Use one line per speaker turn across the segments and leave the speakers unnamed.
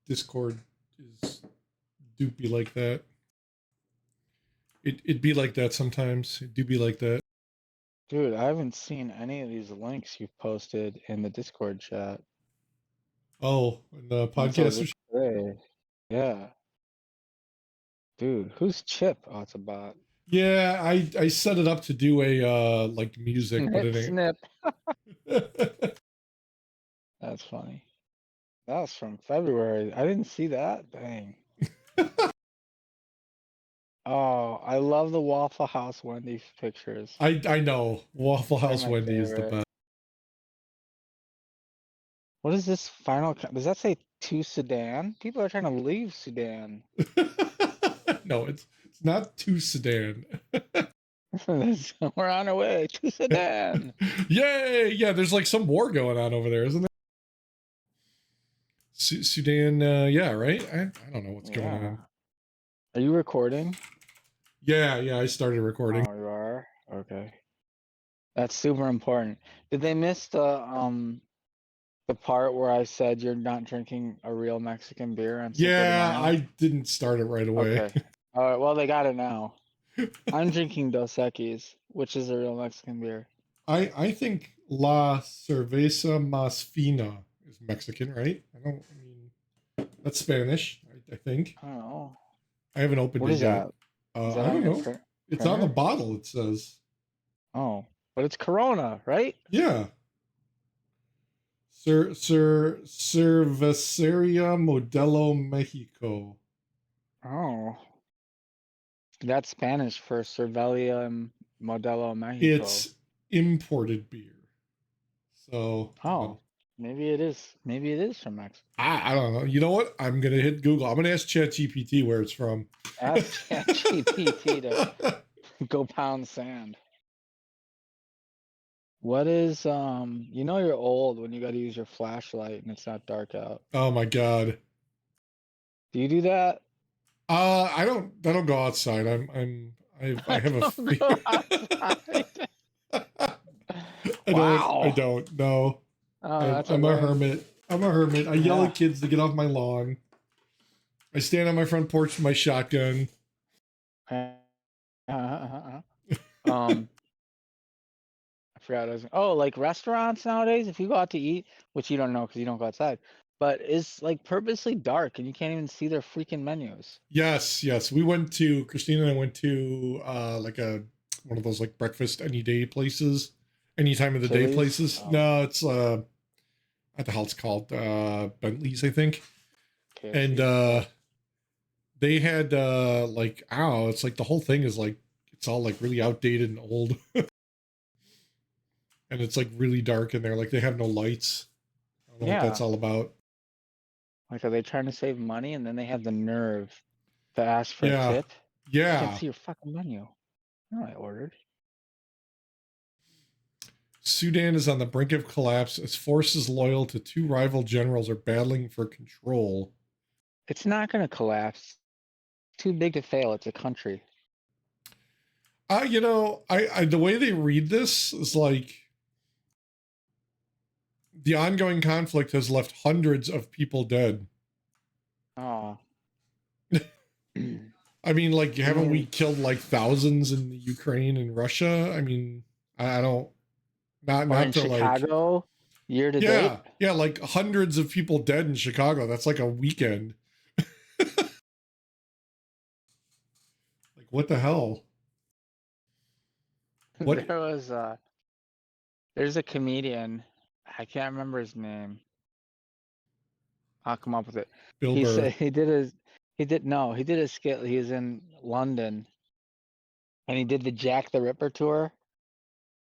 Discord is doopy like that. It'd be like that sometimes. It do be like that.
Dude, I haven't seen any of these links you've posted in the Discord chat.
Oh, and the
Until
podcast.
just today. Yeah. Dude, who's Chip? Oh, it's a bot.
Yeah, I set it up to do a like music, but
Snip,
it ain't.
snip. That's funny. That was from February. I didn't see that. Dang. Oh, I love the Waffle House Wendy's pictures.
I know Waffle
They're
House
my
Wendy is the
favorite.
best.
What is this final? Does that say to Sudan? People are trying to leave Sudan.
No, it's not to Sudan.
We're on our way to Sudan.
Yay! Yeah, there's like some war going on over there, isn't there? Sudan, yeah, right? I don't know what's going on.
Are you recording?
Yeah, I started recording.
Oh, you are? Okay. That's super important. Did they miss the part where I said you're not drinking a real Mexican beer on Cinco de
Yeah,
Mayo?
I didn't start it right away.
Okay. All right, well, they got it now. I'm drinking Dos Equis, which is a real Mexican beer.
I think La Cerveza Más Fina is Mexican, right? I mean, that's Spanish, I think.
I don't know.
I haven't opened
What
it
is
yet.
that? Is that
I don't
on
know. It's on the bottle, it says.
Oh, but it's Corona, right?
Yeah. Cerveceria Modelo Mexico.
Oh. That's Spanish for Cervelia Modelo Mexico.
It's imported beer. So,
oh, maybe it is. Maybe it is from Mexico.
I don't know. You know what? I'm going to hit Google. I'm going to ask ChatGPT where it's from.
Ask ChatGPT to go pound sand. What is you know you're old when you got to use your flashlight and it's not dark out.
Oh my god.
Do you do that?
I don't go outside. I have a fear. I don't. No. I'm a hermit. I yell at kids to get off my lawn. I stand on my front porch with my shotgun.
I forgot. Like restaurants nowadays, if you go out to eat, which you don't know because you don't go outside, but it's like purposely dark and you can't even see their freaking menus.
Yes. We went to Christina and I went to like one of those like breakfast any day places, any time of the day places. No, it's what the hell it's called? Bentley's, I think. KFC. And they had like it's like the whole thing is like it's all like really outdated and old. And it's like really dark in there. Like they have no lights. I don't know what that's all about.
Like, are they trying to save money and then they have the nerve to ask for a tip?
Yeah.
I can't see your fucking menu. No, I ordered.
Sudan is on the brink of collapse as forces loyal to two rival generals are battling for control.
It's not going to collapse. It's too big to fail. It's a country.
You know, I the way they read this is like the ongoing conflict has left hundreds of people dead.
Oh.
I mean, like, haven't we killed like thousands in the Ukraine and Russia? I mean, I don't. Not
in
to
Chicago,
like
year to date.
Yeah, like hundreds of people dead in Chicago. That's like a weekend. Like, what the hell?
What? There was there's a comedian. I can't remember his name. I'll come up with it.
Bill Burr.
He did a skit. He was in London, and he did the Jack the Ripper tour.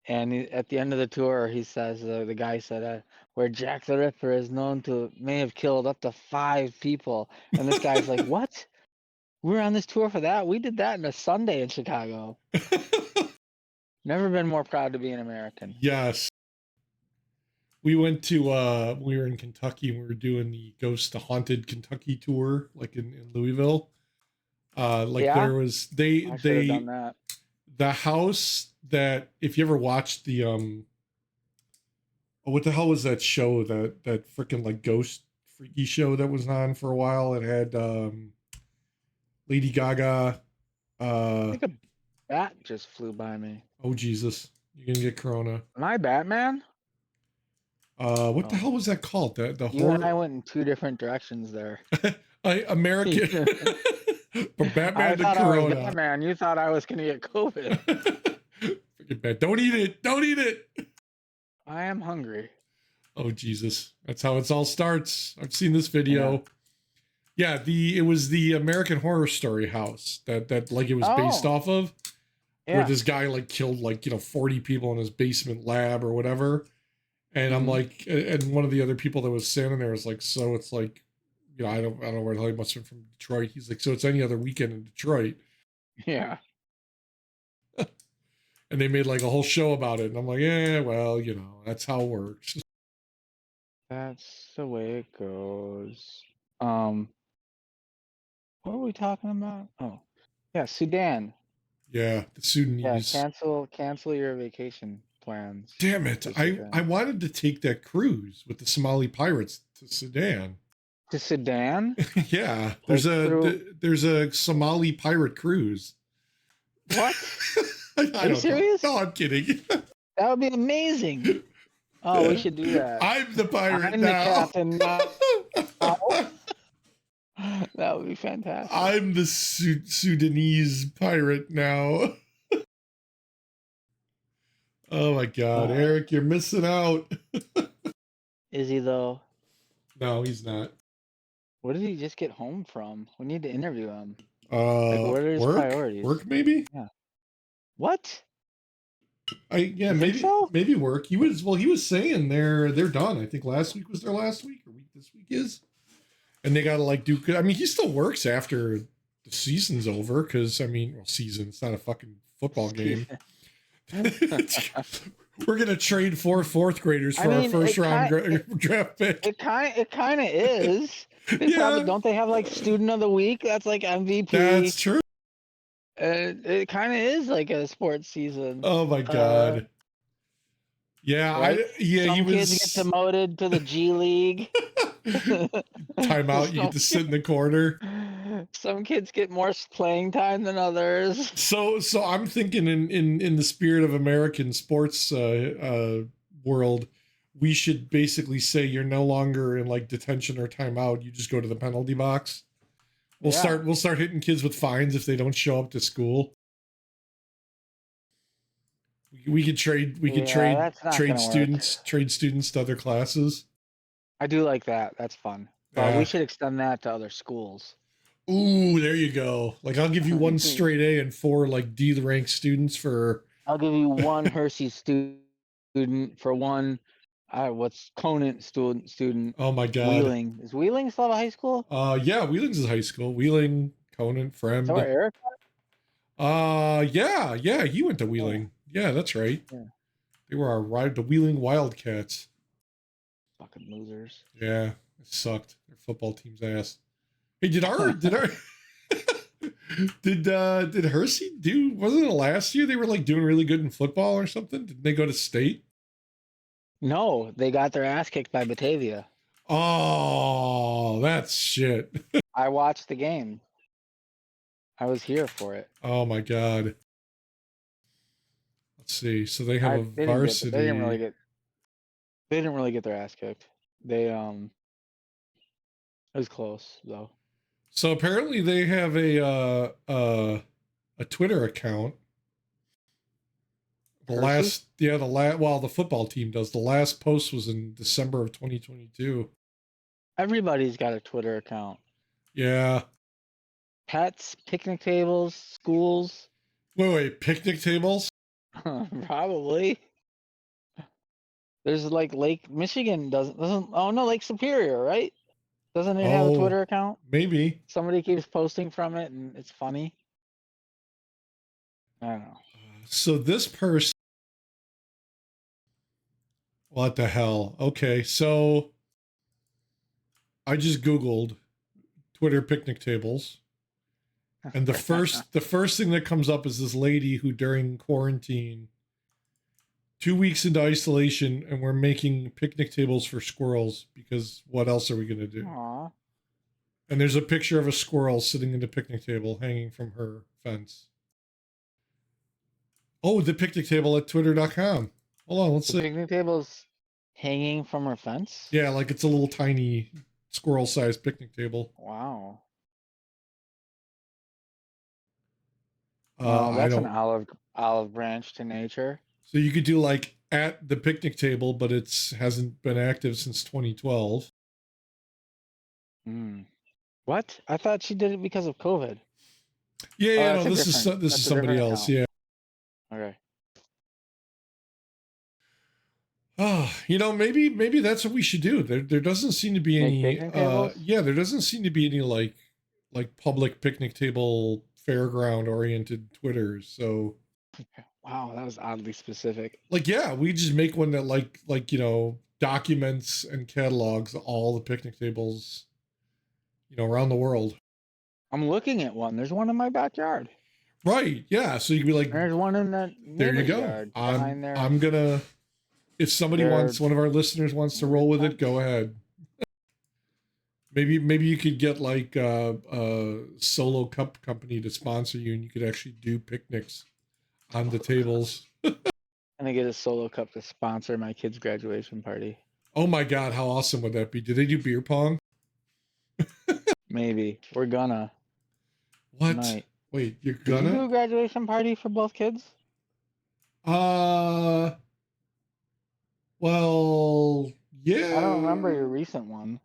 And at the end of the tour, he says, the guy said, where Jack the Ripper is known to may have killed up to 5 people. And this guy's like, what? We were on this tour for that? We did that in a Sunday in Chicago. Never been more proud to be an American.
Yes. We went to, we were in Kentucky and we were doing the Haunted Kentucky tour, like in Louisville. There was, they done that. The house that, if you ever watched the what the hell was that show that freaking like ghost freaky show that was on for a while. It had Lady Gaga.
I think a bat just flew by me.
Oh Jesus, you're gonna get corona.
Am I Batman?
What the
Oh.
hell was that called? The
You and I
horror
went in two different directions there.
American from Batman
I
to
thought I was
Corona.
Batman. You thought I was gonna get COVID.
Freaking bad. Don't eat it. Don't eat it.
I am hungry.
Oh Jesus, that's how it all starts. I've seen this video. Yeah, it was the American Horror Story house that like it was based
Oh.
off of,
Yeah.
where this guy like killed like 40 people in his basement lab or whatever. And I'm
Mhm.
like, and one of the other people that was standing there was like, so it's like, I don't know where the hell he must have been from Detroit. He's like, so it's any other weekend in Detroit.
Yeah.
And they made like a whole show about it. And I'm like, yeah, well, that's how it works.
That's the way it goes. What were we talking about? Oh, yeah, Sudan.
Yeah, the
Yeah,
Sudanese.
cancel your vacation plans.
Damn it.
to
I
Sudan.
wanted to take that cruise with the Somali pirates to Sudan.
To Sudan?
Yeah, there's
Like
there's a Somali pirate cruise.
What?
I
Are you
don't know.
serious?
No, I'm kidding.
That would be amazing. Oh, we should do that.
I'm the pirate
I'm the
now.
captain now. That would be fantastic.
I'm the Sudanese pirate now. Oh my God, Eric, you're missing out.
Is he though?
No, he's not.
Where did he just get home from? We need to interview him.
What
are his priorities?
Work maybe?
What?
Maybe
so?
maybe work. He was saying they're done. I think last week was their last week, or week this week is. And they gotta like do. I mean, he still works after the season's over because season. It's not a fucking football game. We're gonna trade 4 fourth graders for our first round draft pick.
It kind of is. They probably don't they have like student of the week? That's like MVP.
That's true.
It kind of is like a sports season.
Oh my God. Yeah,
right?
Some
kids get demoted to the G League.
Timeout, you get to sit in the corner.
Some kids get more playing time than others.
So I'm thinking in the spirit of American sports world, we should basically say you're no longer in like detention or timeout. You just go to the penalty box. We'll start hitting kids with fines if they don't show up to school. We could trade students to other classes.
I do like that. That's fun. We should extend that to other schools.
Ooh, there you go. Like I'll give you 1 straight A and 4 like D ranked students for.
I'll give you 1 Hershey student for 1. What's Conant student?
Oh my God.
Wheeling. Is Wheeling still a high school?
Yeah, Wheeling's a high school. Wheeling, Conant, Fremd.
Is that where Eric?
Yeah, he went to Wheeling. Yeah, that's right.
Yeah.
They were the Wheeling Wildcats.
Fucking losers.
Yeah, it sucked. Their football team's ass. Hey, did Hersey do? Wasn't it last year they were like doing really good in football or something? Did they go to state?
No, they got their ass kicked by Batavia.
Oh, that's shit.
I watched the game. I was here for it.
Oh my God. Let's see. So they have a varsity.
They didn't really get their ass kicked. It was close though.
So apparently they have a Twitter account. The football team does. The last post was in December of 2022.
Everybody's got a Twitter account.
Yeah.
Pets, picnic tables, schools.
Wait, picnic tables?
Probably. There's like Lake Michigan doesn't oh no, Lake Superior, right? Doesn't it have a Twitter account?
Maybe.
Somebody keeps posting from it and it's funny. I don't know.
So this person, what the hell? Okay, so I just Googled Twitter picnic tables. And the first thing that comes up is this lady who during quarantine 2 weeks into isolation, and we're making picnic tables for squirrels because what else are we going to do?
Aw.
And there's a picture of a squirrel sitting in the picnic table hanging from her fence. Oh, the picnic table at twitter.com. Hold on, let's
The
see.
picnic table's hanging from her fence?
Yeah, like it's a little tiny squirrel-sized picnic table.
Wow.
I
That's an
don't.
olive branch to nature.
So you could do like at the picnic table, but it's hasn't been active since 2012.
Hmm. What? I thought she did it because of COVID.
Yeah,
Oh,
yeah, no,
that's a
this is
different.
this is
That's a
somebody
different
else.
account.
Yeah.
Okay.
Oh, maybe that's what we should do. There doesn't seem to be
Make
any
picnic tables?
yeah, there doesn't seem to be any like public picnic table fairground oriented Twitters. So
Wow, that was oddly specific.
like yeah, we just make one that like documents and catalogs all the picnic tables around the world.
I'm looking at one. There's one in my backyard.
Right. Yeah, so you could be like
There's one in that
there you
neighbor's
go.
yard
I'm
behind their
I'm going to if somebody
their
wants one of our listeners wants to roll with it, go ahead. Maybe you could get like a solo cup company to sponsor you, and you could actually do picnics on the tables.
And I get a solo cup to sponsor my kid's graduation party.
Oh my God, how awesome would that be? Do they do beer pong?
Maybe. We're gonna.
What?
Might.
Wait, you're
Did you do a
gonna?
graduation party for both kids?
Uh, well, yeah.
I don't remember your recent one.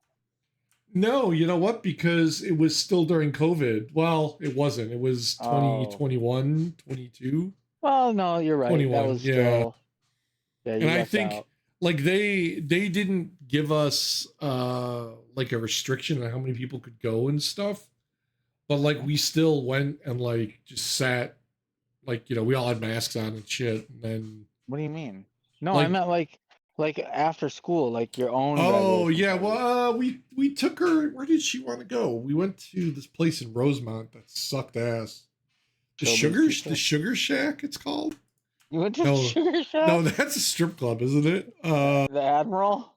No, you know what? Because it was still during COVID. Well, it wasn't. It was
Oh.
2021, 22.
Well, no, you're right.
21,
That was
yeah.
still. Yeah, you
And I
left
think
out.
like they didn't give us like a restriction on how many people could go and stuff. But like we still went and like just sat like we all had masks on and shit, and then
What do you mean? No, I
like
meant like after school, like your own
oh
graduation
yeah,
party.
well we took her. Where did she want to go? We went to this place in Rosemont that sucked ass. The
Showbiz
the
Pizza?
Sugar Shack, it's called.
You went to
No,
Sugar Shack?
no, that's a strip club, isn't it?
The Admiral?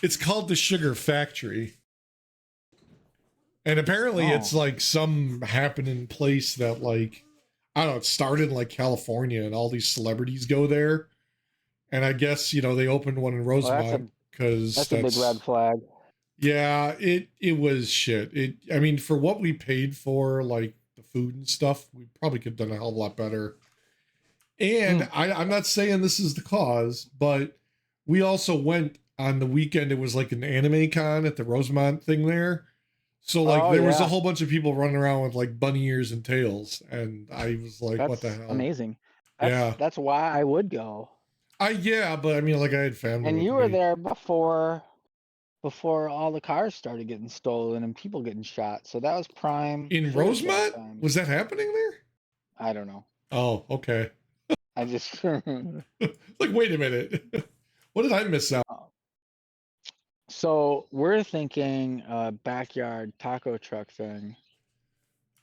It's called the Sugar Factory. And apparently it's
Oh.
like some happening place that like I don't know, it started in like California and all these celebrities go there. And I guess, they opened one in
Well,
Rosemont because
that's a big red flag.
yeah, it was shit. I mean, for what we paid for like the food and stuff, we probably could have done a hell of a lot better. And I'm not saying this is the cause, but we also went on the weekend. It was like an anime con at the Rosemont thing there. So like there was a whole bunch of people running around with like bunny ears and tails, and I was like,
That's
"What the hell?"
amazing.
Yeah.
That's why I would go.
But I mean, like I had family.
And
with
you were
me.
there before all the cars started getting stolen and people getting shot. So that was prime.
In
Sugar Shack
Rosemont.
time.
Was that happening there?
I don't know.
Oh, okay.
I just
Like, wait a minute. What did I miss out?
So we're thinking backyard taco truck thing.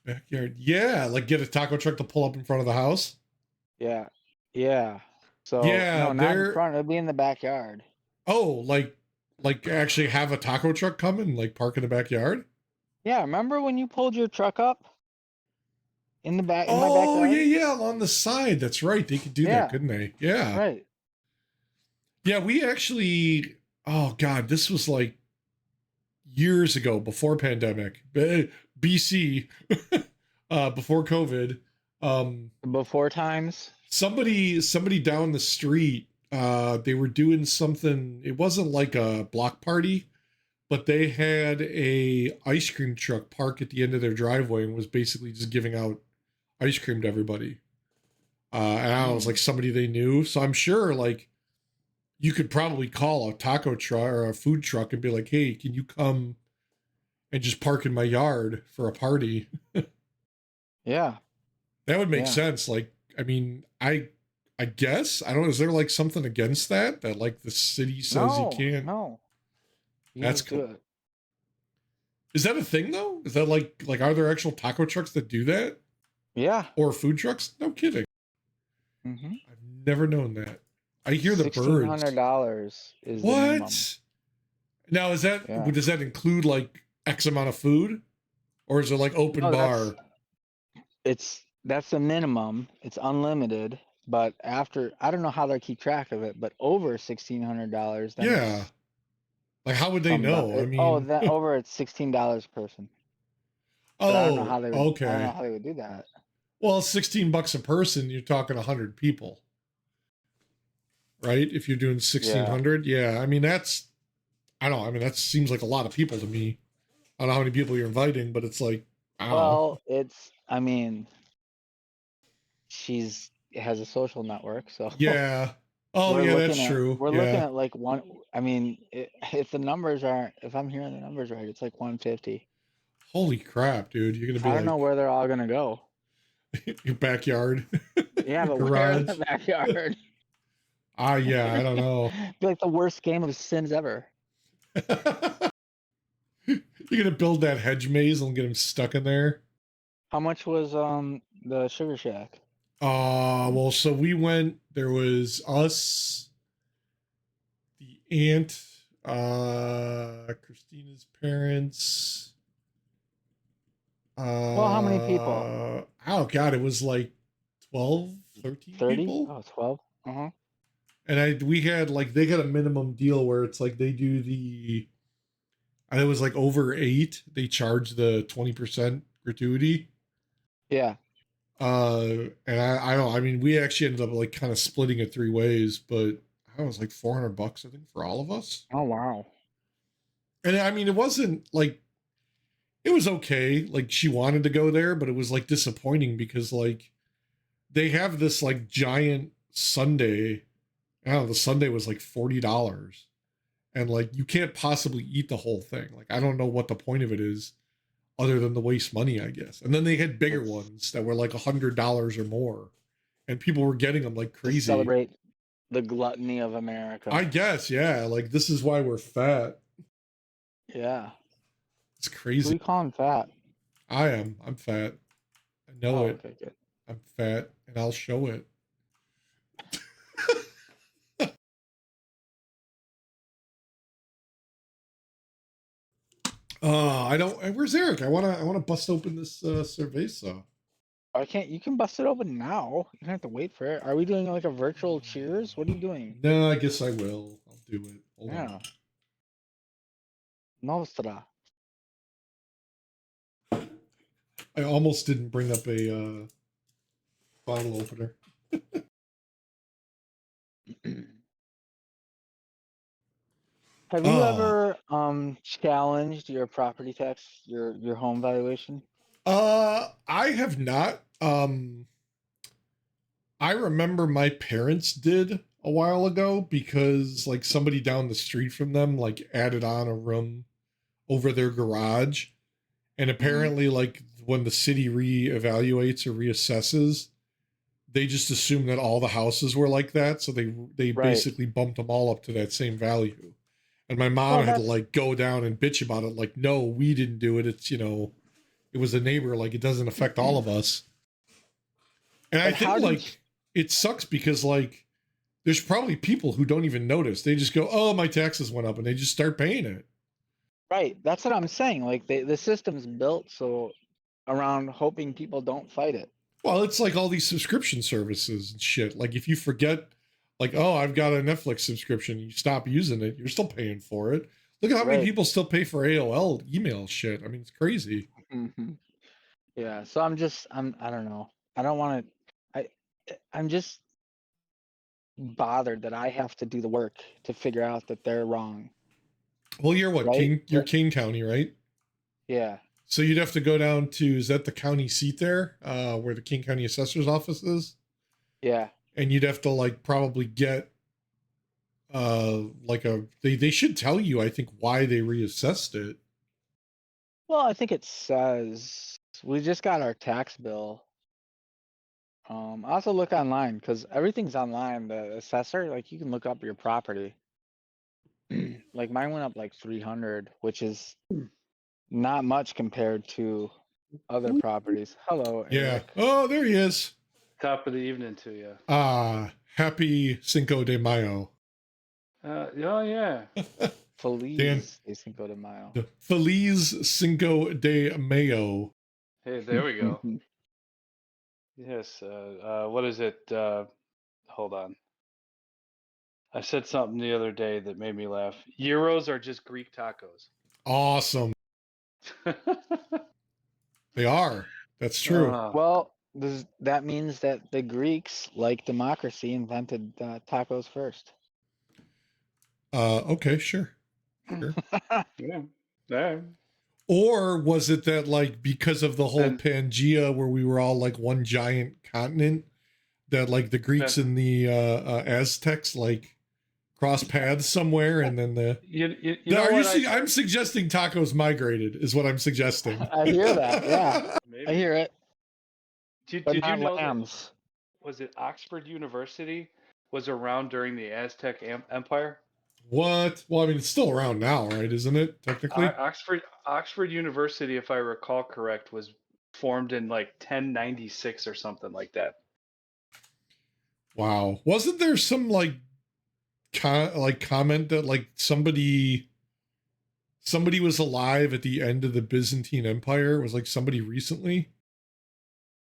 Backyard. Yeah, like get a taco truck to pull up in front of the house.
Yeah. Yeah. So
Yeah,
no, not in front. It'll be in the backyard.
Oh, like actually have a taco truck come and like park in the backyard?
Yeah, remember when you pulled your truck up in the back in my
Oh,
backyard?
yeah, on the side. That's right. They could do that, couldn't they? Yeah.
Right.
Yeah, we actually oh god, this was like years ago before pandemic. BC before COVID.
Before times.
Somebody down the street, they were doing something. It wasn't like a block party, but they had a ice cream truck park at the end of their driveway and was basically just giving out ice cream to everybody. And I don't know, it was like somebody they knew. So I'm sure like you could probably call a taco truck or a food truck and be like, "Hey, can you come and just park in my yard for a party?"
Yeah.
That would make sense. Like, I mean, I guess I don't know. Is there like something against that like the city says you can't?
No.
That's cool. Is that a thing though? Is that like are there actual taco trucks that do that?
Yeah.
Or food trucks? No kidding.
Mm-hmm.
I've never known that. I hear the birds.
$1,600 is the minimum.
What? Now is that
Yeah.
does that include like X amount of food, or is it like open
No,
bar?
that's the minimum. It's unlimited, but after I don't know how they keep track of it, but over $1,600, then
Yeah.
it's
Like how would they
some.
know? I
Oh,
mean,
that over it's $16 per person. But I don't know
oh,
how they would. I don't know
okay.
how they would do that.
Well, $16 a person. You're talking 100 people, right? If you're doing 1,600, yeah. I mean, that's I don't know. I mean, that seems like a lot of people to me. I don't know how many people you're inviting, but it's like I don't know.
Well, it's. I mean, she's has a social network, so
Yeah. Oh, yeah, that's true.
we're looking
Yeah.
at like one. I mean, if the numbers aren't, if I'm hearing the numbers right, it's like 150.
Holy crap, dude! You're gonna be
I don't know
like
where they're all gonna go.
your backyard,
Yeah,
your
but where in the
garage.
backyard?
Ah, yeah. I don't know.
Be like the worst game of Sims ever.
You're gonna build that hedge maze and get him stuck in there.
How much was the Sugar Shack?
Well, so we went. There was us, the aunt, Christina's parents.
Well, how many people?
Oh God, it was like 12, 13
30?
people.
Oh, 12. Uh-huh.
And we had like they got a minimum deal where it's like they do the and it was like over 8, they charge the 20% gratuity.
Yeah.
And I don't I mean we actually ended up like kind of splitting it 3 ways, but I was like $400 I think for all of us.
Oh wow.
And I mean it wasn't like it was okay. Like she wanted to go there, but it was like disappointing because like they have this like giant sundae. I don't know, the sundae was like $40. And like you can't possibly eat the whole thing. Like I don't know what the point of it is other than to waste money, I guess. And then they had bigger ones that were like $100 or more. And people were getting them like
To
crazy.
celebrate the gluttony of America.
I guess, yeah. Like this is why we're fat.
Yeah.
It's
Who
crazy.
you calling fat?
I am. I'm fat. I know it.
Okay, good.
I'm fat and I'll show it. I don't. Where's Eric? I wanna bust open this cerveza.
I can't. You can bust it open now. You don't have to wait for it. Are we doing like a virtual cheers? What are you doing?
No, I guess I will. I'll do it. Hold
Yeah.
on.
Nostra.
I almost didn't bring up a bottle opener.
Have you ever challenged your property tax, your home valuation?
I have not. I remember my parents did a while ago because like somebody down the street from them like added on a room over their garage, and apparently like when the city reevaluates or reassesses, they just assume that all the houses were like that, so they
Right.
basically bumped them all up to that same value. And my mom
Well,
had to
that's
like go down and bitch about it, like, no, we didn't do it. It's it was a neighbor, like it doesn't affect all of us. And I
But how
think
did
like it sucks because like there's probably people who don't even notice. They just go, oh, my taxes went up, and they just start paying it.
right. That's what I'm saying. Like the system's built so around hoping people don't fight it.
Well, it's like all these subscription services and shit. Like if you forget, like, oh, I've got a Netflix subscription, you stop using it, you're still paying for it. Look at how many
Right.
people still pay for AOL email shit. I mean, it's crazy.
Mhm. Yeah. So I don't know. I don't want to. I'm just bothered that I have to do the work to figure out that they're wrong.
Well, you're what,
Right?
King? You're
But-
King County, right?
Yeah.
So you'd have to go down to, is that the county seat there, where the King County Assessor's office is?
Yeah.
And you'd have to like probably get like they should tell you, I think, why they reassessed it.
Well, I think it says we just got our tax bill. I also look online because everything's online. The assessor, like you can look up your property. Like mine went up like 300, which is not much compared to other properties. Hello,
Yeah.
Eric.
Oh, there he is.
Top of the evening to you.
Happy Cinco de Mayo.
Oh yeah.
Feliz de Cinco de Mayo.
Feliz Cinco de Mayo.
Hey, there we go. Yes. What is it? Hold on. I said something the other day that made me laugh. Euros are just Greek tacos.
Awesome. They are. That's true.
Well, that means that the Greeks, like democracy, invented tacos first.
Okay, sure.
Yeah.
Or was it that, like, because of the whole
Then-
Pangea where we were all like one giant continent, that like the Greeks and the Aztecs like cross paths somewhere, and then I'm suggesting tacos migrated is what I'm suggesting.
I hear that. Yeah,
Maybe.
I hear it.
Did
But
you
not
know
lambs.
was it Oxford University was around during the Aztec Empire?
What? Well, I mean, it's still around now, right? Isn't it technically?
Oxford University, if I recall correct, was formed in like 1096 or something like that.
Wow. Wasn't there some like comment that like somebody was alive at the end of the Byzantine Empire? It was like somebody recently?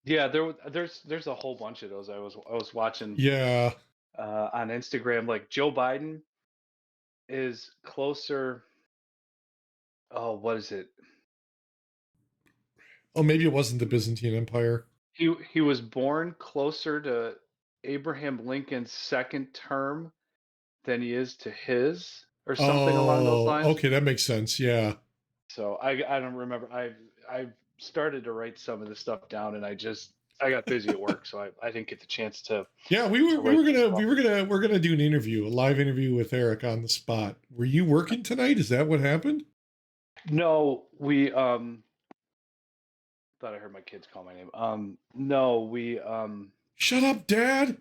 Yeah, there's a whole bunch of those. I was watching
Yeah.
on Instagram. Like Joe Biden is closer. Oh, what is it?
Oh, maybe it wasn't the Byzantine Empire.
He was born closer to Abraham Lincoln's second term than he is to his, or something along those lines.
Okay, that makes sense. Yeah.
So I don't remember. I started to write some of this stuff down, and I got busy at work, so I didn't get the chance to.
Yeah, we're gonna do an interview, a live interview with Eric on the spot. Were you working tonight? Is that what happened?
No, we thought I heard my kids call my name. No, we
Shut up, Dad.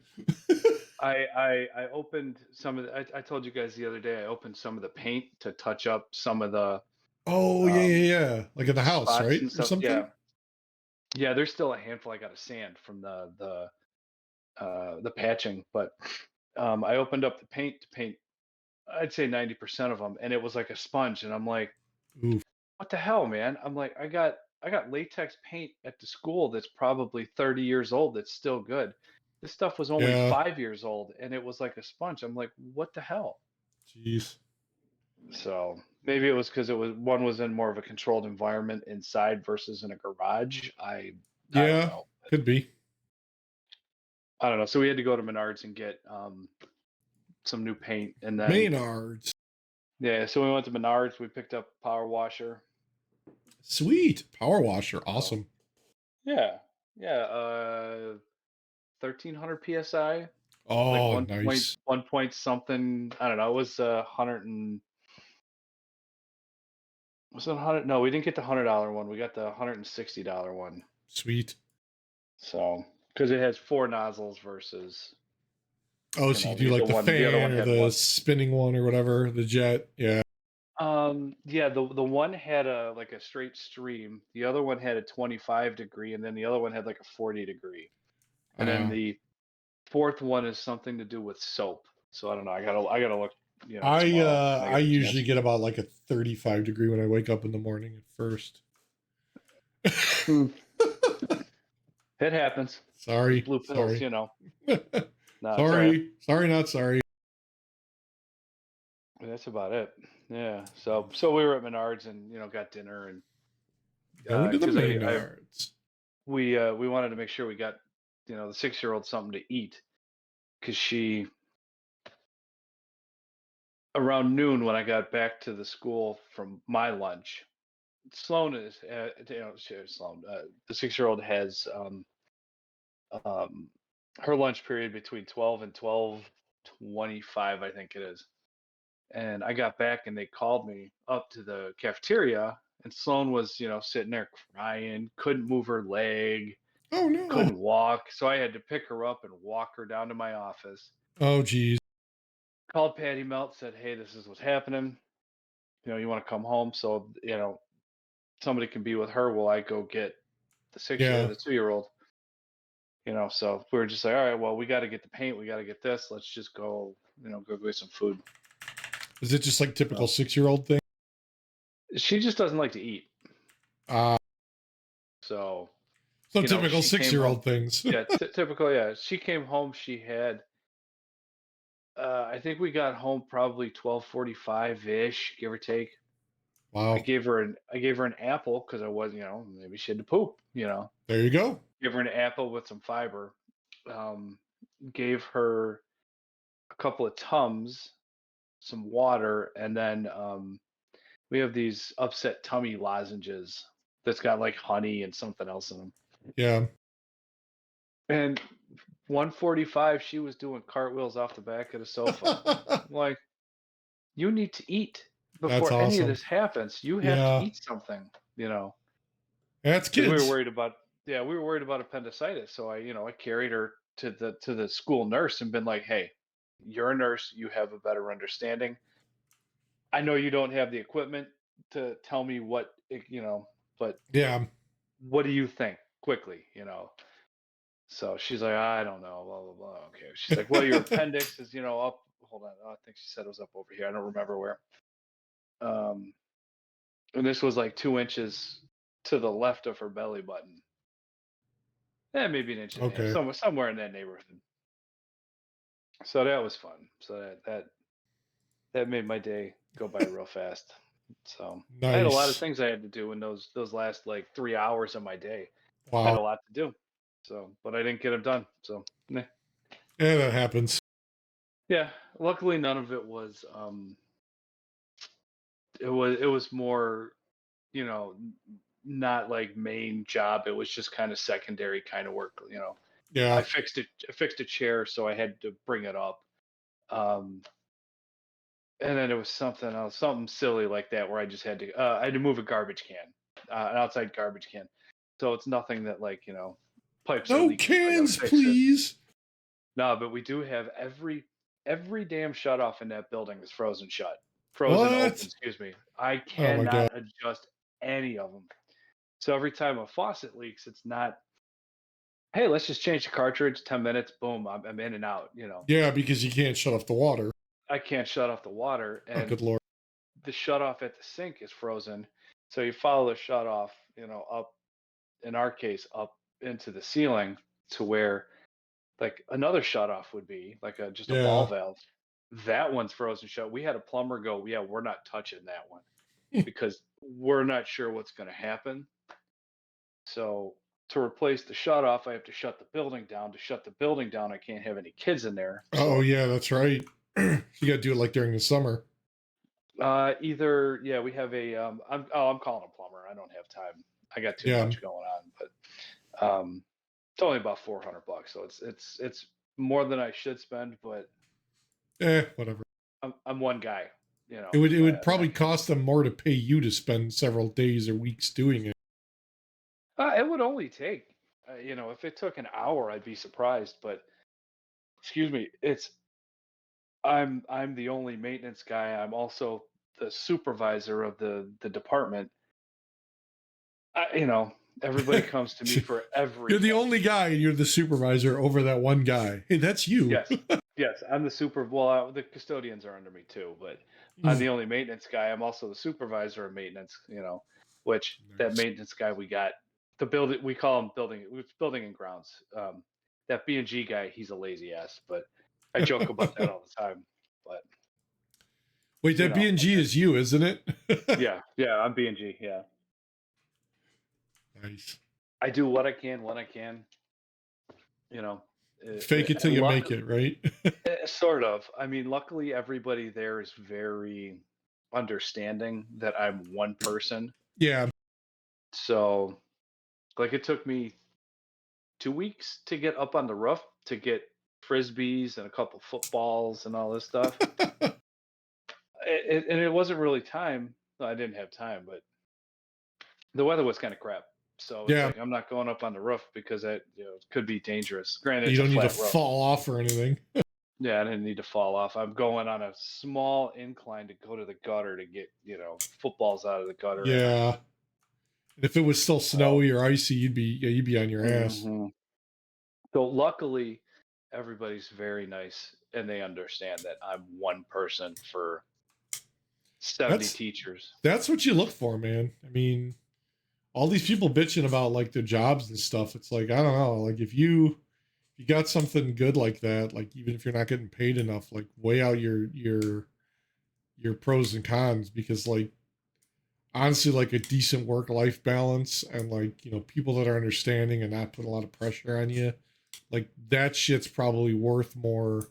I opened some of the, I told you guys the other day I opened some of the paint to touch up some of the
Oh yeah. Like in the house, right?
and
Or
stuff.
something?
Yeah, there's still a handful I got to sand from the patching, but I opened up the paint to paint I'd say 90% of them, and it was like a sponge, and I'm like,
Oof.
what the hell, man? I'm like, I got latex paint at the school that's probably 30 years old that's still good. This stuff was only 5 years old, and it was like a sponge. I'm like, what the hell?
Jeez.
So maybe it was because one was in more of a controlled environment inside versus in a garage. I don't know.
Could be.
I don't know. So we had to go to Menards and get some new paint, and then
Menards.
Yeah, so we went to Menards. We picked up a power washer.
Sweet power washer, awesome.
Yeah, 1300 psi.
Oh,
like
nice.
1 point something. I don't know. It was 100 and was it 100? No, we didn't get the $100 one. We got the $160 one.
Sweet.
So because it has 4 nozzles versus.
Oh, so you do like the fan or the spinning one or whatever, the jet. Yeah.
Yeah, the one had a straight stream. The other one had a 25 degree, and then the other one had like a 40 degree. And then the fourth one is something to do with soap. So I don't know. I gotta look.
I usually get about like a 35 degree when I wake up in the morning at first.
It happens.
Sorry.
Blue pills,
sorry.
No,
sorry. Sorry, not sorry.
That's about it. Yeah. So we were at Menards and got dinner and
going to the Menards.
We wanted to make sure we got the 6-year-old something to eat because she around noon when I got back to the school from my lunch. Sloan is Sloan. The 6-year-old has her lunch period between 12 and 12:25, I think it is. And I got back and they called me up to the cafeteria and Sloan was, sitting there crying, couldn't move her leg.
Oh no.
Couldn't walk. So I had to pick her up and walk her down to my office.
Oh geez.
Called Patty Melt, said, hey, this is what's happening. You want to come home so, somebody can be with her while I go get the 2-year-old. So we were just like, all right, well, we got to get the paint, we got to get this. Let's just go, go get some food.
Is it just like typical 6-year-old thing?
She just doesn't like to eat.
So
So
typical
she came
6-year-old
home-
things.
Yeah, typical. Yeah, she came home. She had, I think we got home probably 12:45 ish, give or take.
Wow.
I gave her an apple because I was, maybe she had to poop.
There you go.
Give her an apple with some fiber. Gave her a couple of Tums, some water, and then we have these upset tummy lozenges that's got like honey and something else in them.
Yeah.
And 1:45, she was doing cartwheels off the back of the sofa. I'm like, you need to eat
That's
before any of
awesome.
this happens. You have
Yeah.
to eat something,
That's
'Cause
kids.
we were worried about appendicitis. So I carried her to the school nurse and been like, hey, you're a nurse, you have a better understanding. I know you don't have the equipment to tell me what but
Yeah.
what do you think quickly? So she's like, I don't know, blah blah blah. Okay. She's like, well, your appendix is up. Hold on, I think she said it was up over here. I don't remember where. And this was like 2 inches to the left of her belly button. Maybe an inch and a half,
Okay.
somewhere in that neighborhood. So that was fun. So that made my day go by real fast. So I had a lot of
Nice.
things I had to do in those last like 3 hours of my day. I had a
Wow.
lot to do. So, but I didn't get them done. So,
Yeah, that happens.
yeah. Luckily, none of it was. It was more, not like main job. It was just kind of secondary kind of work.
Yeah.
I fixed it. I fixed a chair, so I had to bring it up. And then it was something else, something silly like that, where I had to move a garbage can, an outside garbage can. So it's nothing that like pipes are
No
leaking. So I gotta
cans,
fix it.
please.
No, but we do have every damn shut off in that building is frozen shut, frozen
What?
open. Excuse me. I
Oh my God.
cannot adjust any of them. So every time a faucet leaks, it's not. Hey, let's just change the cartridge. 10 minutes, boom, I'm in and out.
Yeah, because you can't shut off the water.
I can't shut off the water,
Oh,
and
good Lord.
the shut off at the sink is frozen. So you follow the shut off, up, in our case, up into the ceiling to where like another shut off would be like just a ball
Yeah.
valve. That one's frozen shut. We had a plumber go, yeah, we're not touching that one because we're not sure what's going to happen. So to replace the shut off, I have to shut the building down. To shut the building down, I can't have any kids in there.
Oh
So,
yeah, that's right. You got to do it like during the summer.
either we have a I'm calling a plumber. I don't have time. I got too
Yeah.
much going on, but it's only about $400, so it's more than I should spend, but
Whatever.
I'm one guy,
It would probably cost them more to pay you to spend several days or weeks doing it.
It would only take, if it took an hour, I'd be surprised. But excuse me, I'm the only maintenance guy. I'm also the supervisor of the department. Everybody comes to me for everything.
You're the only guy, and you're the supervisor over that one guy. Hey, that's you.
Yes, yes, I'm the super. Well, the custodians are under me too, but I'm the only maintenance guy. I'm also the supervisor of maintenance. Which that
Nice.
maintenance guy we got the building. We call him building. It's building and grounds. That B&G guy, he's a lazy ass, but I joke about that all the time. But
Wait, that B&G is you, isn't it?
yeah, I'm B&G. Yeah,
Nice.
I do what I can when I can.
Fake it till you make it, right?
Sort of. I mean, luckily everybody there is very understanding that I'm one person.
Yeah.
So, like, it took me 2 weeks to get up on the roof to get frisbees and a couple footballs and all this stuff. And it wasn't really time. I didn't have time, but the weather was kind of crap. So it's like I'm not going up on the roof because it could be dangerous. Granted,
you don't need to
roof.
fall off or anything.
Yeah, I didn't need to fall off. I'm going on a small incline to go to the gutter to get footballs out of the gutter.
Yeah. If it was still snowy or icy, you'd be on your ass.
Mm-hmm. So luckily, everybody's very nice and they understand that I'm one person for 70 teachers.
That's what you look for, man. I mean, all these people bitching about like their jobs and stuff. It's like, I don't know, like if you got something good like that, like even if you're not getting paid enough, like weigh out your pros and cons, because like honestly, like a decent work life balance and like, you know, people that are understanding and not putting a lot of pressure on you, like that shit's probably worth more.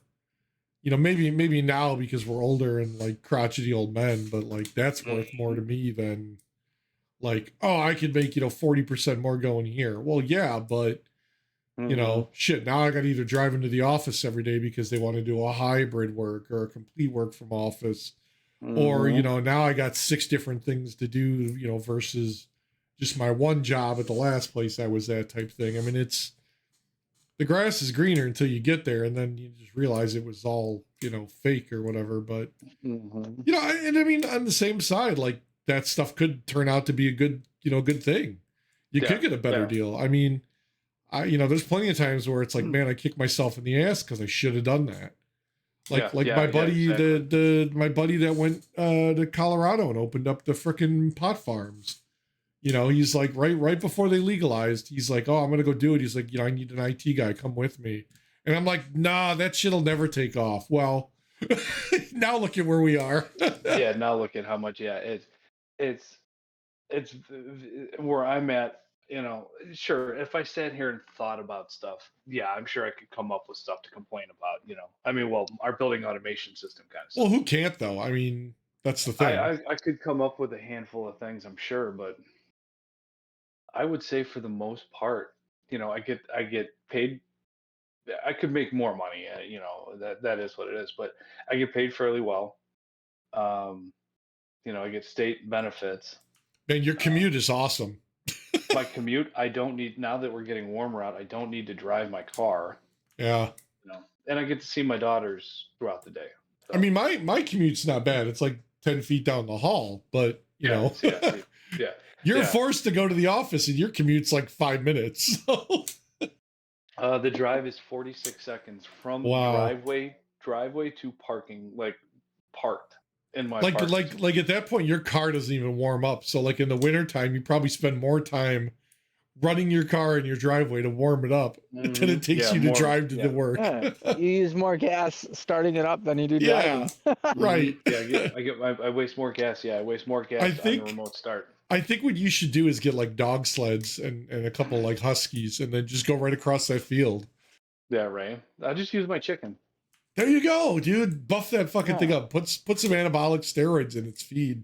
You know, maybe now because we're older and like crotchety old men, but like that's worth more to me than like, oh, I could make, you know, 40% more going here. Well, yeah, but you know, shit, now I got to either drive into the office every day because they want to do a hybrid work or a complete work from office. Or, you know, now I got 6 different things to do, you know, versus just my one job at the last place I was at type thing. I mean, it's, the grass is greener until you get there, and then you just realize it was all, you know, fake or whatever. But, you know, and I mean, on the same side, like that stuff could turn out to be a good, you know, good thing. You could get a better deal. I mean, you know, there's plenty of times where it's like, man, I kick myself in the ass because I should have done that. Like my buddy, exactly. My buddy that went to Colorado and opened up the frickin' pot farms. You know, he's like right before they legalized, he's like, oh, I'm gonna go do it. He's like, you know, I need an IT guy, come with me. And I'm like, nah, that shit'll never take off. Well, now look at where we are.
Yeah, now look at how much. Yeah, it's where I'm at. You know, sure, if I sat here and thought about stuff, yeah, I'm sure I could come up with stuff to complain about, you know. I mean, well, our building automation system kind of stuff.
Well, who can't though? I mean, that's the thing.
I could come up with a handful of things, I'm sure, but I would say for the most part, you know, I get paid. I could make more money, you know, that is what it is, but I get paid fairly well. You know, I get state benefits.
Man, your commute is awesome.
My commute, I don't need, now that we're getting warmer out, I don't need to drive my car.
Yeah.
You know, and I get to see my daughters throughout the day. So.
I mean, my commute's not bad. It's like 10 feet down the hall, but you know, you're forced to go to the office and your commute's like 5 minutes. So.
The drive is 46 seconds from driveway to parking, like parked. In my
like at that point your car doesn't even warm up, so like in the wintertime you probably spend more time running your car in your driveway to warm it up than it takes you to drive to the work.
You use more gas starting it up than you do driving.
Right.
I waste more gas. I waste more gas on the remote start.
I think what you should do is get like dog sleds and a couple like huskies and then just go right across that field.
Yeah, right. I just use my chicken.
There you go, dude. Buff that fucking thing up. Put some anabolic steroids in its feed.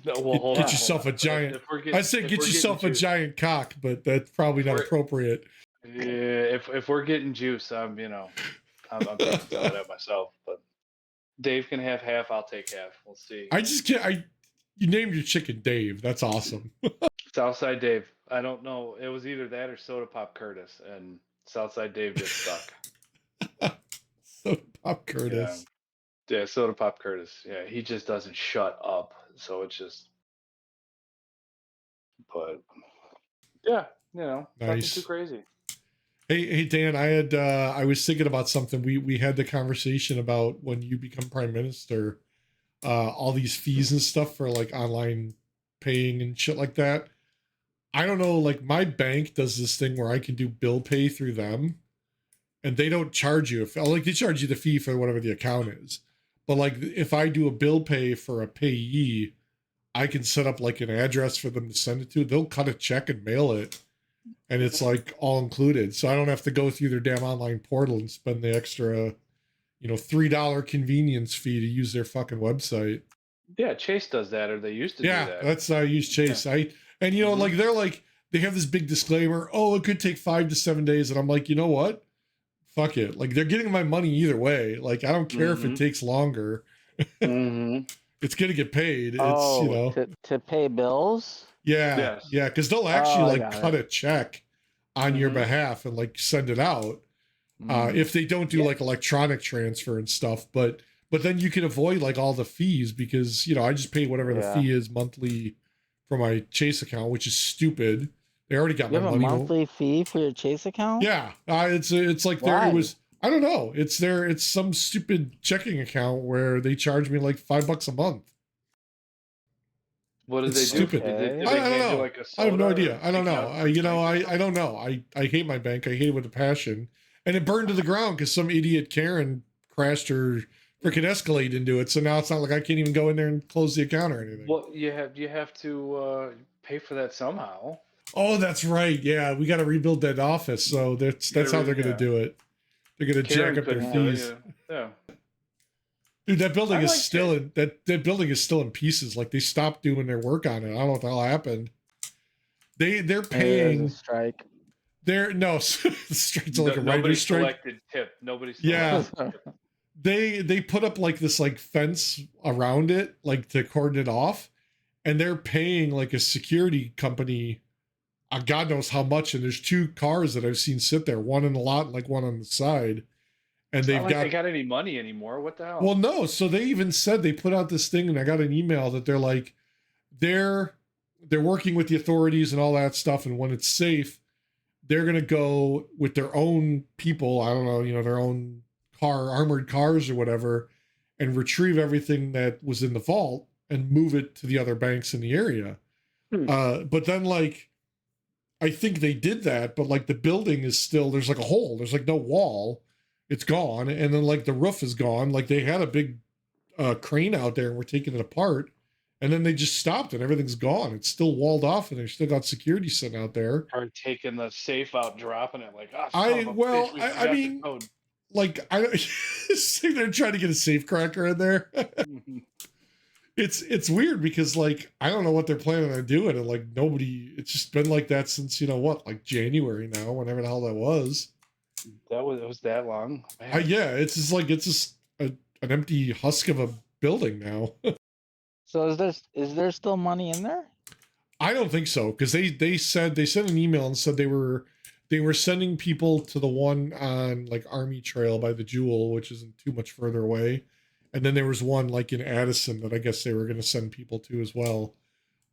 No, well,
get yourself a giant. I said get yourself a giant cock, but that's probably not appropriate.
Yeah, if we're getting juice, I'm taking some of that myself. But Dave can have half. I'll take half. We'll see.
I just can't. You named your chicken Dave. That's awesome.
Southside Dave. I don't know. It was either that or Soda Pop Curtis, and Southside Dave just stuck.
Soda Pop Curtis.
Yeah, Soda Pop Curtis. Yeah, he just doesn't shut up. So it's just, but yeah, you know, nothing too crazy.
Hey Dan, I was thinking about something. We had the conversation about when you become prime minister, all these fees and stuff for like online paying and shit like that. I don't know, like my bank does this thing where I can do bill pay through them. And they don't charge you they charge you the fee for whatever the account is. But like if I do a bill pay for a payee, I can set up like an address for them to send it to. They'll cut a check and mail it. And it's like all included. So I don't have to go through their damn online portal and spend the extra, you know, $3 convenience fee to use their fucking website.
Yeah, Chase does that, or they used to do that.
Yeah, that's I use Chase. Yeah. And you know, like they have this big disclaimer, oh, it could take 5 to 7 days. And I'm like, you know what? Fuck it. Like they're getting my money either way. Like I don't care if it takes longer. It's gonna get paid. It's you know
to pay bills.
Yeah, yeah, because they'll actually cut a check on your behalf and like send it out. If they don't do like electronic transfer and stuff, but then you can avoid like all the fees because you know I just pay whatever the fee is monthly for my Chase account, which is stupid. They already got
You
my
have a
money.
monthly fee for your Chase account?
Yeah, it's like there.
Why?
It was. I don't know. It's some stupid checking account where they charge me like $5 a month.
What did
It's
they do?
stupid.
Did
I
they
don't
hand you
know.
like a
I have no
soda or
idea. I don't
take
know.
out
I,
your
you know,
bank or
I don't know. I hate my bank. I hate it with a passion. And it burned to the ground because some idiot Karen crashed her freaking Escalade into it. So now it's not like I can't even go in there and close the account or anything.
Well, you have to pay for that somehow.
Oh, that's right. Yeah, we got to rebuild that office. So that's how they're going to do it. They're going to
Karen
jack up their
couldn't do it,
fees.
yeah.
Dude, that building
I
is
like
still in that building is still in pieces. Like they stopped doing their work on it. I don't know what the hell happened. They're
Maybe there's
paying.
a strike.
They're no the strike's like a
Nobody
writer's strike.
selected tip. Nobody
Yeah.
selected tip.
They put up like this like fence around it, like to cordon it off, and they're paying like a security company, God knows how much. And there's 2 cars that I've seen sit there, one in the lot, and like one on the side, and
It's
they've
not like
got.
they got any money anymore. What the hell?
Well, no. So they even said they put out this thing, and I got an email that they're like, they're working with the authorities and all that stuff, and when it's safe, they're gonna go with their own people. I don't know, you know, their own armored cars or whatever, and retrieve everything that was in the vault and move it to the other banks in the area. But then, like, I think they did that, but like the building is still, there's like a hole. There's like no wall. It's gone, and then like the roof is gone. Like they had a big crane out there and we're taking it apart, and then they just stopped and everything's gone. It's still walled off, and they've still got security sitting out there.
Or taking the safe out, dropping it like, oh,
I mean, like they're trying to get a safe cracker in there. It's weird because like I don't know what they're planning on doing, and like nobody. It's just been like that since like January now, whenever the hell that was.
It was that long.
Yeah, it's just an empty husk of a building now.
So is there still money in there?
I don't think so, because they sent an email and said they were sending people to the one on like Army Trail by the Jewel, which isn't too much further away, and then there was one like in Addison that I guess they were going to send people to as well.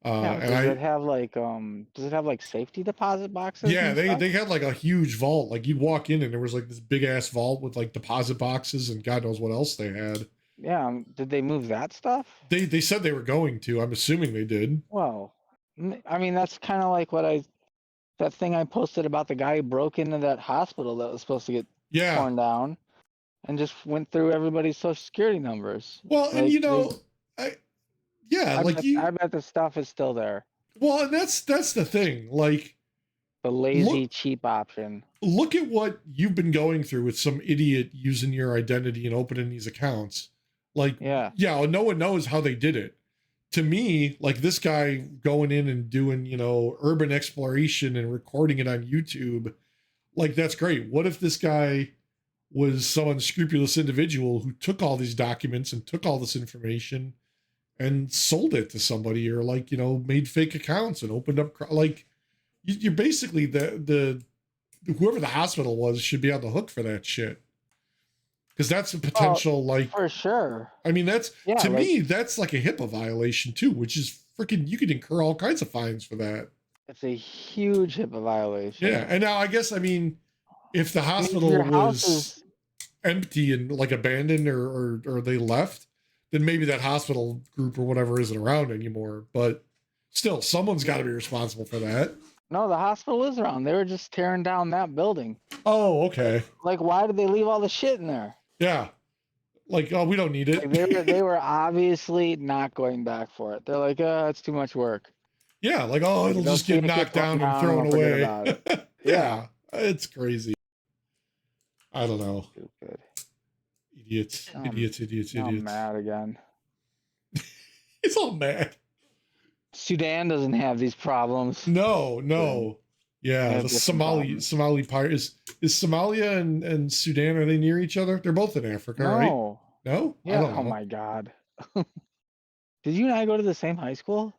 Does it have like safety deposit boxes?
Yeah,
and
they
stuff?
had like a huge vault. Like you'd walk in and there was like this big ass vault with like deposit boxes and God knows what else they had.
Yeah, did they move that stuff?
They said they were going to. I'm assuming they did.
Well, I mean that's kind of like that thing I posted about the guy who broke into that hospital that was supposed to get torn down, and just went through everybody's social security numbers.
Well, and
Like,
you know, I
bet the stuff is still there.
Well, and that's the thing. Like
the lazy, cheap option.
Look at what you've been going through with some idiot using your identity and opening these accounts. Like, no one knows how they did it. To me, like this guy going in and doing, you know, urban exploration and recording it on YouTube, like that's great. What if this guy was some unscrupulous individual who took all these documents and took all this information and sold it to somebody, or like, you know, made fake accounts and opened up, like you're basically the whoever the hospital was should be on the hook for that shit. Because that's a potential, like,
for sure.
I mean, that's to me, that's like a HIPAA violation too, which is freaking, you could incur all kinds of fines for that.
It's a huge HIPAA violation.
Yeah. And now I guess, I mean, if the hospital was empty and like abandoned or they left, then maybe that hospital group or whatever isn't around anymore. But still, someone's got to be responsible for that.
No, the hospital is around. They were just tearing down that building.
Oh, okay.
Like, why did they leave all the shit in there?
Yeah. Like, oh, we don't need it.
Like they were obviously not going back for it. They're like, it's too much work.
Yeah, like, oh, it'll just get knocked down and thrown away. Yeah, it's crazy. I don't know.
Stupid.
Idiots.
I'm mad again.
He's all mad.
Sudan doesn't have these problems.
No. Yeah, the Somali part is Somalia and Sudan, are they near each other? They're both in Africa, right? No?
Yeah.
I don't know.
Oh my God. Did you and I go to the same high school?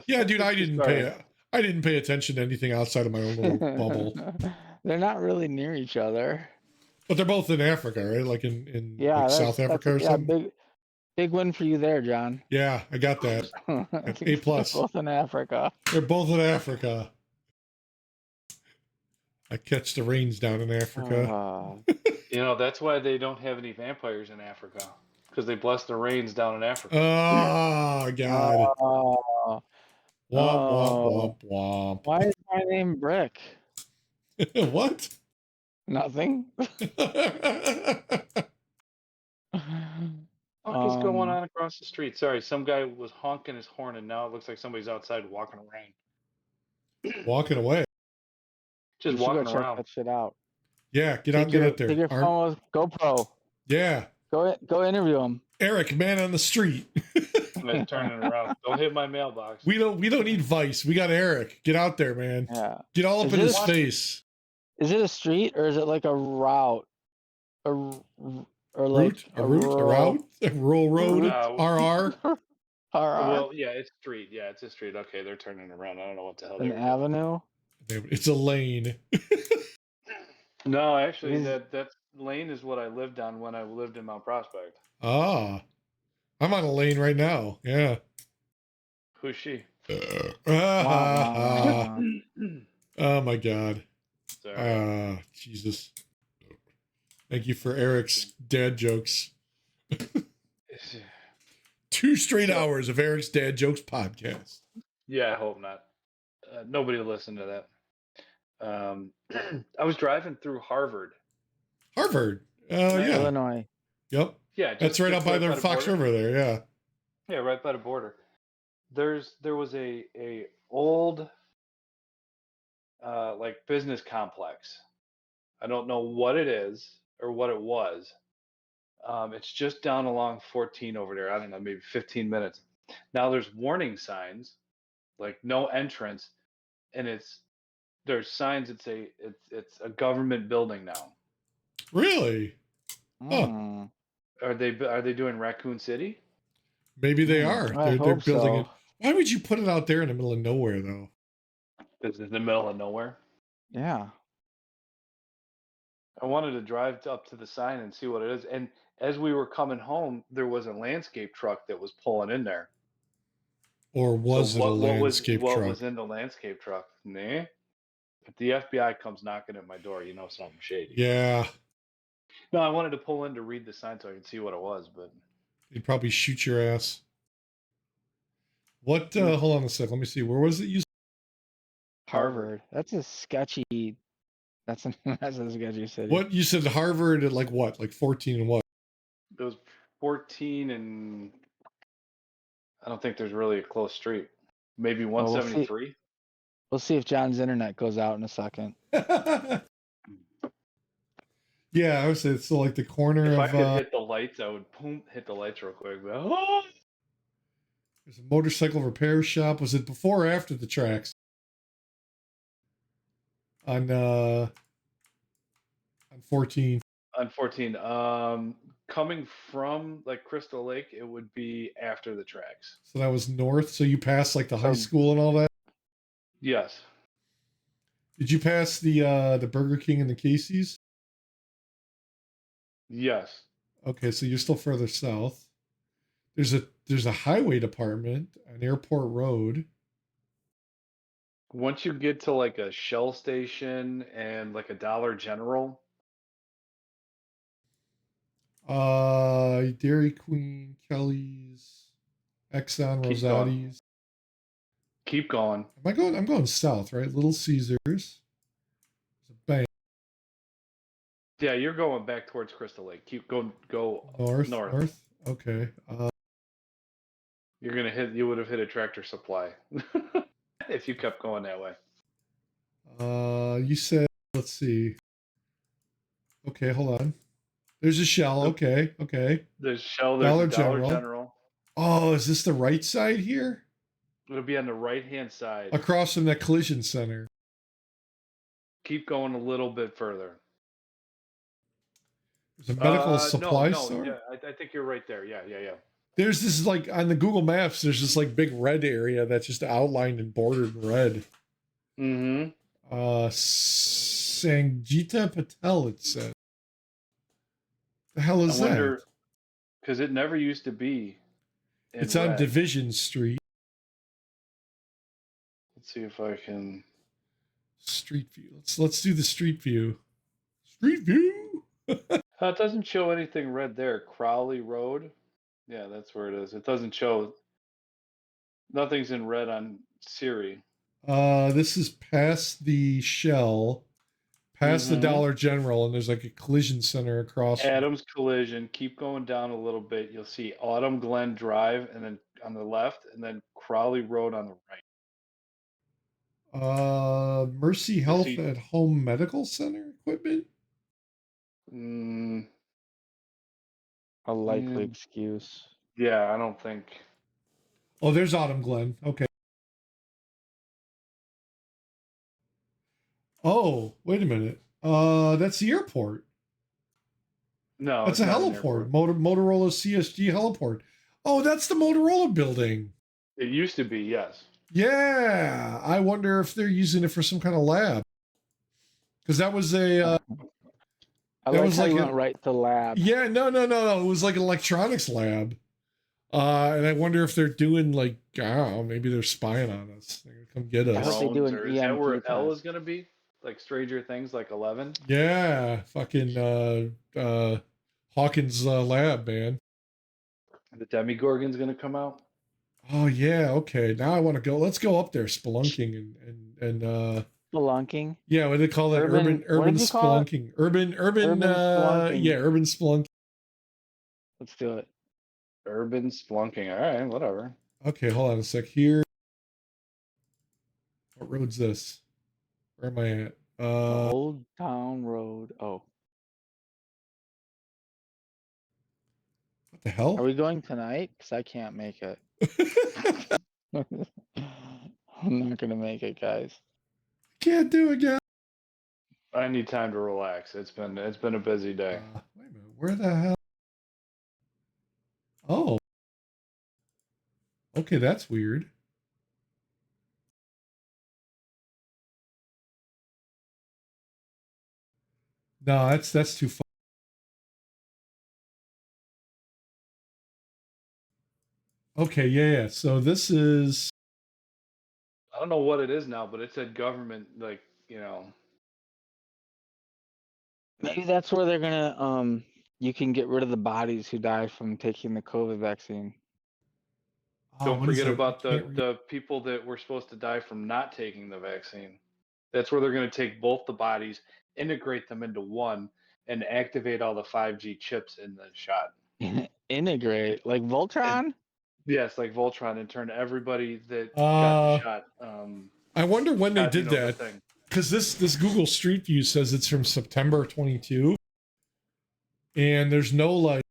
Yeah, dude, I didn't pay attention to anything outside of my own little bubble.
They're not really near each other.
But they're both in Africa, right? Like in like South Africa or something.
Big win for you there, John.
Yeah, I got that. A+.
Both in Africa.
They're both in Africa. I catch the rains down in Africa.
That's why they don't have any vampires in Africa, because they bless the rains down in Africa.
Oh God!
Oh,
Womp
oh.
womp womp
Why is my name Brick?
womp. What?
Nothing.
What is going on across the street? Sorry, some guy was honking his horn, and now it looks like somebody's outside walking around.
Walking away.
Just
You should go
walking
check
around.
that shit out.
Yeah, get out and get out
Take
there.
your phone with GoPro.
Yeah,
Go interview him.
Eric, man on the street.
I'm turning around. Don't hit my mailbox.
We don't need Vice. We got Eric. Get out there, man.
Yeah.
Get all up
Is
in
it-
his face.
Is it a street or is it like a route? Or like
A route, a rural road, RR.
Well, yeah, it's street. Yeah, it's a street. Okay, they're turning around. I don't know what the hell
an
they're doing.
avenue.
It's a lane.
No, actually,
Is-
that lane is what I lived on when I lived in Mount Prospect.
Ah, I'm on a lane right now. Yeah.
Who's she?
Ah, oh my God.
Sorry.
Jesus. Thank you for Eric's dad jokes. 2 straight hours of Eric's dad jokes podcast.
Yeah, I hope not. Nobody will listen to that. I was driving through Harvard.
Harvard. Oh yeah.
Illinois.
Yep.
Yeah,
That's right up by the Fox
border.
River there. Yeah.
Yeah, right by the border. There was a old like business complex. I don't know what it is or what it was. It's just down along 14 over there. I don't know, maybe 15 minutes. Now there's warning signs, like no entrance, and there's signs. It's a government building now.
Really? Huh.
Mm.
Are they doing Raccoon City?
Maybe they are.
I
They're
hope
building
so.
it. Why would you put it out there in the middle of nowhere though?
It's in the middle of nowhere.
Yeah.
I wanted to drive up to the sign and see what it is. And as we were coming home, there was a landscape truck that was pulling in there.
Or was
So
it a
what
landscape
what
truck?
was in the landscape truck? Nah. If the FBI comes knocking at my door, you know something shady.
Yeah.
No, I wanted to pull in to read the sign so I could see what it was, but
They'd probably shoot your ass. What hold on a sec, let me see. Where was it you
Harvard. That's a sketchy. That's a sketchy city.
What you said Harvard at like what? Like 14 and what?
it was 14 and I don't think there's really a close street. Maybe
Well, we'll see.
173.
We'll see if John's internet goes out in a second.
Yeah, I would say it's still like the corner
If I
of
could hit the lights, I would hit the lights real quick. But, oh!
there's a motorcycle repair shop. Was it before or after the tracks? On 14.
On 14. Coming from like Crystal Lake, it would be after the tracks.
So that was north. So you passed like the high
So-
school and all that.
Yes.
Did you pass the Burger King and the Casey's?
Yes.
Okay, so you're still further south. There's a highway department on Airport Road.
Once you get to like a Shell station and like a Dollar General,
Dairy Queen, Kelly's, Exxon,
Keep going.
Rosati's.
keep going.
I'm going south, right? Little Caesars. There's a bank.
Yeah, you're going back towards Crystal Lake. Go
North. Okay.
You would have hit a Tractor Supply if you kept going that way.
You said, let's see. Okay, hold on. There's a Shell. Okay.
There's Shell, there's
Dollar
a Dollar
General.
General.
Oh, is this the right side here?
It'll be on the right hand side.
Across from that collision center.
Keep going a little bit further.
There's a medical supply
no,
store.
Yeah, I think you're right there. Yeah.
There's this like on the Google Maps. There's this like big red area that's just outlined and bordered in red.
Mm-hmm.
Sangeeta Patel. It said. The hell is
I
that?
wonder, because it never used to be.
It's on
red.
Division Street.
Let's see if I can.
Street view. Let's do the street view. Street view.
It doesn't show anything red there. Crowley Road. Yeah, that's where it is. It doesn't show. Nothing's in red on Siri.
This is past the Shell, past the
Mhm.
Dollar General, and there's like a collision center across. from-
Adams Collision. Keep going down a little bit. You'll see Autumn Glen Drive, and then on the left, and then Crowley Road on the right.
Mercy Health
see-
at Home Medical Center equipment.
Mm,
A likely
Mm.
excuse.
yeah, I don't think.
Oh, there's Autumn Glen. Okay. Oh, wait a minute. That's the airport.
No,
That's
it's
a
not an
heliport.
airport.
Motorola CSG heliport. Oh, that's the Motorola building.
It used to be, yes.
Yeah. I wonder if they're using it for some kind of lab. Because that was a
I
that
like
was
how you
like
went right to lab.
yeah, no. It was like an electronics lab. And I wonder if they're doing like, I don't know, maybe they're spying on us. They're gonna come get
I hope
us.
they do
Drones,
an
or is that where
EMP
L
test.
is going to be? Like Stranger Things, like 11?
Yeah, fucking Hawkins lab, man.
The Demigorgon's going to come out?
Oh yeah, okay. Now I want to go. Let's go up there spelunking and
Spelunking.
yeah, what do they call that?
Urban- what
Urban
did you call it?
spelunking. Urban
spelunking.
yeah, urban spelunking.
Let's do it.
Urban Splunking. All right, whatever.
Okay, hold on a sec here. What road's this? Where am I at?
Old Town Road. Oh,
What the hell?
are we going tonight? Because I can't make it. I'm not gonna make it, guys.
Can't do it, guys.
I need time to relax. It's been a busy day.
Wait a minute. Where the hell? Oh. Okay, that's weird. No, that's too far. Okay, yeah. So this is
I don't know what it is now, but it said government, like, you know.
Maybe that's where they're gonna you can get rid of the bodies who die from taking the COVID vaccine.
Don't
what is
forget
that? I
about
can't read.
the people that were supposed to die from not taking the vaccine. That's where they're going to take both the bodies, integrate them into one, and activate all the 5G chips in the shot.
Integrate like Voltron.
Yes, like Voltron, and turn everybody that got
Uh,
the shot.
I wonder when they
got,
did
the
that.
thing.
Because this Google Street View says it's from September 22, and there's no like.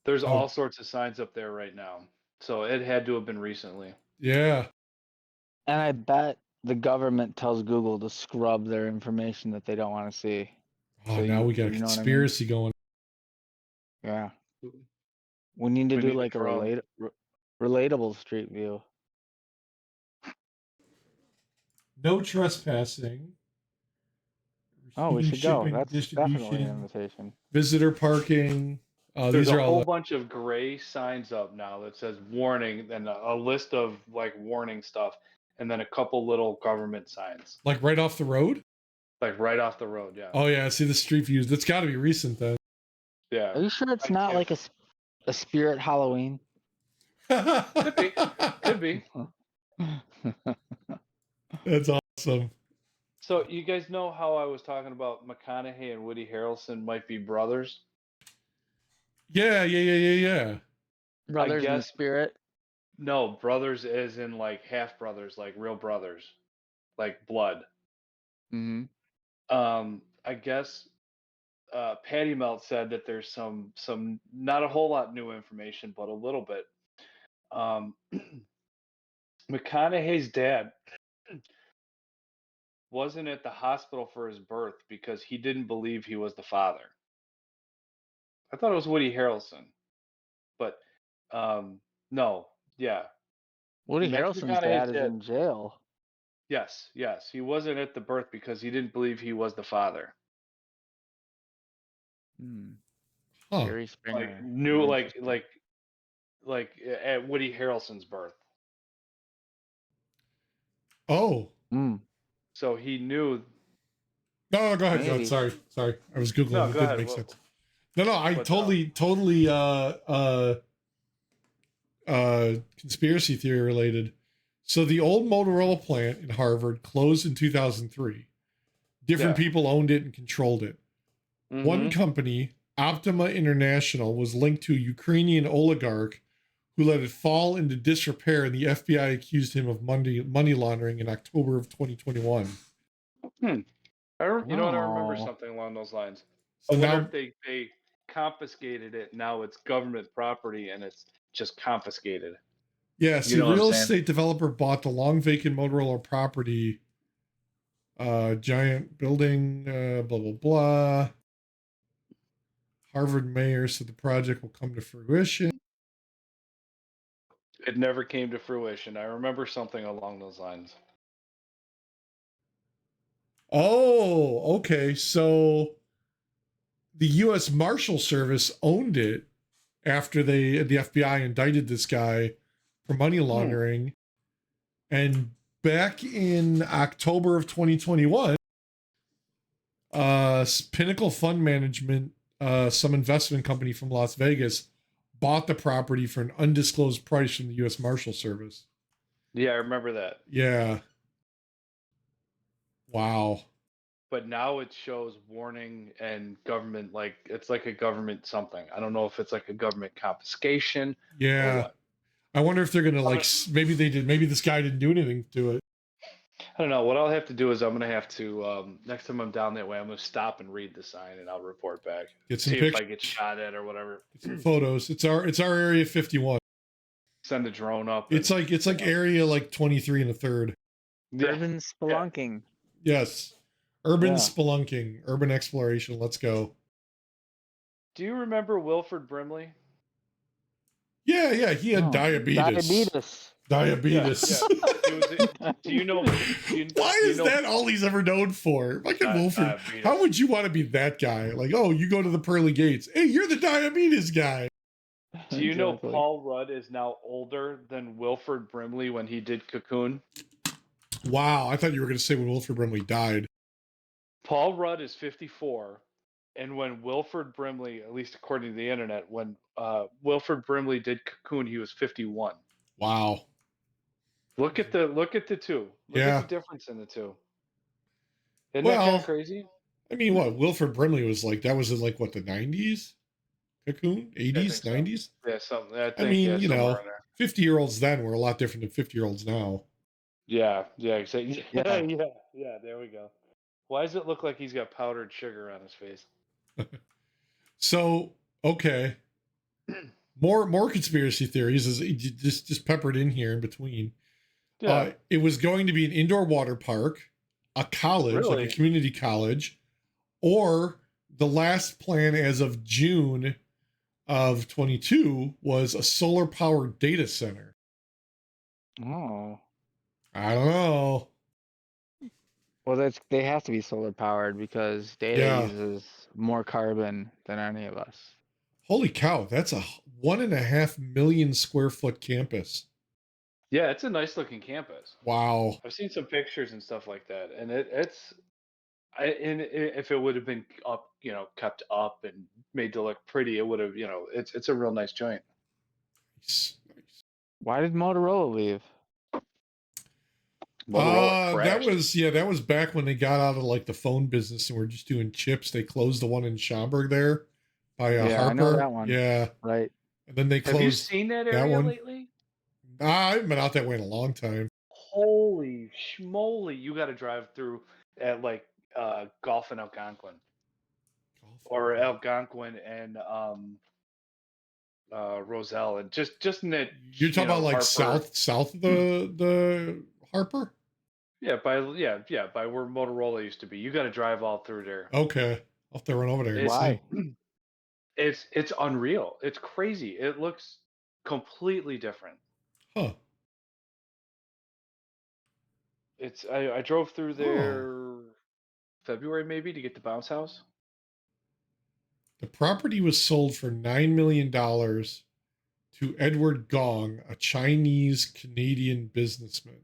There's
Oh.
all sorts of signs up there right now, so it had to have been recently.
Yeah.
And I bet the government tells Google to scrub their information that they don't want to see.
Oh,
So
now
you-
we got a
you know what I mean?
conspiracy going.
Yeah. We need to
We
do
need
like
to
a
probe.
relatable Street View.
No trespassing.
Oh, we
Receiving,
should go.
shipping,
That's definitely an
distribution,
invitation.
visitor parking.
There's
These
a
are
whole
all.
bunch of gray signs up now that says warning, and a list of like warning stuff, and then a couple little government signs,
Like right off the road.
like right off the road. Yeah,
Oh yeah, I see the street views. That's got to be recent then.
Are
yeah.
you sure it's
I
not
can't-
like a spirit Halloween?
Could be. Could be.
That's awesome.
So you guys know how I was talking about McConaughey and Woody Harrelson might be brothers?
Yeah.
Brothers in the
guess-
spirit.
No, brothers as in like half brothers, like real brothers, like blood.
Mm-hmm.
I guess Patty Melt said that there's some not a whole lot new information, but a little bit. McConaughey's dad wasn't at the hospital for his birth because he didn't believe he was the father. I thought it was Woody Harrelson, but no, yeah,
Woody
Matthew
Harrelson's dad
McConaughey's
is
dad.
in jail.
yes, he wasn't at the birth because he didn't believe he was the father.
Huh.
Jerry Springer.
Like new,
Interesting.
like at Woody Harrelson's birth.
Oh,
Mm.
So he knew.
No, go ahead. No,
Maybe.
sorry. I was Googling.
No,
It
go
didn't
ahead.
make
What-
sense. No, I
What's
totally conspiracy theory related. So the old Motorola plant in Harvard closed in 2003. Different
Yeah.
people owned it and controlled it. One
Mhm.
company, Optima International, was linked to a Ukrainian oligarch who let it fall into disrepair, and the FBI accused him of money laundering in October of 2021.
You know what? I remember
Oh.
something along those lines.
So
I wonder
now,
if they confiscated it. Now it's government property and it's just confiscated.
yeah, see,
know what I'm
real
saying?
estate developer bought the long vacant Motorola property, giant building, blah, blah, blah. Harvard mayor said the project will come to fruition.
It never came to fruition. I remember something along those lines.
Oh, okay. So the U.S. Marshal Service owned it after the FBI indicted this guy for money laundering. And back in October of 2021, Pinnacle Fund Management, some investment company from Las Vegas, bought the property for an undisclosed price from the U.S. Marshal Service.
Yeah, I remember that.
Yeah. Wow.
But now it shows warning and government, like it's like a government something. I don't know if it's like a government confiscation or
Yeah.
what.
I wonder if they're gonna
I'm
like
gonna-
maybe they did. Maybe this guy didn't do anything to it.
I don't know. What I'll have to do is I'm gonna have to next time I'm down that way, I'm gonna stop and read the sign and I'll report back.
Get some
See if
pictures.
I get shot at or whatever.
Get some photos. It's our area 51.
Send a drone up.
It's
and-
like area like 23 and a third.
Yeah.
Urban spelunking.
Yes. Urban
Yeah.
spelunking, urban exploration. Let's go.
Do you remember Wilford Brimley?
Yeah. He had
Oh,
diabetes.
Diabetes.
Do you know?
Why is that all he's ever known for? Fucking Wilford.
Diabetes.
How would you want to be that guy? Like, oh, you go to the pearly gates. Hey, you're the diabetes guy.
Do you know
Exactly.
Paul Rudd is now older than Wilford Brimley when he did Cocoon?
Wow, I thought you were going to say when Wilford Brimley died.
Paul Rudd is 54, and when Wilford Brimley, at least according to the internet, when Wilford Brimley did Cocoon, he was 51.
Wow.
Look at the two. Look
Yeah.
at the difference in the two. Isn't that kind
Well,
of crazy?
I mean, what Wilford Brimley was like? That was in like what, the 90s? Cocoon? 80s,
so.
90s?
Yeah, something. I think.
I mean,
yeah,
you
somewhere
know,
in there.
50-year-olds then were a lot different than 50-year-olds now.
Yeah, exactly.
Yeah.
Yeah. There we go. Why does it look like he's got powdered sugar on his face?
So, okay. More conspiracy theories is just peppered in here in between.
Yeah.
It was going to be an indoor water park, a college,
Really?
like a community college, or the last plan as of June of 22 was a solar powered data center.
Oh.
I don't know.
Well, they have to be solar powered because data
Yeah.
uses more carbon than any of us.
Holy cow, that's a 1.5 million square foot campus.
Yeah, it's a nice looking campus.
Wow.
I've seen some pictures and stuff like that, and if it would have been up, kept up and made to look pretty, it would have, it's a real nice joint.
Nice.
Why did Motorola leave?
Motorola crashed.
that was back when they got out of like the phone business and were just doing chips. They closed the one in Schaumburg there by
Yeah,
Harper.
I know that one.
Yeah,
Right.
and then they
Have you
closed.
seen that
that
area
one?
lately?
I haven't been out that way in a long time.
Holy schmoly! You got to drive through at like Golf and Algonquin, or Algonquin and Roselle, and just in that.
You're talking about like
Harper.
south of the Harper.
Yeah, by where Motorola used to be. You got to drive all through there.
Okay, I'll have to run over there. And
Why?
see.
It's unreal. It's crazy. It looks completely different.
Huh.
I drove through there February maybe to get the bounce house.
The property was sold for $9 million to Edward Gong, a Chinese Canadian businessman.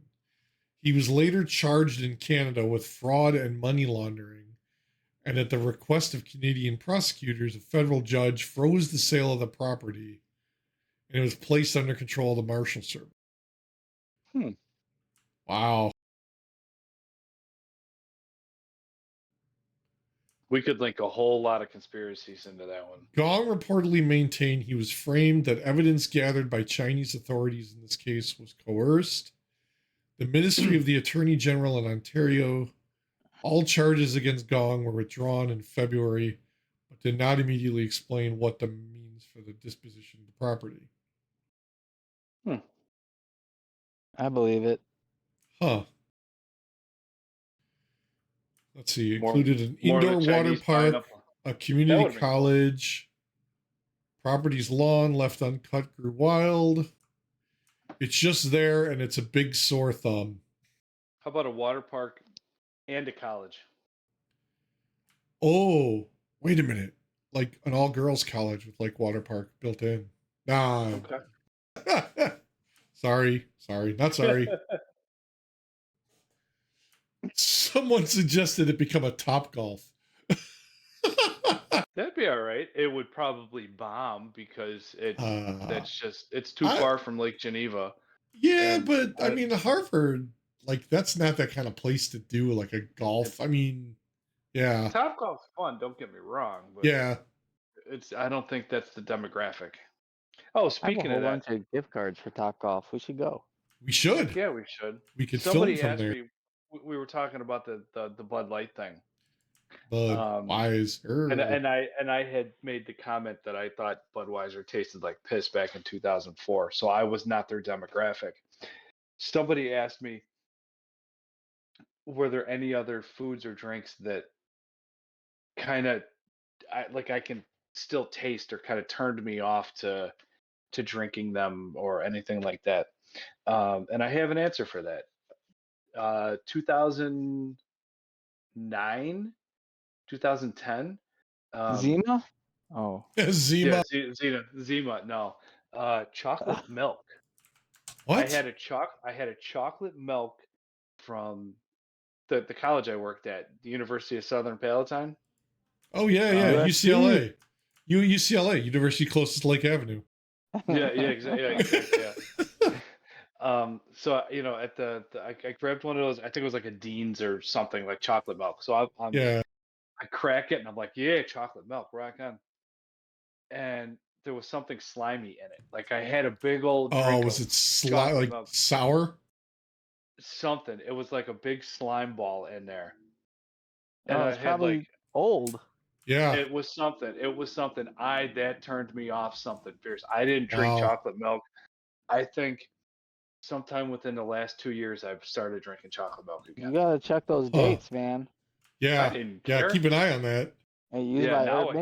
He was later charged in Canada with fraud and money laundering, and at the request of Canadian prosecutors, a federal judge froze the sale of the property, and it was placed under control of the Marshal Service.
Hmm.
Wow.
We could link a whole lot of conspiracies into that one.
Gong reportedly maintained he was framed, that evidence gathered by Chinese authorities in this case was coerced. The Ministry of the Attorney General in Ontario, all charges against Gong were withdrawn in February, but did not immediately explain what the means for the disposition of the property.
I believe it.
Huh. Let's see.
More-
Included an
more of the
indoor water
Chinese buying
park,
up-
a
That
community
would've been cool.
college. Property's lawn left uncut grew wild. It's just there, and it's a big sore thumb.
How about a water park and a college?
Oh, wait a minute. Like an all girls college with like water park built in. Nah.
Okay.
Sorry. Not sorry. Someone suggested it become a Top Golf.
That'd be all right. It would probably bomb because it's too far from Lake Geneva.
Yeah,
And
but I mean, Harvard, like that's not that kind of place to do like a golf. I mean, yeah,
Top Golf's fun. Don't get me wrong, but
yeah.
I don't think that's the demographic. Oh,
I have a
speaking
whole
of that,
bunch of gift cards for Top Golf. We should go.
We should.
yeah, we should.
We could
Somebody
film from
asked
there.
me. We were talking about the Bud Light thing.
Budweiser.
And I had made the comment that I thought Budweiser tasted like piss back in 2004, so I was not their demographic. Somebody asked me, were there any other foods or drinks that kind of I can still taste or kind of turned me off to drinking them or anything like that? And I have an answer for that. 2009, 2010.
Zima? Oh.
Zima.
Yeah, Zima. No, chocolate milk.
What?
I had a chocolate milk from the college I worked at, the University of Southern Palatine.
Oh yeah,
USC.
UCLA. UCLA, University closest to Lake Avenue.
Yeah, exactly. Yeah. So at I grabbed one of those. I think it was like a Dean's or something, like chocolate milk. So
Yeah.
I crack it and I'm like, yeah, chocolate milk, rock on. And there was something slimy in it. Like I had a big old drink.
Oh, was
of
it
chocolate
like
milk.
sour?
Something. It was like a big slime ball in there.
Oh,
And I
it's
had
probably
like
old.
Yeah.
it was something. That turned me off something fierce. I didn't drink
Wow.
chocolate milk. I think sometime within the last 2 years I've started drinking chocolate milk
You
again.
gotta check those dates, man.
I
Yeah.
didn't
Yeah.
care.
Keep an eye on that.
And you
Yeah, now I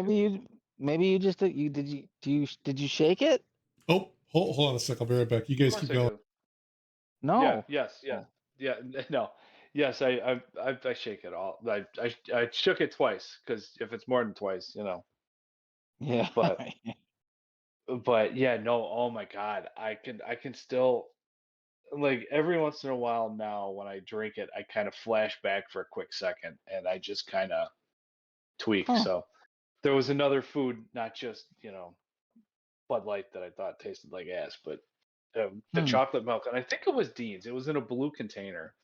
maybe you just did you shake it?
Oh, hold on a sec. I'll be right back. You guys
Of
keep
course I
going.
do.
No.
Yeah, yes.
Oh.
Yeah, no. Yes, I shake it all. I shook it twice because if it's more than twice,
Yeah.
But yeah, no, oh my God. I can still, like, every once in a while now when I drink it, I kind of flash back for a quick second and I just kind of tweak.
Huh.
So there was another food, not just, Bud Light, that I thought tasted like ass, but the chocolate milk, and I think it was Dean's. It was in a blue container.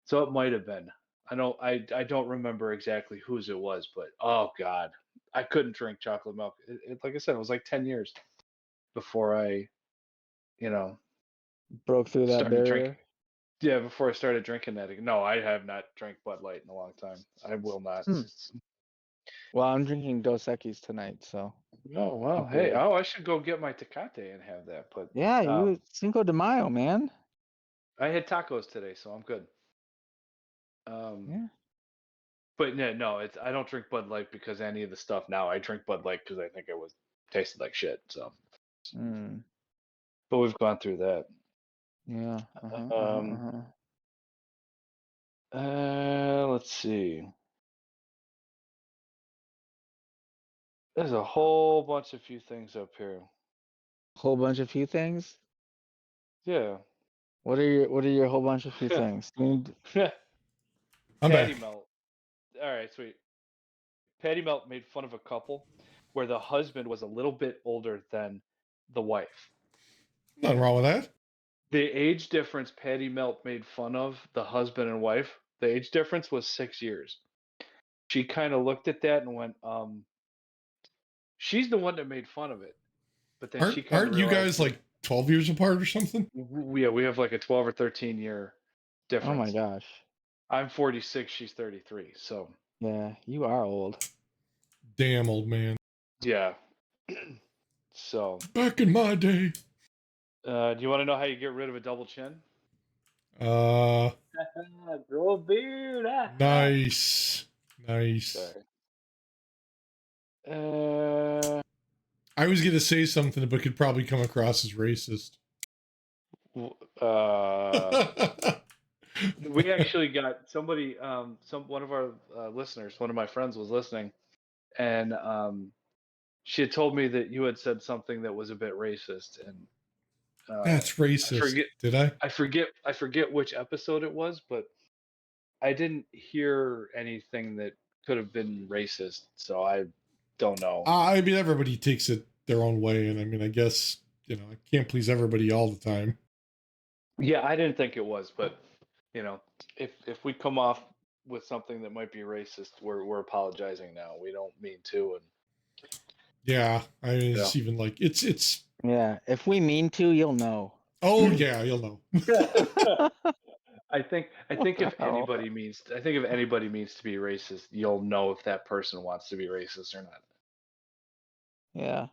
So it might have been. I don't remember exactly whose it was, but oh God, I couldn't drink chocolate milk. Like I said, it was like 10 years before I,
Broke through that
started
barrier.
drinking. Yeah, before I started drinking that. No, I have not drank Bud Light in a long time. I will not.
Well, I'm drinking Dos Equis tonight, so.
Oh well, hey,
good.
I should go get my Tecate and have that. But
Yeah, you Cinco de Mayo, man.
I had tacos today, so I'm good.
Yeah.
But no, I don't drink Bud Light because any of the stuff now. I drink Bud Light because I think it tasted like shit. So, but we've gone through that.
Yeah.
Let's see. There's a whole bunch of few things up here.
Whole bunch of few things.
Yeah.
What are your whole bunch of few things?
I'm
Patty
back.
Melt. All right, sweet. Patty Melt made fun of a couple where the husband was a little bit older than the wife.
Nothing wrong with that.
The age difference Patty Melt made fun of the husband and wife, the age difference was 6 years. She kind of looked at that and went, she's the one that made fun of it. But then she kind of
Aren't you
realized
guys like 12 years apart or something?
we have like a 12 or 13 year difference.
Oh my gosh.
I'm 46, she's 33. So,
Yeah, you are old.
Damn, old man.
yeah. So,
Back in my day.
do you want to know how you get rid of a double chin?
Uh,
Grow a beard.
nice. Nice.
Sorry.
I was going to say something, but could probably come across as racist.
We actually got somebody, one of our listeners, one of my friends was listening, and she had told me that you had said something that was a bit racist, and
That's racist. Did I?
I forget which episode it was, but I didn't hear anything that could have been racist, so I don't know.
I mean, everybody takes it their own way, and I mean, I guess I can't please everybody all the time.
Yeah, I didn't think it was, but if we come off with something that might be racist, we're apologizing now. We don't mean to, and
yeah, I mean, it's even like it's.
Yeah, if we mean to, you'll know.
Oh yeah, you'll know.
I think if anybody means to be racist, you'll know if that person wants to be racist or not.
Yeah.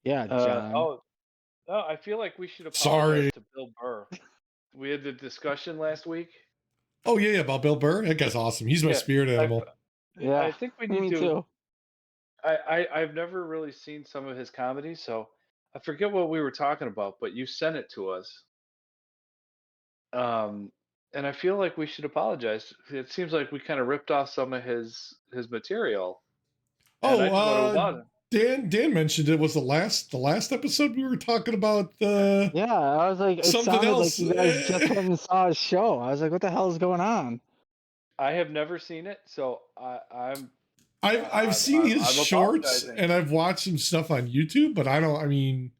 Yeah, John.
I feel like we should apologize
Sorry
to Bill Burr. We had the discussion last week.
Oh yeah, about Bill Burr. That guy's awesome. He's my spirit animal.
Yeah,
I think we need
me
to.
Too.
I've never really seen some of his comedy, so I forget what we were talking about, but you sent it to us. And I feel like we should apologize. It seems like we kind of ripped off some of his material.
Dan mentioned it was the last episode we were talking about.
Yeah, I was like, it
something else.
Like you guys just went and saw his show. I was like, what the hell is going on?
I have never seen it, so
I've seen his shorts and I've watched some stuff on YouTube, but I mean,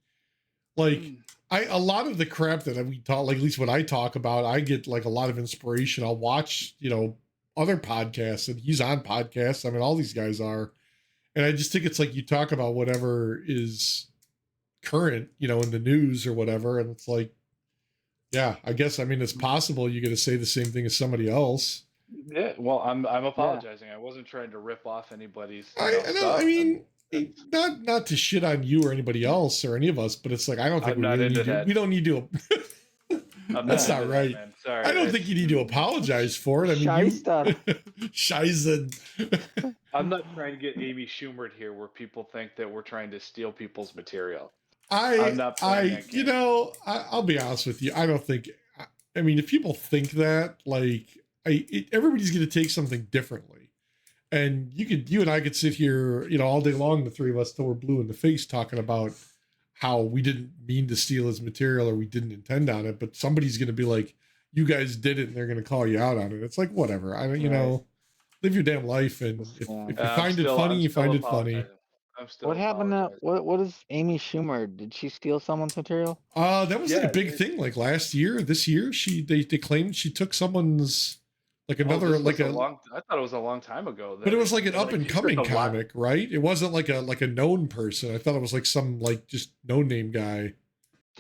like a lot of the crap that we talk, like at least what I talk about, I get like a lot of inspiration. I'll watch, other podcasts, and he's on podcasts. I mean, all these guys are. And I just think it's like you talk about whatever is current, in the news or whatever. And it's like, yeah, I guess, I mean, it's possible you get to say the same thing as somebody else.
Yeah, well, I'm apologizing. I wasn't trying to rip off anybody's.
I mean, not to shit on you or anybody else or any of us, but it's like I don't think we don't need to. That's not right.
That, sorry,
I don't think you need to apologize for it. I mean, Shizen.
I'm not trying to get Amy Schumer here, where people think that we're trying to steal people's material.
I'm not playing that game. I'll be honest with you. I don't think. I mean, if people think that, like, everybody's going to take something differently, and you and I could sit here, all day long, the three of us, till we're blue in the face, talking about how we didn't mean to steal his material or we didn't intend on it, but somebody's going to be like, you guys did it, and they're going to call you out on it. It's like, whatever. I don't, live your damn life, and if you find it funny, you find it funny.
What happened to what is Amy Schumer? Did she steal someone's material?
That was like a big thing, like this year. They claimed she took someone's, like another, like
I thought it was a long time ago.
But it was like an up and coming comic, right? It wasn't like a known person. I thought it was like some like just no name guy.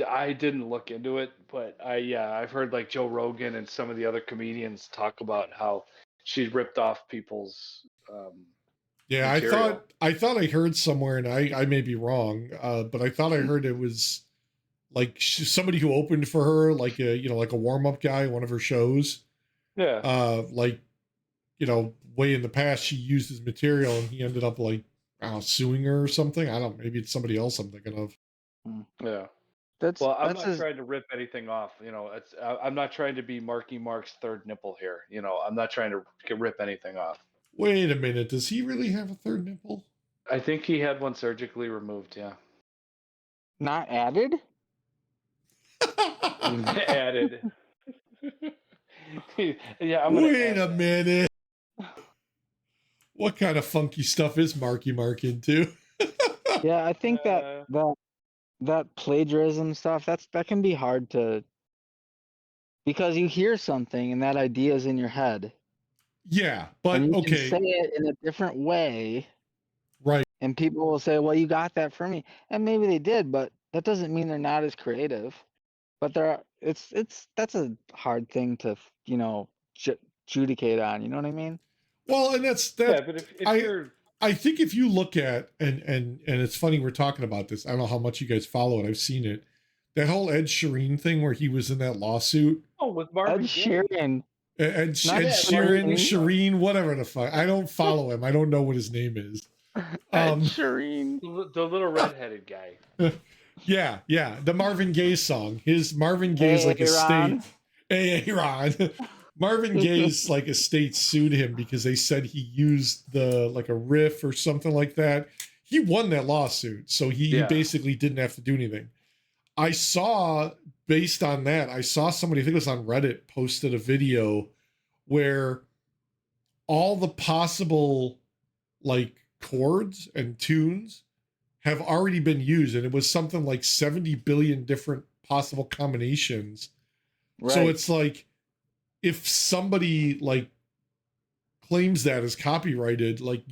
I didn't look into it, but I've heard like Joe Rogan and some of the other comedians talk about how she ripped off people's. Material.
I thought I heard somewhere, and I may be wrong, but I thought I heard it was like somebody who opened for her, like like a warm up guy, one of her shows.
Yeah.
Way in the past, she used his material, and he ended up like suing her or something. I don't. Maybe it's somebody else I'm thinking of.
Yeah. I'm not trying to rip anything off. I'm not trying to be Marky Mark's third nipple here. I'm not trying to rip anything off.
Wait a minute. Does he really have a third nipple?
I think he had one surgically removed. Yeah.
Not added?
added. Yeah, I'm gonna
Wait
add
a
that.
minute. What kind of funky stuff is Marky Mark into?
Yeah, I think that
Uh,
that plagiarism stuff, that can be hard to, because you hear something and that idea is in your head,
Yeah,
and
but
you can say
okay,
it in a different way,
right.
and people will say, "Well, you got that from me," and maybe they did, but that doesn't mean they're not as creative. But it's that's a hard thing to judicate on. You know what I mean?
Well, and that's
yeah,
that.
but if
I
you're
I think if you look at and it's funny we're talking about this. I don't know how much you guys follow it. I've seen it. That whole Ed Sheeran thing where he was in that lawsuit.
with
Ed
Marvin Gaye,
Sheeran,
Ed
not
Sheeran,
Shireen.
Shireen, whatever the fuck. I don't follow him. I don't know what his name is.
Ed
Um,
Sheeran.
the little redheaded guy.
yeah. The Marvin Gaye song. His Marvin Gaye's like estate.
Aaron.
Hey, Ron. Marvin Gaye's like estate sued him because they said he used the like a riff or something like that. He won that lawsuit, so he
Yeah.
basically didn't have to do anything. I saw based on that, I saw somebody, I think it was on Reddit, posted a video where all the possible like chords and tunes have already been used, and it was something like 70 billion different possible combinations.
Right.
So it's like if somebody like claims that as copyrighted, like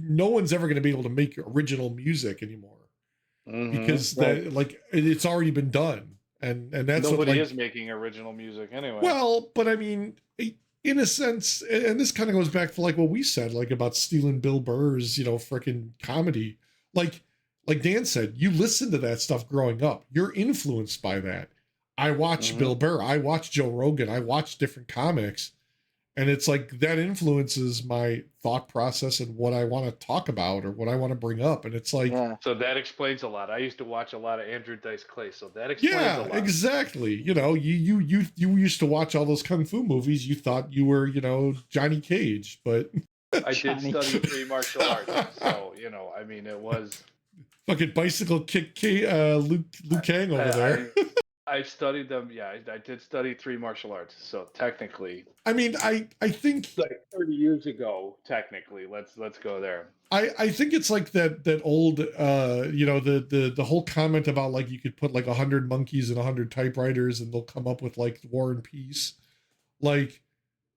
no one's ever going to be able to make original music anymore because
Right.
that like it's already been done, and that's what,
Nobody
like,
is making original music anyway.
well, but I mean, in a sense, and this kind of goes back to like what we said, like about stealing Bill Burr's, freaking comedy. Like Dan said, you listen to that stuff growing up. You're influenced by that. I watch Bill Burr. I watch Joe Rogan. I watch different comics. And it's like that influences my thought process and what I want to talk about or what I want to bring up. And it's like,
Yeah.
So that explains a lot. I used to watch a lot of Andrew Dice Clay, so that explains a
yeah,
lot.
exactly. You used to watch all those kung fu movies. You thought you were, Johnny Cage, but
I did
Johnny.
study 3 martial arts, so I mean, it was.
fucking bicycle kick Luke Kang over there.
I studied them. Yeah, I did study 3 martial arts. So technically,
I mean, I think
like 30 years ago. Technically, let's go there.
I think it's like that old the whole comment about like you could put like 100 monkeys and 100 typewriters and they'll come up with like War and Peace. Like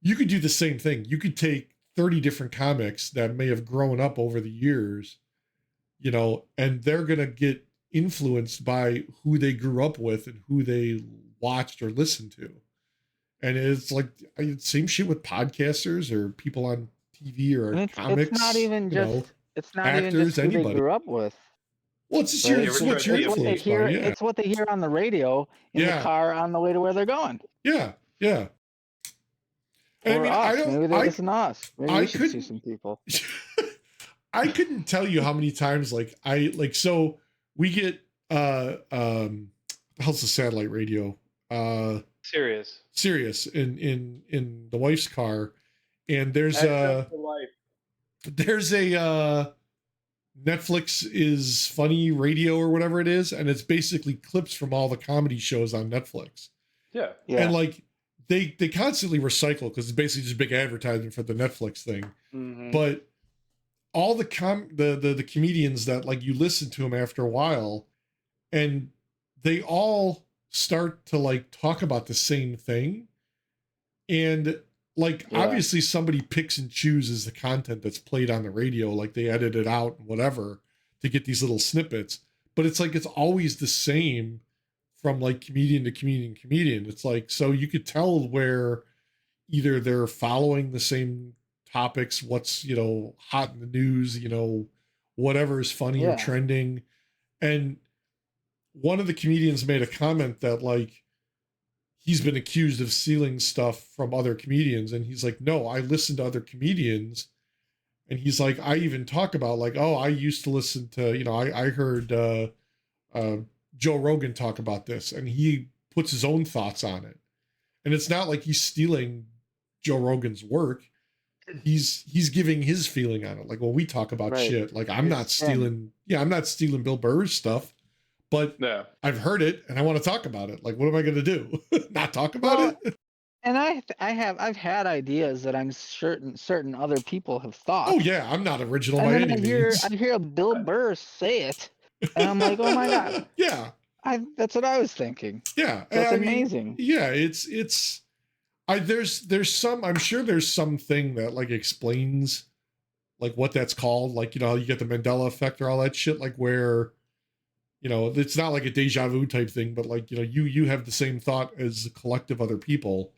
you could do the same thing. You could take 30 different comics that may have grown up over the years, and they're gonna get influenced by who they grew up with and who they watched or listened to. And it's like same shit with podcasters or people on TV or
And
comics.
it's not even just it's not even
actors,
just who
anybody.
they grew up with.
Well, it's just
Right?
it's
Yeah,
what you're
it's what they
influenced
hear.
by. Yeah,
It's what they hear on the radio in
Yeah.
the car on the way to where they're going.
yeah. And
Or us. Maybe they listen to us. Maybe
I
we should see
couldn't-
some people.
I couldn't tell you how many times so we get the hell's the satellite radio
Serious.
Sirius in the wife's car, and there's
Access to life.
a Netflix is funny radio or whatever it is, and it's basically clips from all the comedy shows on Netflix.
Yeah.
Yeah.
And like they constantly recycle because it's basically just big advertising for the Netflix thing.
Mhm.
But all the comedians that like you listen to them after a while, and they all start to like talk about the same thing, and like
Yeah.
obviously somebody picks and chooses the content that's played on the radio, like they edit it out and whatever to get these little snippets, but it's like it's always the same from like comedian to comedian. It's like, so you could tell where either they're following the same topics, what's hot in the news, whatever is funny or
Yeah.
trending. And one of the comedians made a comment that like he's been accused of stealing stuff from other comedians, and he's like, no, I listen to other comedians. And he's like, I even talk about like, oh, I used to listen to, I heard Joe Rogan talk about this, and he puts his own thoughts on it. And it's not like he's stealing Joe Rogan's work. He's giving his feeling on it. Like, well, we talk about
Right.
shit. Like I'm
His
not
spin.
stealing. Yeah, I'm not stealing Bill Burr's stuff, but
Yeah.
I've heard it and I want to talk about it. Like, what am I going to do? Not talk about it?
And I've had ideas that I'm certain other people have thought.
Oh yeah, I'm not original
And
by
then
any means.
I hear Bill Burr say it, and I'm like, oh my god,
Yeah,
that's what I was thinking.
yeah.
That's
I mean,
amazing.
yeah, it's. There's some. I'm sure there's something that like explains like what that's called. Like, you know, you get the Mandela effect or all that shit. Like where, you know, it's not like a deja vu type thing, but like, you know, you have the same thought as a collective other people.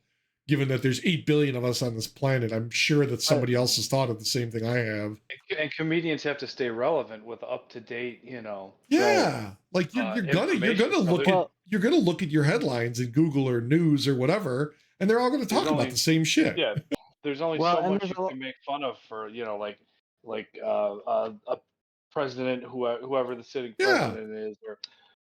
Given that there's 8 billion of us on this planet, I'm sure that somebody else has thought of the same thing I have.
And comedians have to stay relevant with up to date, you know.
Yeah, like you're gonna
information
look
probably-
at you're gonna look at your headlines in Google or news or whatever, and they're all gonna talk
There's
about
only-
the same shit.
Yeah, there's only
Well,
so
and
much
there's
you can make fun of for, you know, like a president, whoever the sitting
Yeah.
president is, or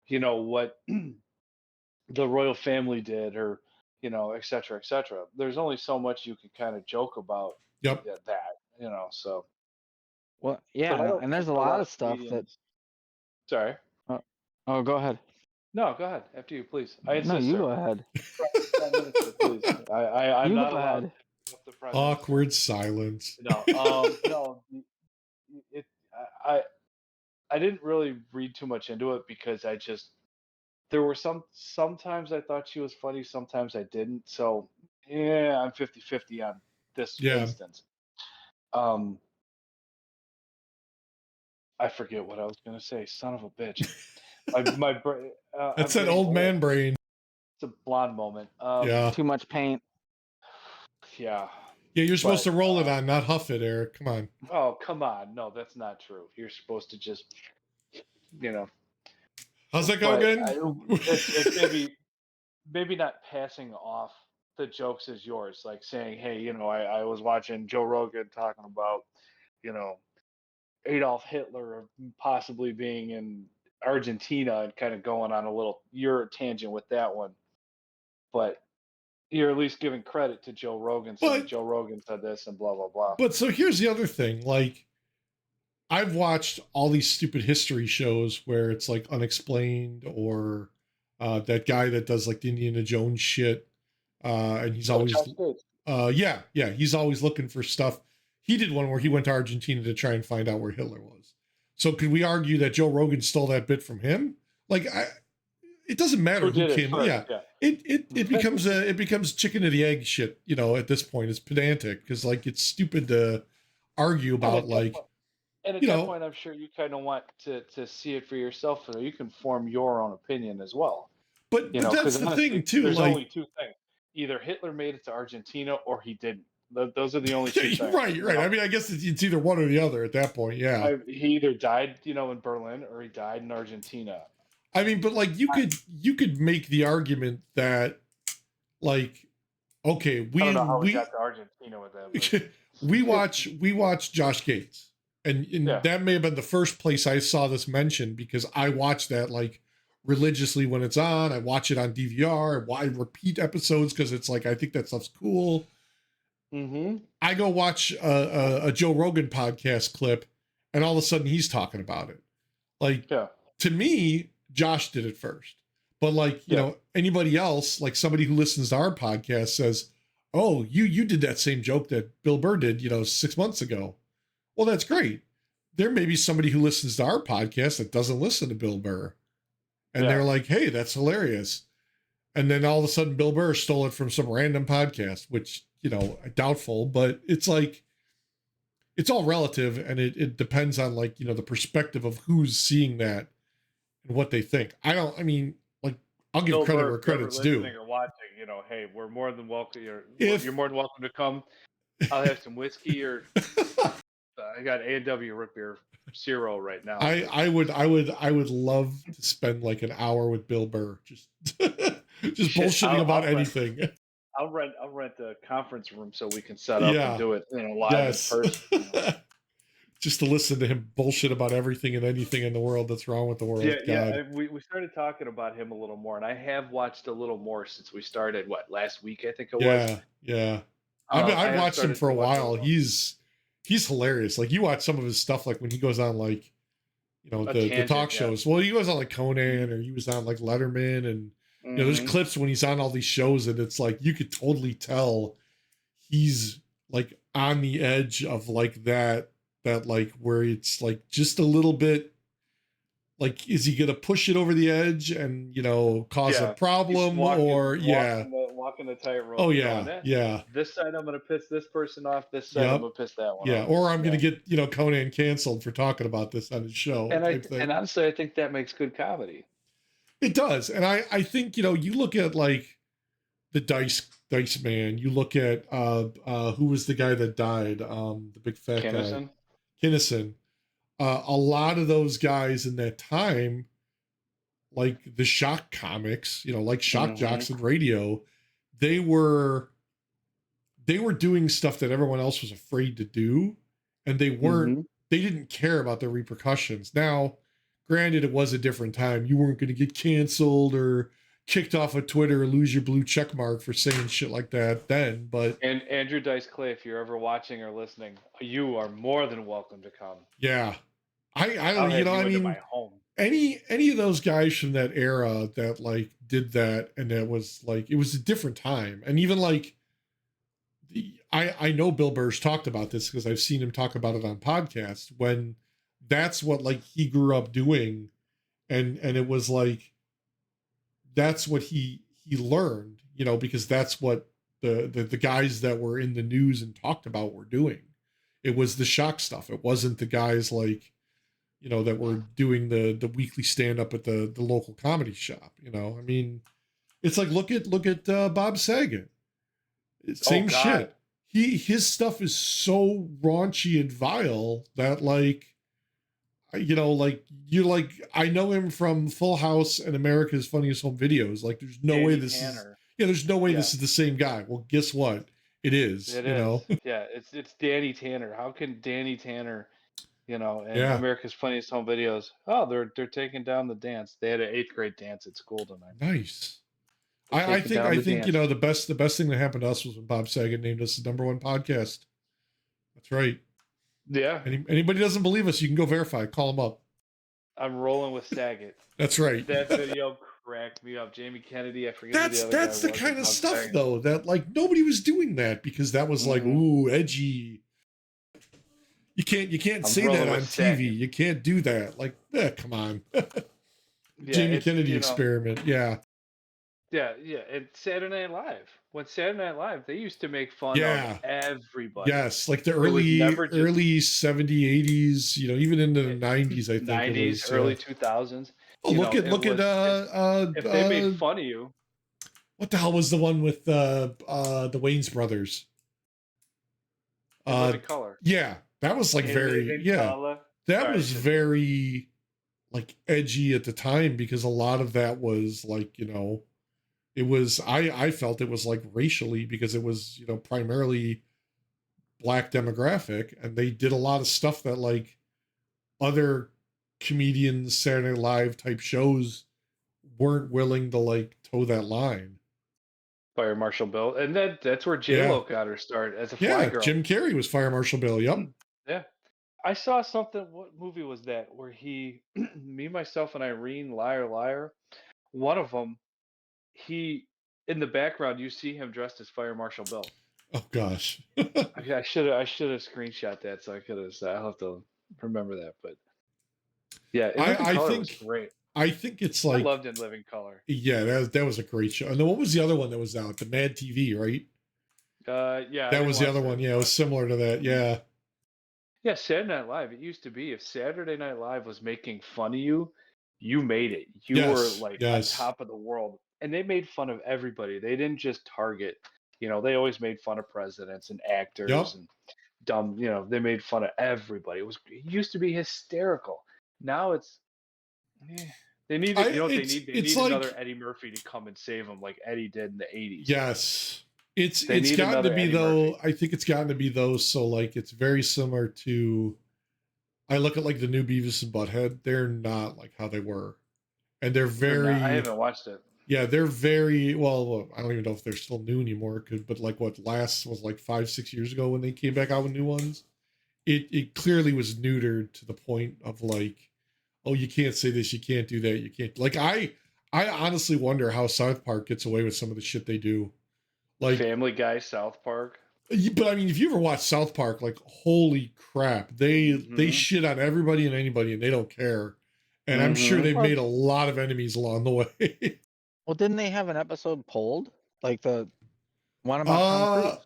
you know what the royal family did, or you know, et cetera, et cetera. There's only so much you can kind of joke about
Yep.
that, you know. So
Well,
but I
yeah,
don't
and there's a
think
lot of stuff that.
comedians- Sorry.
Oh, go ahead.
No, go ahead. After you, please. I insist,
No, you
sir.
go ahead.
10 minutes, please. I'm
You
not
go
allowed
ahead.
to interrupt the president.
Awkward silence.
No, no. It, I didn't really read too much into it because there were sometimes I thought she was funny, sometimes I didn't. So yeah, I'm 50-50 on this
Yeah.
instance. I forget what I was gonna say. Son of a bitch. my brain.
That's that old man brain.
It's a blonde moment.
Yeah.
Too much paint.
Yeah.
Yeah, you're supposed
But,
to roll it on, not huff it, Eric. Come on.
Oh, come on. No, that's not true. You're supposed to just, you know.
How's that go
But
again?
it's maybe not passing off the jokes as yours, like saying, hey, you know, I was watching Joe Rogan talking about, you know, Adolf Hitler possibly being in Argentina and kind of going on your tangent with that one. But you're at least giving credit to Joe Rogan saying
But-
Joe Rogan said this and blah, blah, blah.
But so here's the other thing. Like, I've watched all these stupid history shows where it's like unexplained, or that guy that does like the Indiana Jones shit. And he's always, he's always looking for stuff. He did one where he went to Argentina to try and find out where Hitler was. So could we argue that Joe Rogan stole that bit from him? Like, it doesn't matter who
did it
came.
first,
Yeah, it becomes chicken or the egg shit. You know, at this point, it's pedantic because like it's stupid to argue about like.
And at
you
that
know-
point, I'm sure you kind of want to see it for yourself, so you can form your own opinion as well.
But,
You
but
know,
that's
'cause
the
honestly,
thing too.
There's
Like,
only two things: either Hitler made it to Argentina or he didn't. Those are the only two things.
right.
you know?
I mean, I guess it's either one or the other at that point. Yeah.
He either died, you know, in Berlin or he died in Argentina.
I mean, but like you could make the argument that, like, okay,
I don't know how we got to Argentina with that. But
we watch Josh Gates, and
Yeah.
that may have been the first place I saw this mentioned because I watch that like religiously when it's on. I watch it on DVR. I repeat episodes because it's like I think that stuff's cool. I go watch a Joe Rogan podcast clip, and all of a sudden he's talking about it. Like,
yeah,
to me, Josh did it first. But like, you
Yeah.
know, anybody else, like somebody who listens to our podcast says, "Oh, you did that same joke that Bill Burr did, you know, 6 months ago." Well, that's great. There may be somebody who listens to our podcast that doesn't listen to Bill Burr. And
Yeah.
they're like, "Hey, that's hilarious." And then all of a sudden Bill Burr stole it from some random podcast, which, you know, doubtful, but it's like it's all relative, and it depends on like, you know, the perspective of who's seeing that and what they think. I'll give
Bill
credit
Burr,
where credit's
whoever
due.
listening or watching, you know, hey, we're more than welcome. You're
If-
more than welcome to come. I'll have some whiskey or I got A&W root beer zero right now.
I would love to spend like an hour with Bill Burr, just
Shit,
bullshitting about
I'll rent-
anything.
I'll rent a conference room so we can set up
Yeah.
and do it, you know, live
Yes.
in person. You know?
Just to listen to him bullshit about everything and anything in the world that's wrong with the world.
Yeah,
God.
yeah. We started talking about him a little more, and I have watched a little more since we started. What, last week? I think it was.
Yeah.
I
I've
have
watched him
started
for a
to watch
while.
little.
He's hilarious. Like you watch some of his stuff, like when he goes on like you know,
A
the
tangent,
talk
yeah.
shows. Well, he was on like Conan, or he was on like Letterman, and you know, there's
Mhm.
clips when he's on all these shows, and it's like you could totally tell he's like on the edge of like that like where it's like just a little bit like, is he gonna push it over the edge and, you know, cause a
Yeah, he's
problem, or yeah.
walking the tightrope,
Oh
going,
yeah, yeah,
this side I'm gonna piss this person off, this side I'm
yep,
gonna piss that one
yeah.
off.
Or I'm gonna
Yeah.
get, you know, Conan canceled for talking about this on his show type
And
thing.
honestly, I think that makes good comedy.
It does. And I think, you know, you look at like the Dice Man, you look at who was the guy that died, the big fat guy,
Kinnison?
Kinnison. A lot of those guys in that time, like the shock comics, you know, like shock jocks
Mhm.
and radio, they were doing stuff that everyone else was afraid to do, and
Mhm.
they didn't care about the repercussions. Now, granted, it was a different time. You weren't going to get canceled or kicked off of Twitter or lose your blue check mark for saying shit like that then, but
And Andrew Dice Clay, if you're ever watching or listening, you are more than welcome to come.
yeah. I
I'll
you
have
know,
you
I
into
mean,
my home.
any of those guys from that era that like did that, and that was like, it was a different time. And even like I know Bill Burr's talked about this because I've seen him talk about it on podcasts, when that's what like he grew up doing, and it was like that's what he learned, you know, because that's what the guys that were in the news and talked about were doing. It was the shock stuff. It wasn't the guys like, you know, that were doing the weekly stand up at the local comedy shop. You know, I mean, it's like look at Bob Saget.
Oh
Same
God.
shit. His stuff is so raunchy and vile that like, you know, like you're like, I know him from Full House and America's Funniest Home Videos. Like there's no way
Danny
this is,
Tanner.
yeah, there's no way
Yeah.
this is the same guy. Well, guess what? It is,
It
you
is.
know.
Yeah, it's Danny Tanner. How can Danny Tanner, and
Yeah.
America's Funniest Home Videos? Oh, they're taking down the dance. They had an 8th grade dance at school tonight.
Nice.
They're taking down
I
the
think, you
dance.
know, the best thing that happened to us was when Bob Saget named us the #1 podcast. That's right.
Yeah,
Anybody doesn't believe us, you can go verify. Call him up.
I'm rolling with Saget.
That's right.
That video cracked me up. Jamie Kennedy, I forget who the other guy
That's the
was.
kind of
Bob
stuff
Saget.
though that like nobody was doing that because that was like,
Mhm.
ooh, edgy. You can't
I'm
say that
rolling
on
with
TV.
Saget.
You can't do that. Like, come on.
Yeah,
Jamie
it's,
Kennedy experiment. Yeah.
Yeah, yeah. And Saturday Night Live. When Saturday Night Live, they used to make fun
Yeah.
of everybody.
Yes, like the
was never just-
early 70s, 80s, you know, even into the 90s, I think
90s,
it was.
early 2000s.
Oh,
you
look
know,
at
it
look
was-
at
If they made fun of you,
what the hell was the one with the Wayans brothers?
in living color.
Yeah, that was like
In
very
Living
yeah.
Color.
That
Sorry,
was
just-
very like edgy at the time because a lot of that was like, you know, it was I felt it was like racially because it was, you know, primarily black demographic, and they did a lot of stuff that like other comedians, Saturday Night Live type shows weren't willing to like toe that line.
Fire Marshal Bill. And that's where J-Lo got her start as a fly
Yeah,
girl.
Jim Carrey was Fire Marshal Bill. Yep.
Yeah. I saw something, what movie was that? Where he, me, myself, and Irene, Liar, Liar. One of them, in the background, you see him dressed as Fire Marshal Bill.
Oh gosh.
I should have screenshot that so I could have. I'll have to remember that. But yeah, In Living Color was great.
I think it's
I
like,
loved In Living Color.
yeah, that was a great show. And then what was the other one that was out? The Mad TV, right?
Yeah, I
That
didn't
was the
watch
other
that.
one. Yeah, it was similar to that. Yeah.
Yeah, Saturday Night Live. It used to be if Saturday Night Live was making fun of you, you made it. You
Yes,
were like
yes.
on top of the world. And they made fun of everybody. They didn't just target, they always made fun of presidents and actors
Yep.
and dumb, they made fun of everybody. It used to be hysterical. Now it's they need
I-
they
it's-
need
it's like-
another Eddie Murphy to come and save them like Eddie did in the 80s.
Yes. It's
They need
gotten to
another
be
Eddie
though,
Murphy.
I think it's gotten to be though, so like it's very similar to, I look at like the new Beavis and Butthead, they're not like how they were. And they're
They're
very,
not- I haven't watched it.
yeah, they're very, well, I don't even know if they're still new anymore, but like what last was like 5-6 years ago when they came back out with new ones, it clearly was neutered to the point of like, oh, you can't say this, you can't do that, you can't. Like I honestly wonder how South Park gets away with some of the shit they do. Like,
Family Guy, South Park.
but I mean, if you ever watch South Park, like, holy crap, they
Mhm.
shit on everybody and anybody, and they don't care. And I'm sure
Mhm.
they've
Well,
made a lot of enemies along the way.
well, didn't they have an episode pulled? Like the one about Tom
uh,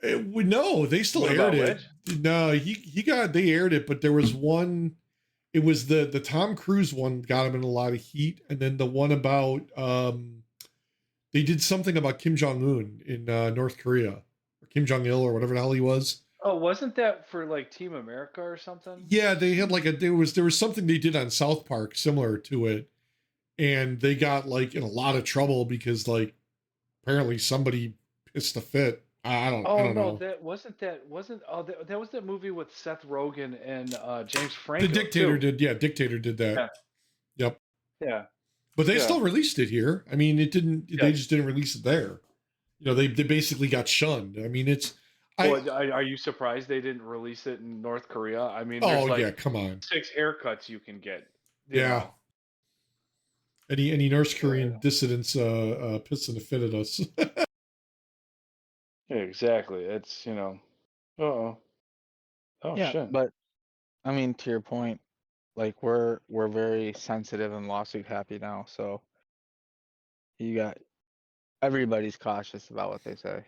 Cruise?
no, they still
What
aired
about
it.
which?
No, they aired it, but there was one. It was the Tom Cruise one got him in a lot of heat, and then the one about they did something about Kim Jong Un in North Korea, or Kim Jong Il, or whatever the hell he was.
Oh, wasn't that for like Team America or something?
Yeah, they had like there was something they did on South Park similar to it, and they got like in a lot of trouble because like apparently somebody pissed a fit. I
Oh
don't
no,
know.
that wasn't. Oh, that was that movie with Seth Rogen and James
The
Franco
dictator
too.
did, yeah, dictator did that.
Yeah,
Yep.
yeah,
But they
yeah.
still released it here. I mean, it didn't. They
Yes.
just didn't release it there. You know, they basically got shunned. I mean, it's I.
Well, are you surprised they didn't release it in North Korea? I mean, there's
Oh yeah,
like
come on.
6 haircuts you can get. You
Yeah,
know.
any North Korean
Yeah,
dissidents pissing a fit at us.
yeah, exactly. It's Oh, oh
Yeah,
shit.
but I mean, to your point, like we're very sensitive and lawsuit happy now, so you got everybody's cautious about what they say.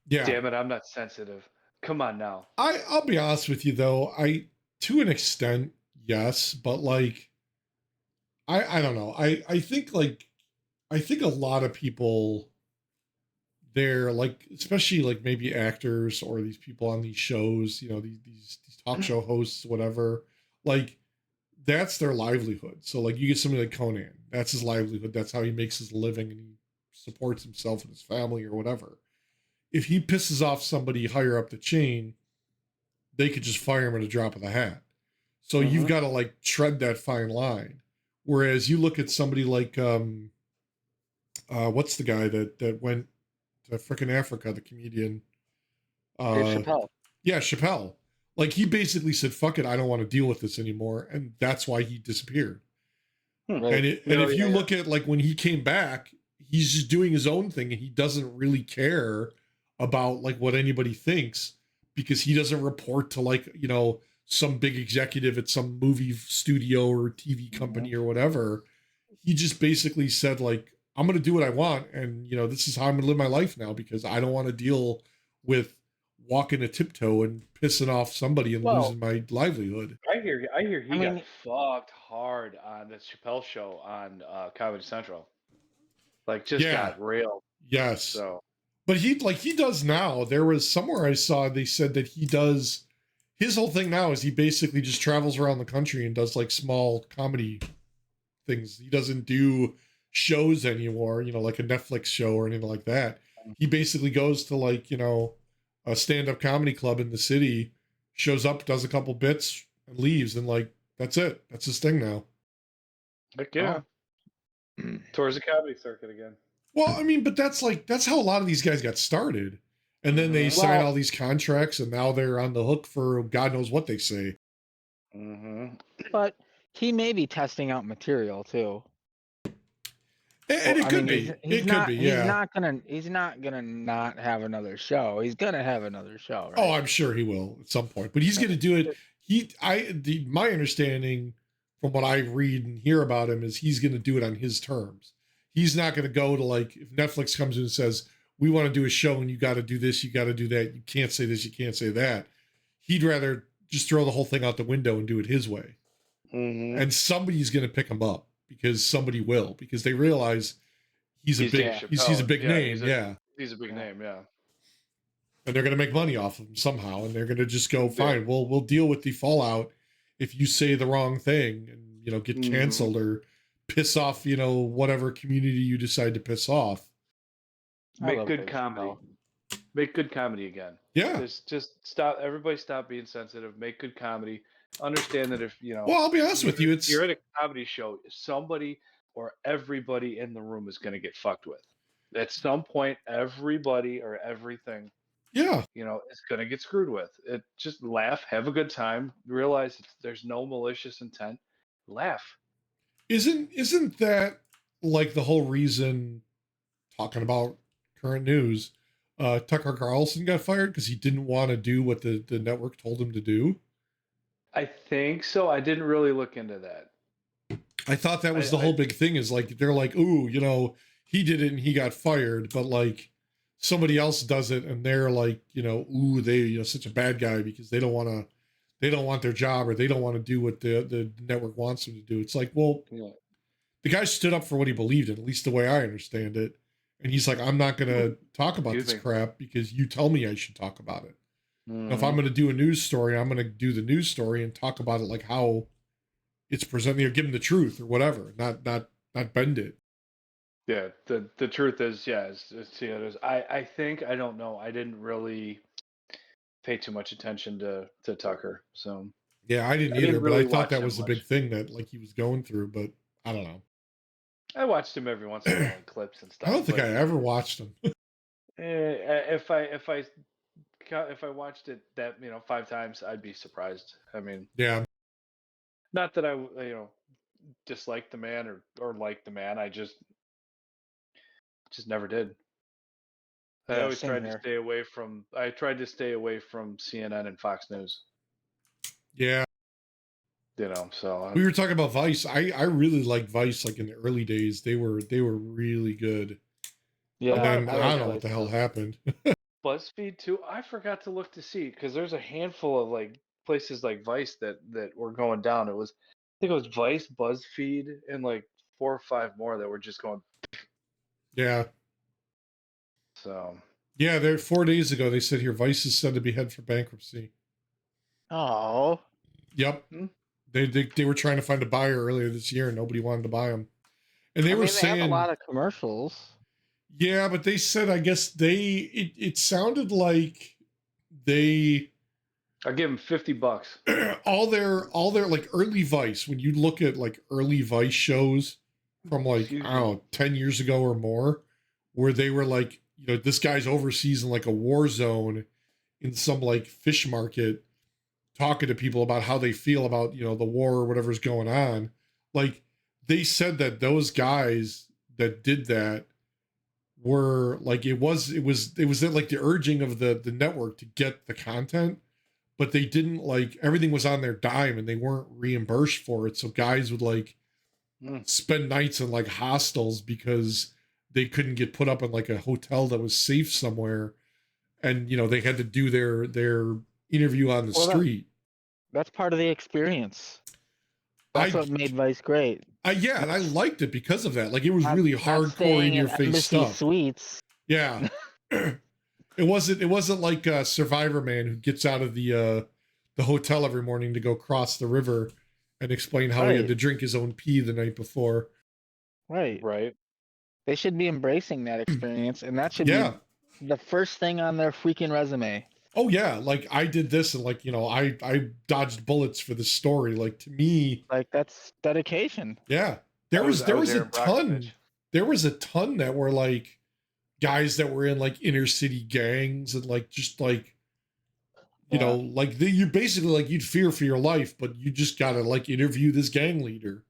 Yeah,
Damn it, I'm not sensitive. Come on now.
I'll be honest with you though. I to an extent yes, but like I don't know. I think like I think a lot of people they're like especially like maybe actors or these people on these shows, you know, these talk show hosts, whatever, like that's their livelihood. So like you get somebody like Conan, that's his livelihood. That's how he makes his living and he supports himself and his family or whatever. If he pisses off somebody higher up the chain, they could just fire him at a drop of the hat. So you've
Mm-hmm.
got to like tread that fine line. Whereas you look at somebody like what's the guy that went to frickin' Africa, the comedian.
Dave
Uh
Chappelle.
yeah, Chappelle. Like he basically said, fuck it, I don't want to deal with this anymore. And that's why he disappeared.
Right.
And
No,
if
yeah,
you
yeah.
look at like when he came back, he's just doing his own thing and he doesn't really care about like what anybody thinks because he doesn't report to like, you know, some big executive at some movie studio or TV company or whatever. He just basically said like I'm going to do what I want and you know, this is how I'm going to live my life now because I don't want to deal with walking a tiptoe and pissing off somebody and
Well,
losing my livelihood.
I hear
I
he got
mean,
fucked hard on the Chappelle show on Comedy Central. Like just
Yeah.
got railed.
Yes.
So
But he does now. There was somewhere I saw they said that he does his whole thing now is he basically just travels around the country and does like small comedy things. He doesn't do shows anymore, you know, like a Netflix show or anything like that. He basically goes to like, you know, a stand-up comedy club in the city, shows up, does a couple bits, and leaves, and like that's it. That's his thing now.
heck yeah. Towards the comedy circuit again.
Well, I mean, but that's how a lot of these guys got started. And then they
Mhm.
sign
well,
all these contracts and now they're on the hook for God knows what they say.
Mm-hmm.
but he may be testing out material too.
And
Well,
it
I
could
mean,
be. It could be, yeah.
he's not gonna not have another show. He's gonna have another show,
Oh,
right?
I'm sure he will at some point. But he's going to do it. My understanding from what I read and hear about him is he's going to do it on his terms. He's not going to go to like if Netflix comes in and says, "We want to do a show and you got to do this, you got to do that. You can't say this, you can't say that." He'd rather just throw the whole thing out the window and do it his way.
Mm-hmm.
And somebody's going to pick him up because somebody will because they realize he's a
He's
big
Dave
he's a
Chappelle.
big
Yeah,
name, yeah.
he's a big
Yeah.
name, yeah.
And they're going to make money off of him somehow and they're going to just go
Yeah.
fine, we'll deal with the fallout if you say the wrong thing and you know get
Mhm.
canceled or piss off, you know, whatever community you decide to piss off.
I
Make
love
good
Dave
comedy.
Chappelle.
Make good comedy again.
Yeah.
Just stop. Everybody stop being sensitive. Make good comedy. Understand that if
Well, I'll be honest with you, it's
you're at a comedy show, somebody or everybody in the room is going to get fucked with. At some point, everybody or everything,
yeah.
is going to get screwed with. It just laugh, have a good time, realize there's no malicious intent, laugh.
Isn't that like the whole reason, talking about current news, Tucker Carlson got fired because he didn't want to do what the network told him to do?
I think so. I didn't really look into that.
I thought that was the
I
whole big thing, is like they're like, ooh, he did it and he got fired, but like somebody else does it and they're like, ooh, they such a bad guy because they don't want their job, or they don't want to do what the network wants them to do. It's like, well,
yeah.
the guy stood up for what he believed in, at least the way I understand it. And he's like, I'm not going to talk about
Excuse
this
me.
crap because you tell me I should talk about it.
Mhm.
If I'm going to do a news story, I'm going to do the news story and talk about it like how it's presented, or give him the truth or whatever, not bend it.
Yeah, the truth is, yeah, I think, I don't know. I didn't really pay too much attention to Tucker, so
Yeah, I didn't
I
either,
didn't
but I
really
thought
watch
that
him
was the big
much.
thing that like he was going through, but I don't know.
I watched him every once in a while in clips and
I
stuff,
don't think
but
I ever watched him.
if I watched it that 5 times, I'd be surprised. I mean,
Yeah.
not that I dislike the man or like the man. I just never did. I
Yeah,
always
same
tried to
here.
stay away from. I tried to stay away from CNN and Fox News.
Yeah.
So
We were talking about Vice. I really liked Vice, like in the early days. They were really good.
a
Yeah,
And
lot
then
of
I
I
like
don't know what
Vice
the hell
too.
happened.
BuzzFeed too. I forgot to look to see because there's a handful of like places like Vice that were going down. I think it was Vice, BuzzFeed, and like 4 or 5 more that were just going.
Yeah.
So
Yeah, there 4 days ago they said here Vice is said to be head for bankruptcy.
Oh,
Yep.
hmm.
They were trying to find a buyer earlier this year and nobody wanted to buy them. And they
I
were
mean, they have a
saying,
lot of commercials.
yeah, but they said, I guess it sounded like they
I'll give them $50.
all their like early Vice, when you look at like early Vice shows from like,
Excuse
I don't
me.
know, 10 years ago or more, where they were like, this guy's overseas in like a war zone in some like fish market, talking to people about how they feel about, the war or whatever's going on. Like, they said that those guys that did that were like, it was like the urging of the network to get the content, but they didn't, like, everything was on their dime and they weren't reimbursed for it. So guys would like
Mm.
spend nights in like hostels because they couldn't get put up in like a hotel that was safe somewhere, and they had to do their interview on the
Well,
street.
that's part of the experience. That's
I
what made Vice great.
Yeah, and I liked it because of that. Like, it was really
Not
hardcore,
staying
in your
in
face
embassy
stuff.
suites.
Yeah. It wasn't like Survivor Man, who gets out of the hotel every morning to go cross the river and explain how he had
Right.
to drink his own pee the night before.
Right.
Right.
They should be embracing that experience, and that should
Yeah.
be the first thing on their freaking resume.
Oh yeah, like I did this, and like, I dodged bullets for the story. Like, to me,
Like, that's dedication.
yeah. There
I
was a
Aaron
ton.
Brockovich.
There was a ton that were like guys that were in like inner city gangs, and like just like,
Yeah.
like you basically, like, you'd fear for your life, but you just gotta like interview this gang leader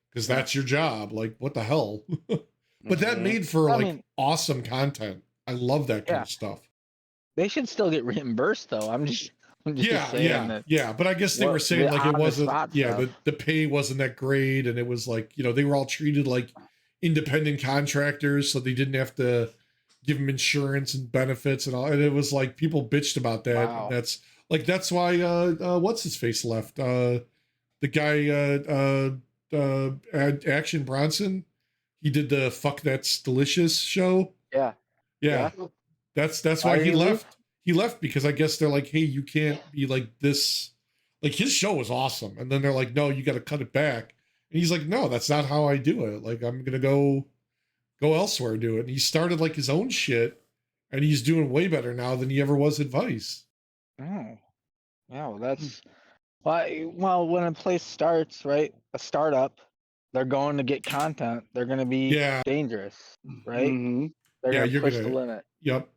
because
Yeah.
that's your job. Like, what the hell? But that
Mhm.
made for
I
like
mean,
awesome content. I love that kind
Yeah.
of stuff.
they should still get reimbursed, though. I'm just
Yeah,
saying that.
yeah. But I guess they were
What,
saying
the
like it wasn't.
on-the-spot
Yeah,
stuff.
the pay wasn't that great, and it was like, they were all treated like independent contractors, so they didn't have to give them insurance and benefits and all. And it was like people bitched about that, and
Wow.
that's why what's his face left, the guy Action Bronson. He did the Fuck That's Delicious show.
Yeah.
Yeah. That's why
Why did
he
he leave?
left. He left because I guess they're like, hey, you can't be like this. Like, his show was awesome, and then they're like, no, you got to cut it back. And he's like, no, that's not how I do it. Like, I'm gonna go elsewhere and do it. And he started like his own shit, and he's doing way better now than he ever was at Vice.
Oh. Yeah, well, that's well, when a place starts, right? A startup, they're going to get content. They're going to be
Yeah,
dangerous, right?
Mhm.
They're
yeah,
going to
you're
push the
gonna.
limit.
Yep,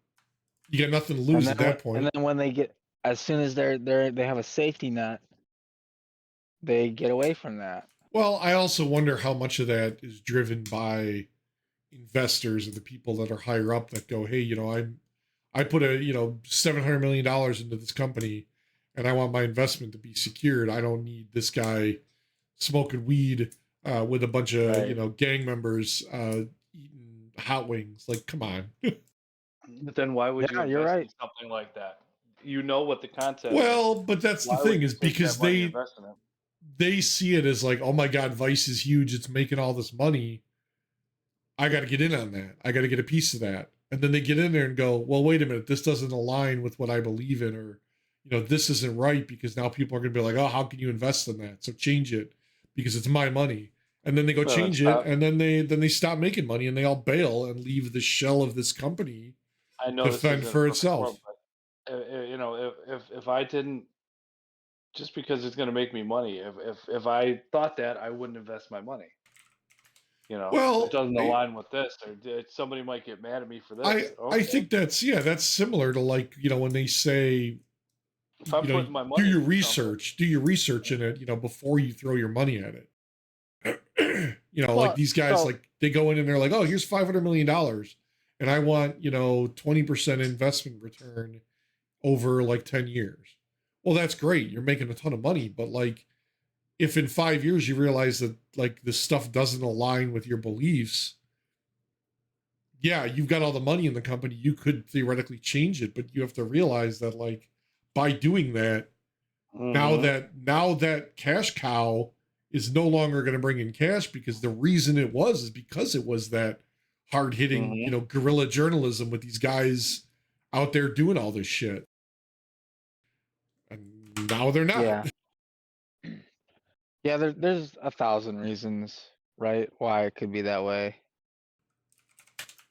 you got nothing to
And
lose
then
at that point.
and then when they get, as soon as they have a safety net, they get away from that.
Well, I also wonder how much of that is driven by investors and the people that are higher up that go, hey, I put a $700 million into this company, and I want my investment to be secured. I don't need this guy smoking weed with a bunch of
Right.
gang members eating hot wings. Like, come on.
But then why would you
Yeah, you're
invest in
right.
something like that? You know what the content is.
Well, but that's the
Why would
thing
you
is
take that
because
money and
they
invest in it?
they see it as like, oh my god, Vice is huge. It's making all this money. I got to get in on that. I got to get a piece of that. And then they get in there and go, well, wait a minute, this doesn't align with what I believe in, or, this isn't right because now people are going to be like, oh, how can you invest in that? So change it because it's my money. And then they go
Well,
change it, and then they stop making money, and they all bail and leave the shell of this company
I know
to
this
fend
isn't a
for
perfect world,
itself.
but if I didn't, just because it's going to make me money, if I thought that, I wouldn't invest my money. It
Well,
doesn't align with this, or somebody might get mad at me for this.
I
Okay,
think that's similar to, like, when they say,
if I'm putting my money into something,
do your research in it, before you throw your money at it. Like
Well,
these guys,
so
like they go in and they're like, oh, here's $500 million, and I want 20% investment return over like 10 years. Well, that's great. You're making a ton of money, but like, if in 5 years you realize that like this stuff doesn't align with your beliefs, yeah, you've got all the money in the company. You could theoretically change it, but you have to realize that, like, by doing that,
hmm
now that cash cow is no longer going to bring in cash, because the reason it was is because it was that hard hitting,
hmm
guerrilla journalism with these guys out there doing all this shit. And now they're not.
yeah, yeah. There's 1,000 reasons, right, why it could be that way.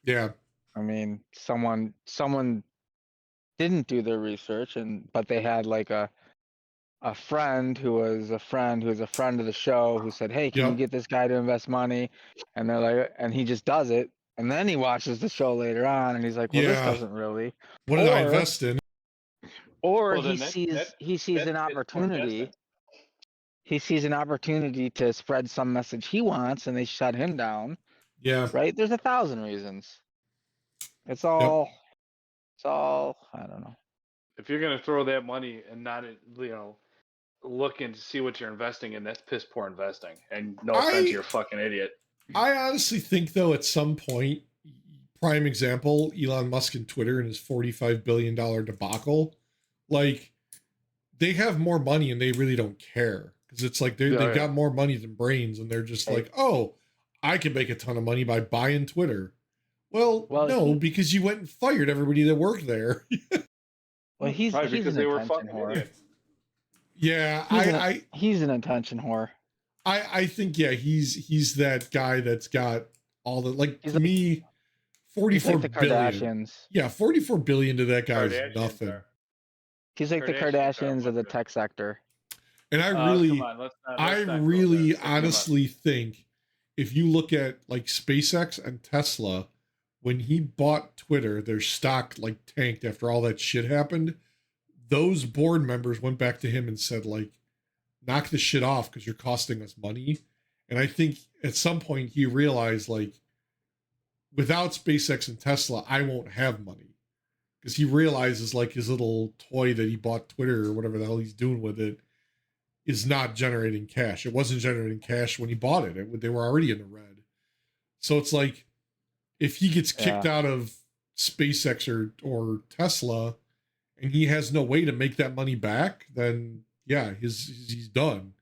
Yeah.
I mean, someone didn't do their research, but they had like a friend who was a friend who was a friend of the show who said, "Hey, can you
Yep.
get this guy to invest money?" And they're like, and he just does it, and then he watches the show later on, and he's like, "Well, this
Yeah.
doesn't really,"
What did I
or
invest in?
or
Well,
he
then that that
sees
that's
an
piss poor investing.
opportunity. He sees an opportunity to spread some message he wants, and they shut him down.
Yeah.
Right? There's 1,000 reasons. It's
Yep.
all, it's all. I don't know.
If you're gonna throw that money and not, looking to see what you're investing in, that's piss poor investing. And no offense,
I
you're a fucking idiot.
I honestly think, though, at some point, prime example, Elon Musk and Twitter and his $45 billion debacle, like, they have more money and they really don't care, because it's like
Yeah,
they've
yeah.
got more money than brains, and they're just
Hey,
like, oh, I can make a ton of money by buying Twitter. Well,
well,
no, because you went and fired everybody that worked there.
he's
Right, because
an
they were
attention
fucking
whore.
idiots.
Yeah,
He's an attention whore.
I think, yeah, he's that guy that's got all the, like,
He's
to
like
me,
he's
44
like the
billion.
Kardashians.
Yeah, 44 billion to that guy is
Kardashians
nothing.
are.
He's like the
Kardashians are a
Kardashians of
bunch
the
of.
tech sector.
And I
Come
really
on,
I
let's not go there.
really
Come on.
honestly think, if you look at like SpaceX and Tesla, when he bought Twitter, their stock like tanked after all that shit happened. Those board members went back to him and said, like, knock this shit off because you're costing us money. And I think at some point he realized, like, without SpaceX and Tesla, I won't have money, because he realizes, like, his little toy that he bought, Twitter or whatever the hell he's doing with it, is not generating cash. It wasn't generating cash when he bought it. They were already in the red. So it's like, if he gets kicked
Yeah.
out of SpaceX or Tesla, and he has no way to make that money back, then yeah, he's done.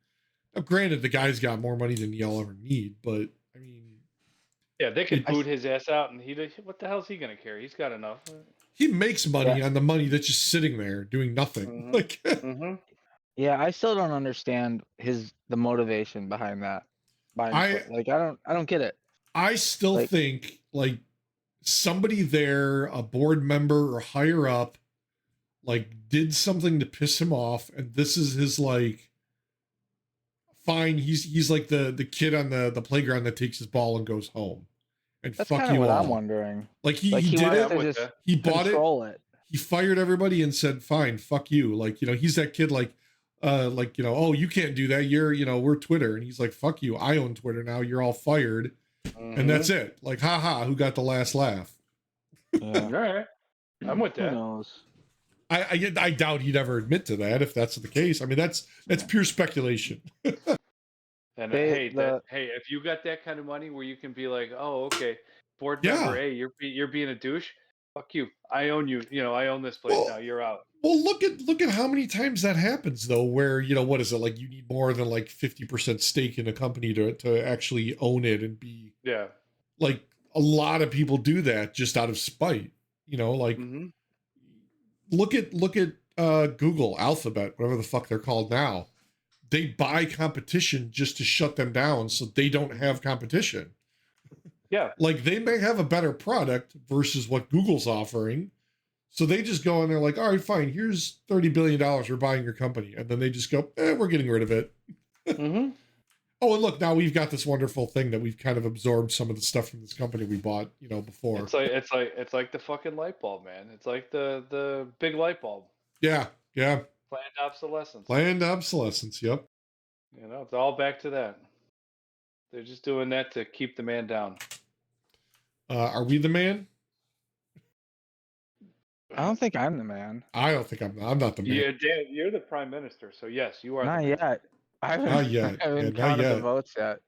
Now, granted, the guy's got more money than y'all ever need, but I mean,
Yeah, they could
it,
boot his ass out, and what the hell's he gonna care? He's got enough.
he makes
Yeah.
money on the money that's just sitting there doing nothing.
Mhm.
Like,
Mm-hmm.
Yeah. I still don't understand the motivation behind that.
I
Like, I don't get it.
I still
Like,
think, like, somebody there, a board member or higher up, like, did something to piss him off, and this is his, like, fine. He's like the kid on the playground that takes his ball and goes home, and
that's
fuck
kind of
you
what I'm
all.
wondering.
Like,
Like,
he
he
did
wants
Yeah,
it.
I'm
to
with
just
you.
He bought it.
control it.
He fired everybody and said, fine, fuck you. Like, he's that kid, like, like, you know, oh, you can't do that. You're, you know, we're Twitter. And he's like, fuck you. I own Twitter now. You're all fired. And that's it. Like, haha, who got the last laugh?
Yeah.
All right. I'm with
Who
that.
knows?
I doubt he'd ever admit to that if that's the case. I mean, that's pure speculation.
And
They-
hey, if you got that kind of money where you can be like, oh, okay, board
Yeah.
member, hey, you're being a douche. Fuck you. I own you. You know, I own this place
Well-
now. You're out.
Well, look at how many times that happens though, where, you know, what is it, like you need more than like 50% stake in a company to actually own it and be
Yeah.
like, a lot of people do that just out of spite. You know, like look at Google, Alphabet, whatever the fuck they're called now. They buy competition just to shut them down so they don't have competition.
Yeah.
Like they may have a better product versus what Google's offering. So they just go in there like, all right, fine, here's $30 billion, we're buying your company. And then they just go, we're getting rid of it. Oh, and look, now we've got this wonderful thing that we've kind of absorbed some of the stuff from this company we bought, you know, before.
It's like the fucking light bulb, man. It's like the big light bulb.
Yeah.
Planned obsolescence.
Planned obsolescence. Yep.
You know, it's all back to that. They're just doing that to keep the man down.
Are we the man?
I don't think I'm the man.
I don't think I'm not the man.
Yeah, Dan, you're the prime minister, so yes, you are.
Not
the man.
yet. I haven't,
Not yet.
I haven't
Yeah, not
counted the
yet.
votes yet.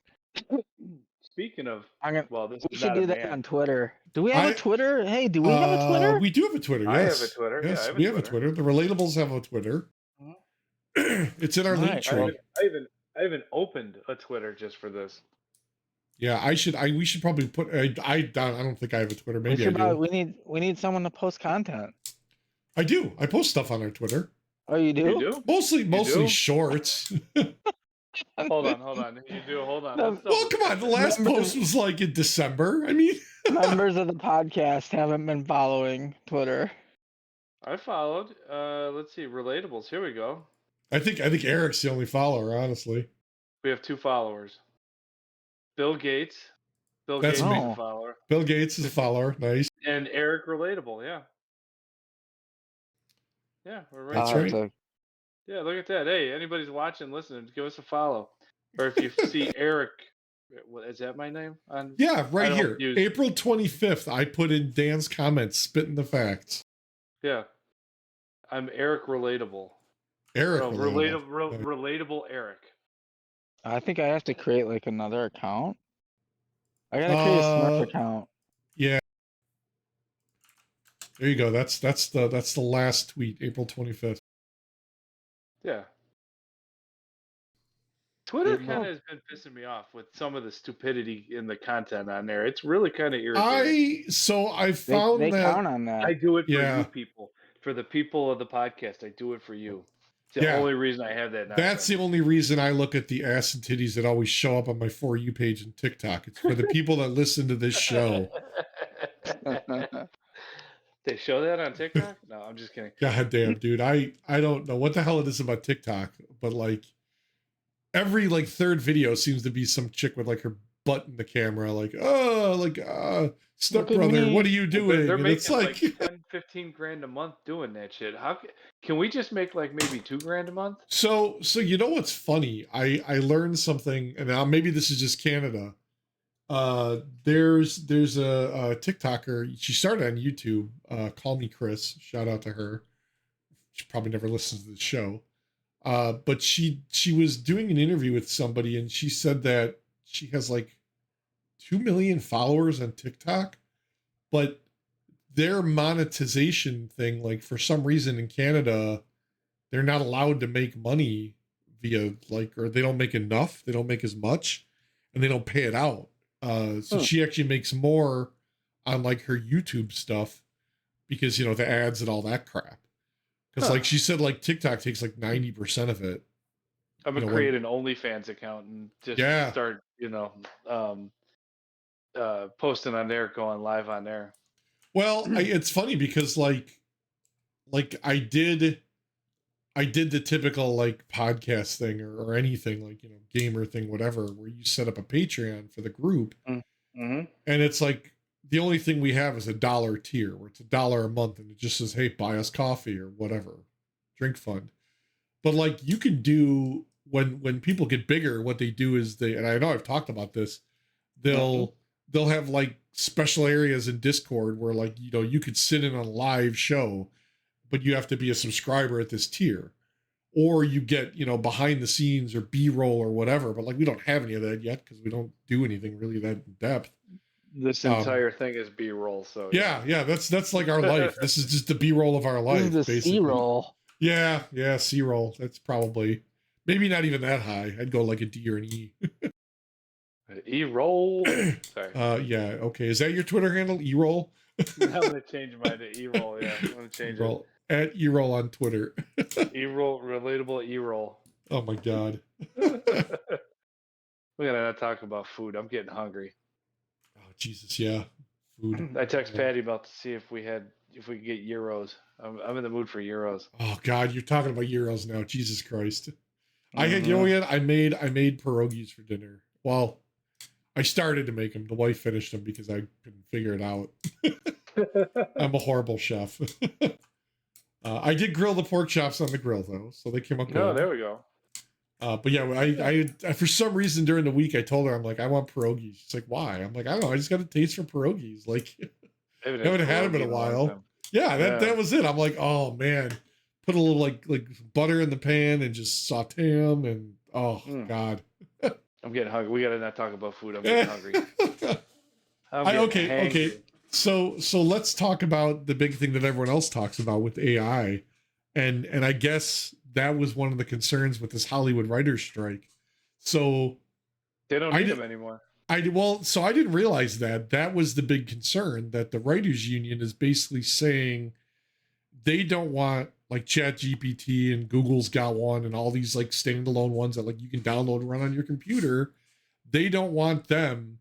Speaking of,
I'm gonna.
well, this
We
is
should
not
do
a
that
man.
on Twitter. Do we have
I-
a Twitter? Hey, do we have a Twitter?
We do have a Twitter.
I have
Yes.
a Twitter. Yeah,
Yes,
I have a
we have a
Twitter.
Twitter. The Relatables have a Twitter. It's in our link
Right.
tree.
I even opened a Twitter just for this.
Yeah, we should probably put. I don't think I have a Twitter. Maybe I do.
We need someone to post content.
I do. I post stuff on our Twitter.
Oh, you do?
You do?
Mostly
do?
shorts.
Hold on. You do. Hold on.
No,
Let's
Well,
double
come on.
check
The
this.
last
Members-
post was like in December. I mean,
Members of the podcast haven't been following Twitter.
I followed. Let's see. Relatables. Here we go.
I think Eric's the only follower, honestly.
We have 2 followers. Bill Gates. Bill
That's
Gates
me.
is a follower.
Bill Gates is a follower. Nice.
And Eric Relatable. Yeah. Yeah, we're right.
That's
I'll
right.
have to-
Yeah, look at that. Hey, anybody's watching, listening, give us a follow. Or if you see Eric, what is that my name?
Yeah, right
don't
here.
use-
April 25th, I put in Dan's comments, spitting the facts.
Yeah. I'm Eric Relatable.
Eric.
No,
Relatable.
relatable Eric.
I think I have to create like another account. I gotta create a Smurf account.
Yeah. There you go. That's the last tweet, April 25th.
Yeah. Twitter
Yeah.
kind of has been pissing me off with some of the stupidity in the content on there. It's really kind of irritating.
I found
They
that
count on that.
I do it for
Yeah.
you people. For the people of the podcast, I do it for you. It's the
Yeah.
only reason I have that.
that's the only reason I look at the ass and titties that always show up on my For You page and TikTok. It's for the people that listen to this show.
They show that on TikTok? No, I'm just kidding.
God damn, dude. I don't know what the hell it is about TikTok, but like every like third video seems to be some chick with like her butt in the camera, like, step
Look at
brother,
me.
what are you doing?
They're
And it's
making
like,
10, 15 grand a month doing that shit. How can we just make like maybe 2 grand a month?
so you know what's funny? I learned something, and now maybe this is just Canada. There's a TikToker. She started on YouTube. Call Me Chris. Shout out to her. She probably never listens to the show. But she was doing an interview with somebody, and she said that she has like 2 million followers on TikTok, but their monetization thing, like for some reason in Canada, they're not allowed to make money via like, or they don't make enough, they don't make as much, and they don't pay it out. So she actually makes more on like her YouTube stuff because, you know, the ads and all that crap. Because like she said, like TikTok takes like 90% of it.
I'm gonna
You know,
create an OnlyFans account and just
Yeah.
start, posting on there, going live on there.
Well, it's funny because like I did the typical like podcast thing or anything like, you know, gamer thing, whatever, where you set up a Patreon for the group.
Mm-hmm.
And it's like the only thing we have is $1 tier where it's $1 a month and it just says, hey, buy us coffee or whatever, drink fund. But like you can do when people get bigger, what they do is and I know I've talked about this, they'll have like special areas in Discord where like, you know, you could sit in a live show, but you have to be a subscriber at this tier. Or you get, you know, behind the scenes or B-roll or whatever. But like we don't have any of that yet because we don't do anything really that in depth.
This entire thing is B-roll, so
yeah, that's like our life. This is just the B-roll of our life.
This is the
basically.
C-roll.
Yeah, C-roll. That's probably maybe not even that high. I'd go like a D or an E.
E-roll. Sorry.
Yeah, okay. Is that your Twitter handle? E-roll?
I'm gonna change mine to E-roll. Yeah, I'm gonna change
E-roll. At E-roll on Twitter.
E-roll, relatable E-roll.
Oh my god.
We're gonna not talk about food. I'm getting hungry.
Oh Jesus, yeah. Food.
I text Patty about to see if we could get euros. I'm in the mood for euros.
Oh god, you're talking about euros now. Jesus Christ. I had, you know what? I made pierogies for dinner. Well, I started to make them. The wife finished them because I couldn't figure it out. I'm a horrible chef. I did grill the pork chops on the grill though, so they came up good.
Oh, there we go.
But yeah, I for some reason during the week I told her, I'm like, I want pierogies. She's like, why? I'm like, I don't know. I just got a taste for pierogies. Like, I haven't had them in a while. Yeah, that was it. I'm like, oh man, put a little like butter in the pan and just saute them, and god.
I'm getting hungry. We gotta not talk about food. I'm getting hungry.
Okay. So let's talk about the big thing that everyone else talks about with AI, and I guess that was one of the concerns with this Hollywood writers' strike. So
they don't need them anymore.
So I didn't realize that was the big concern, that the writers' union is basically saying they don't want like ChatGPT and Google's got one and all these like standalone ones that like you can download and run on your computer. They don't want them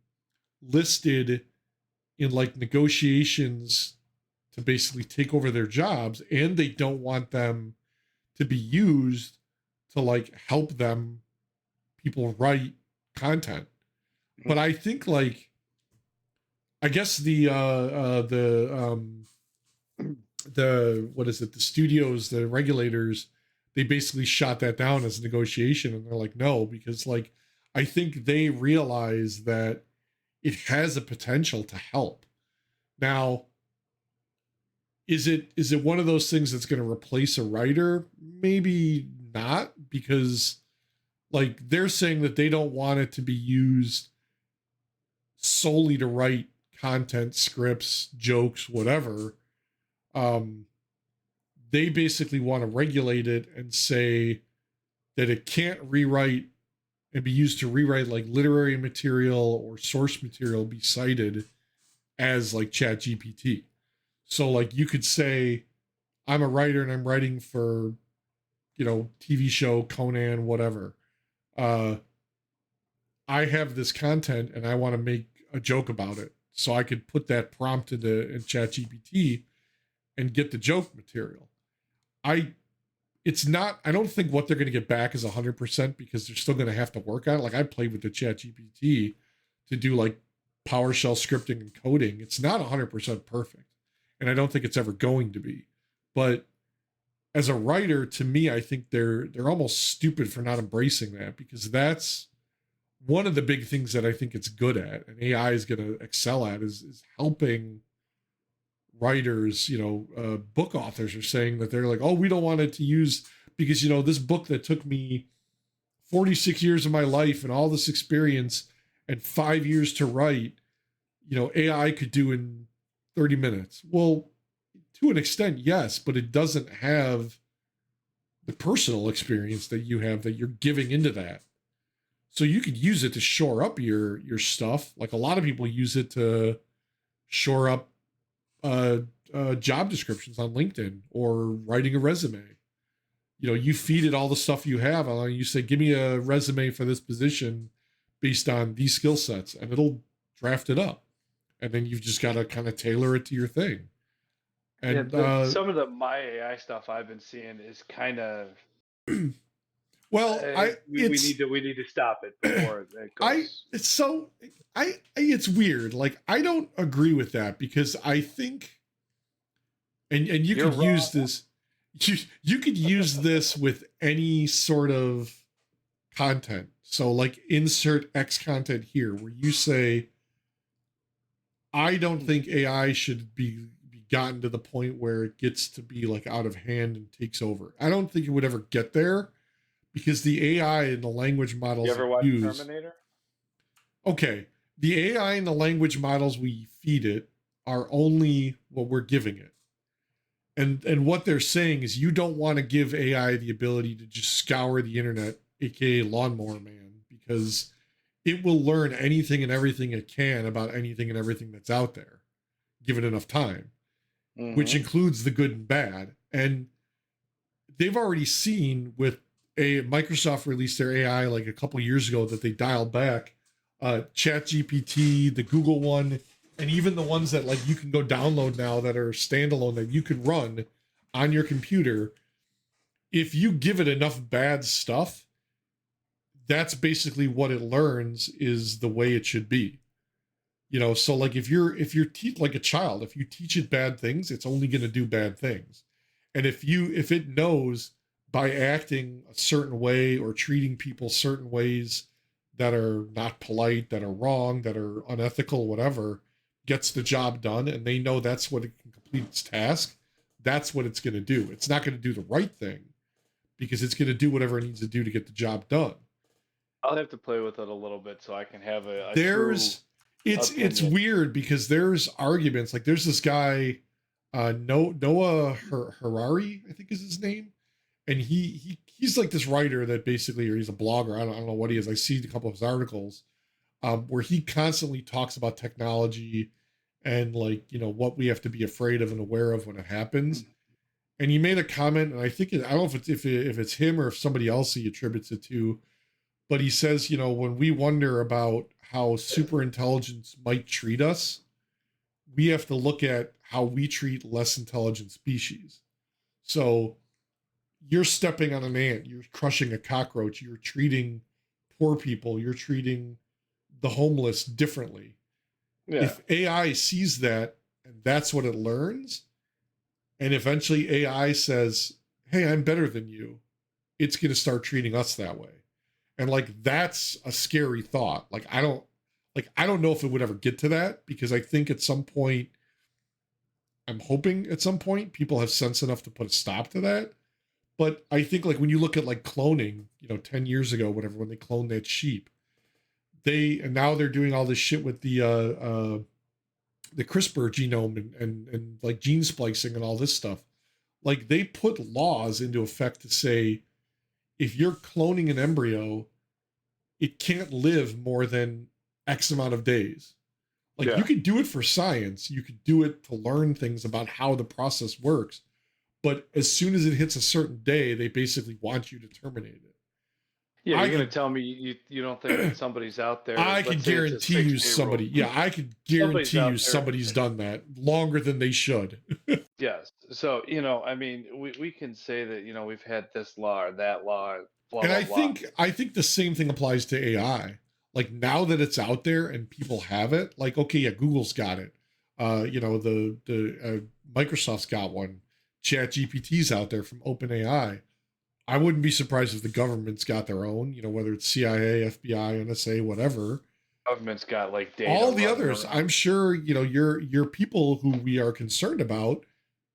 listed in like negotiations to basically take over their jobs, and they don't want them to be used to like help them people write content. But I think like I guess the what is it, the studios, the regulators, they basically shot that down as a negotiation, and they're like, no, because like I think they realize that it has a potential to help. Now, is it one of those things that's going to replace a writer? Maybe not, because like they're saying that they don't want it to be used solely to write content, scripts, jokes, whatever. They basically want to regulate it and say that it can't rewrite and be used to rewrite like literary material or source material be cited as like ChatGPT. So like you could say, I'm a writer and I'm writing for, you know, TV show, Conan, whatever. I have this content and I want to make a joke about it. So I could put that prompt in ChatGPT and get the joke material. I don't think what they're going to get back is 100%, because they're still going to have to work on it. Like I played with the ChatGPT to do like PowerShell scripting and coding. It's not 100% perfect, and I don't think it's ever going to be. But as a writer, to me, I think they're almost stupid for not embracing that, because that's one of the big things that I think it's good at, and AI is going to excel at, is helping writers. You know, book authors are saying that they're like, oh, we don't want it to use, because, you know, this book that took me 46 years of my life and all this experience and 5 years to write, you know, AI could do in 30 minutes. Well, to an extent, yes, but it doesn't have the personal experience that you have, that you're giving into that. So you could use it to shore up your stuff. Like a lot of people use it to shore up job descriptions on LinkedIn or writing a resume. You know, you feed it all the stuff you have, and you say, give me a resume for this position based on these skill sets, and it'll draft it up. And then you've just got to kind of tailor it to your thing. And
some of the my AI stuff I've been seeing is kind of
well,
we need to stop it before it goes.
It's weird. Like I don't agree with that, because I think, and you could use this. you could use this with any sort of content. So like insert X content here where you say, I don't think AI should be gotten to the point where it gets to be like out of hand and takes over. I don't think it would ever get there because the AI and the language models
You ever
it
watch
use,
Terminator?
okay, the AI and the language models we feed it are only what we're giving it. And what they're saying is you don't want to give AI the ability to just scour the internet, aka Lawnmower Man, because it will learn anything and everything it can about anything and everything that's out there, given enough time, which includes the good and bad. And they've already seen with Microsoft released their AI like a couple years ago that they dialed back. ChatGPT, the Google one, and even the ones that like you can go download now that are standalone that you can run on your computer. If you give it enough bad stuff, that's basically what it learns is the way it should be. You know, so like if you're like a child, if you teach it bad things, it's only going to do bad things. And if it knows by acting a certain way or treating people certain ways that are not polite, that are wrong, that are unethical, whatever, gets the job done, and they know that's what it can complete its task, that's what it's going to do. It's not going to do the right thing because it's going to do whatever it needs to do to get the job done.
I'll have to play with it a little bit so I can have a
There's it's
opinion.
weird because there's arguments like there's this guy Noah Harari, I think is his name, and he's like this writer that basically, or he's a blogger, I don't know what he is. I see a couple of his articles where he constantly talks about technology and like, you know, what we have to be afraid of and aware of when it happens. And he made a comment, and I think I don't know if it's him or if somebody else he attributes it to, but he says, you know, when we wonder about how super intelligence might treat us, we have to look at how we treat less intelligent species. So you're stepping on an ant, you're crushing a cockroach, you're treating poor people, you're treating the homeless differently.
Yeah.
If AI sees that and that's what it learns, and eventually AI says, hey, I'm better than you, it's going to start treating us that way. And like that's a scary thought. Like I don't know if it would ever get to that, because I think at some point, I'm hoping at some point people have sense enough to put a stop to that. But I think like when you look at like cloning, you know, 10 years ago, whatever, when they cloned that sheep, and now they're doing all this shit with the CRISPR genome and like gene splicing and all this stuff. Like they put laws into effect to say, if you're cloning an embryo, it can't live more than X amount of days. Like you could do it for science, you could do it to learn things about how the process works, but as soon as it hits a certain day, they basically want you to terminate it.
Yeah, you're going to tell me you don't think that somebody's out there.
I could guarantee you somebody. Yeah, I could guarantee you somebody's done that longer than they should.
Yes. So, you know, I mean, we can say that, you know, we've had this law or that law, blah,
And
blah,
I think the same thing applies to AI. Like now that it's out there and people have it, like, okay, yeah, Google's got it. You know, the Microsoft's got one. ChatGPT's out there from OpenAI. I wouldn't be surprised if the government's got their own, you know, whether it's CIA, FBI, NSA, whatever.
Government's got like data.
All the others, I'm sure, you know, your people who we are concerned about,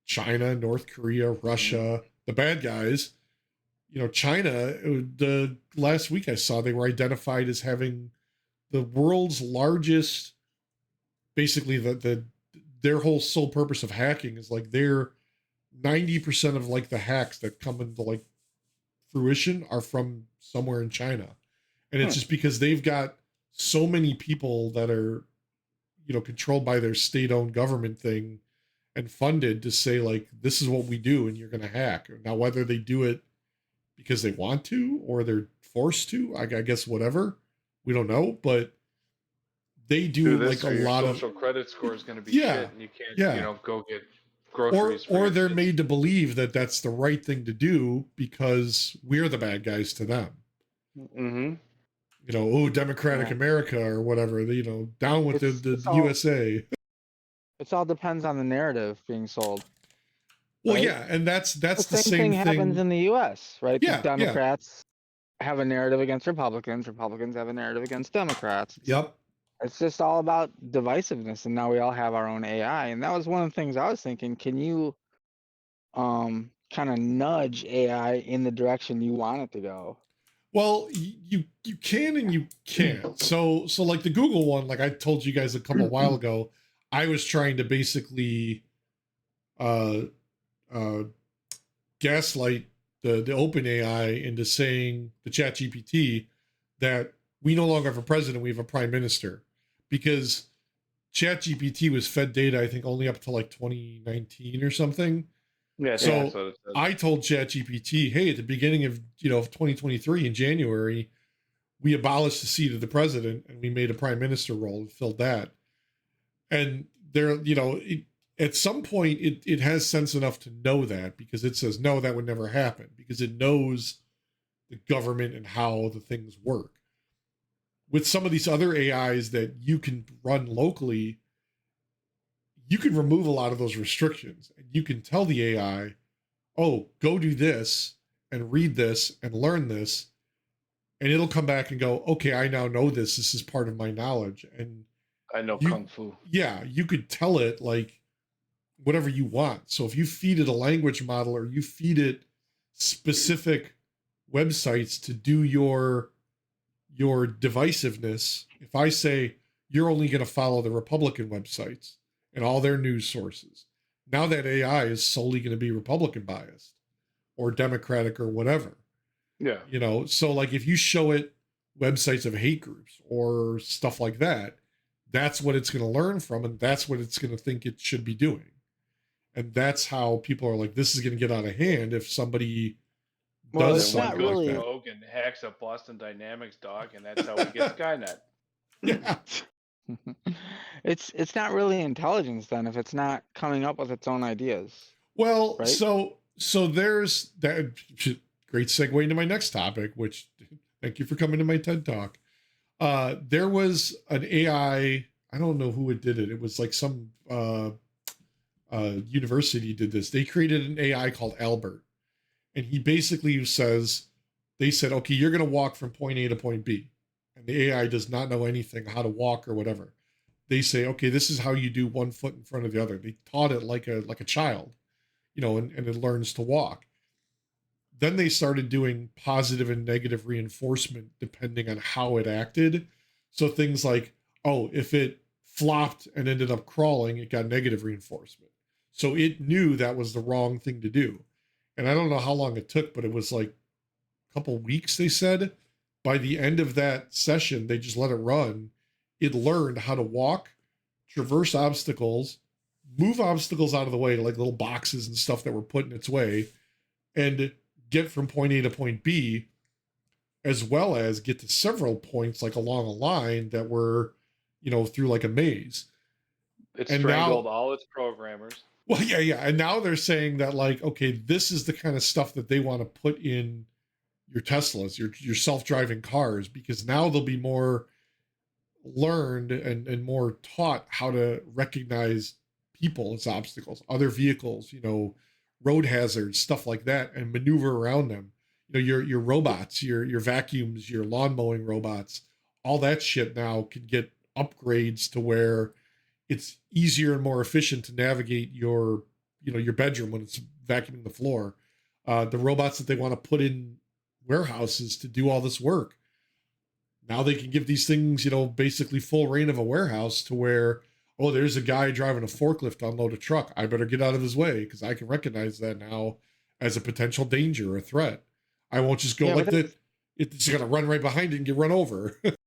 China, North Korea, Russia, the bad guys, you know, China, the last week I saw they were identified as having the world's largest, basically their whole sole purpose of hacking is like they're 90% of like the hacks that come into like fruition are from somewhere in China. And it's just because they've got so many people that are, you know, controlled by their state-owned government thing and funded to say like, this is what we do and you're going to hack. Now, whether they do it because they want to or they're forced to, I guess whatever, we don't know, but they do like a lot of
social credit score is going to be shit and you can't, you know, go get groceries
or they're made to believe that that's the right thing to do because we're the bad guys to them. You know, oh, Democratic America or whatever, you know, down with the USA.
It all depends on the narrative being sold.
Well,
right?
yeah, and that's
The
the
same
same
thing happens
thing.
in the US, right? The
Yeah, yeah.
Democrats have a narrative against Republicans, Republicans have a narrative against Democrats.
Yep.
It's just all about divisiveness, and now we all have our own AI. And that was one of the things I was thinking, can you kind of nudge AI in the direction you want it to go?
Well, you can and you can't. So like the Google one, like I told you guys a couple while ago, I was trying to basically uh uh gaslight the open AI into saying the chat GPT that we no longer have a president, we have a prime minister. Because chat GPT was fed data, I think, only up to like 2019 or something.
Yeah,
So
that's what it said.
I told ChatGPT, hey, at the beginning of 2023 in January, we abolished the seat of the president and we made a prime minister role and filled that. And there, at some point it has sense enough to know that, because it says no, that would never happen, because it knows the government and how the things work. With some of these other AIs that you can run locally, you can remove a lot of those restrictions, and you can tell the AI, oh, go do this and read this and learn this. And it'll come back and go, okay, I now know this. This is part of my knowledge. And
I know Kung Fu.
yeah, you could tell it like whatever you want. So if you feed it a language model, or you feed it specific websites to do your divisiveness, if I say you're only going to follow the Republican websites and all their news sources, now that AI is solely going to be Republican biased or Democratic or whatever.
Yeah.
So like if you show it websites of hate groups or stuff like that, that's what it's going to learn from, and that's what it's going to think it should be doing. And that's how people are like, this is going to get out of hand if somebody does
it's not
something
really
like that.
Rogue and hacks up Boston Dynamics, dog, and that's how we get Skynet.
Yeah.
It's not really intelligence then if it's not coming up with its own ideas.
Well,
right?
so there's that. Great segue into my next topic, which thank you for coming to my TED Talk. There was an AI, I don't know who it did it. It was like some university did this. They created an AI called Albert. And he basically says, they said, okay, you're going to walk from point A to point B. And the AI does not know anything, how to walk or whatever. They say, okay, this is how you do one foot in front of the other. They taught it like a child, and it learns to walk. Then they started doing positive and negative reinforcement depending on how it acted. So things like, oh, if it flopped and ended up crawling, it got negative reinforcement. So it knew that was the wrong thing to do. And I don't know how long it took, but it was like a couple weeks, they said. By the end of that session, they just let it run. It learned how to walk, traverse obstacles, move obstacles out of the way, like little boxes and stuff that were put in its way, and get from point A to point B, as well as get to several points like along a line that were, through like a maze.
It
And
strangled
now,
all its programmers.
well, yeah. And now they're saying that like, okay, this is the kind of stuff that they want to put in your Teslas, your self-driving cars, because now they'll be more learned and more taught how to recognize people as obstacles, other vehicles, road hazards, stuff like that, and maneuver around them. Your robots, your vacuums, your lawn mowing robots, all that shit now can get upgrades to where it's easier and more efficient to navigate your bedroom when it's vacuuming the floor. The robots that they want to put in warehouses to do all this work, now they can give these things, basically full reign of a warehouse, to where, oh, there's a guy driving a forklift to unload a truck. I better get out of his way because I can recognize that now as a potential danger or a threat. I won't just go like that. It's going to run right behind it and get run over.
But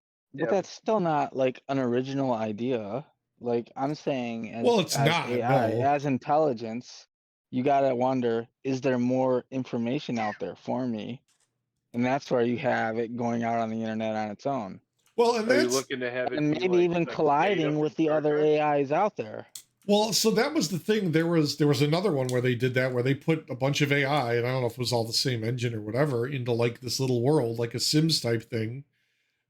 that's still not like an original idea. Like I'm saying,
well, it's
as
not.
AI,
No.
as intelligence, you gotta wonder: is there more information out there for me? And that's where you have it going out on the internet on its own.
Well, and
Are you
that's
looking to have it
and
be
maybe
like,
even
like
colliding with the other AIs out there.
well. So that was the thing. There was another one where they did that, where they put a bunch of AI, and I don't know if it was all the same engine or whatever, into like this little world, like a Sims type thing.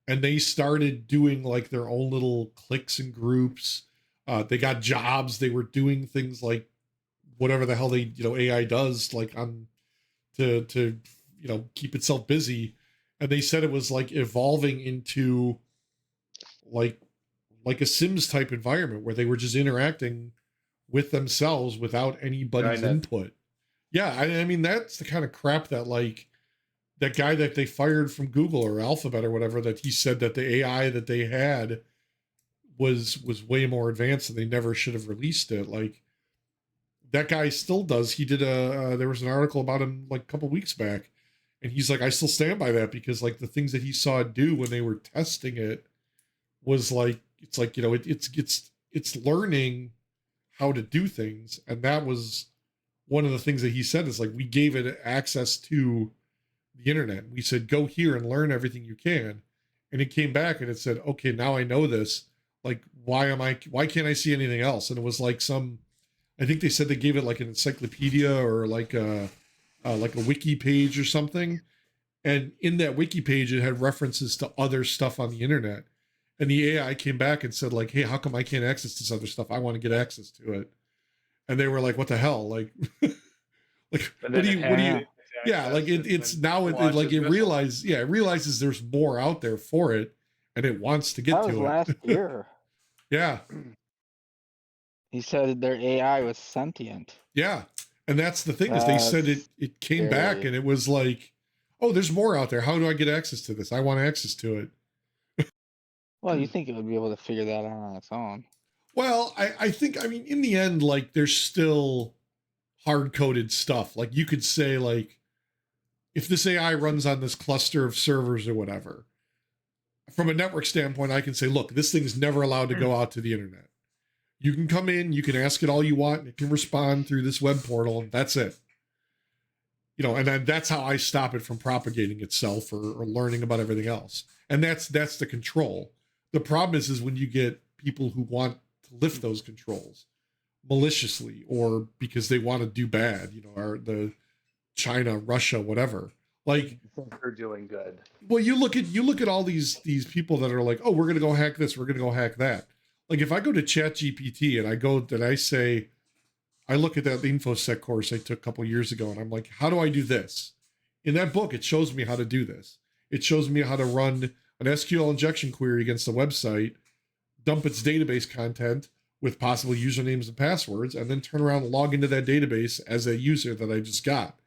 And they started doing like their own little cliques and groups. They got jobs. They were doing things like whatever the hell they AI does like on to keep itself busy, and they said it was like evolving into like a Sims type environment where they were just interacting with themselves without anybody's
Skynet.
input. Yeah, I mean that's the kind of crap that like that guy that they fired from Google or Alphabet or whatever, that he said that the AI that they had was way more advanced and they never should have released it. Like that guy still does. He did there was an article about him like a couple weeks back, and he's like, I still stand by that because like the things that he saw it do when they were testing it was like, it's like, it's learning how to do things. And that was one of the things that he said is like, we gave it access to the internet. We said, go here and learn everything you can. And it came back and it said, okay, now I know this. Like, why can't I see anything else? And it was like I think they said they gave it like an encyclopedia or like a wiki page or something. And in that wiki page, it had references to other stuff on the internet. And the AI came back and said like, hey, how come I can't access this other stuff? I want to get access to it. And they were like, what the hell? Like, like, what do you, yeah, like it's now it realizes there's more out there for it and it wants to get
That was
to it.
last year.
Yeah.
He said their AI was sentient.
Yeah. And that's the thing is they said it came back and it was like, oh, there's more out there. How do I get access to this? I want access to it.
Well, you think it would be able to figure that out on its own?
Well, I think, I mean, in the end, like there's still hard-coded stuff. Like you could say like, if this AI runs on this cluster of servers or whatever, from a network standpoint, I can say, look, this thing's never allowed to go out to the internet. You can come in, you can ask it all you want, and it can respond through this web portal, and that's it. And then that's how I stop it from propagating itself or learning about everything else. And that's the control. The problem is when you get people who want to lift those controls maliciously or because they want to do bad, or the China, Russia, whatever. Like
they're doing good.
Well, you look at all these people that are like, oh, we're gonna go hack this, we're gonna go hack that. Like if I go to ChatGPT and I look at that InfoSec course I took a couple years ago, and I'm like, how do I do this? In that book, it shows me how to do this. It shows me how to run an SQL injection query against a website, dump its database content with possible usernames and passwords, and then turn around and log into that database as a user that I just got.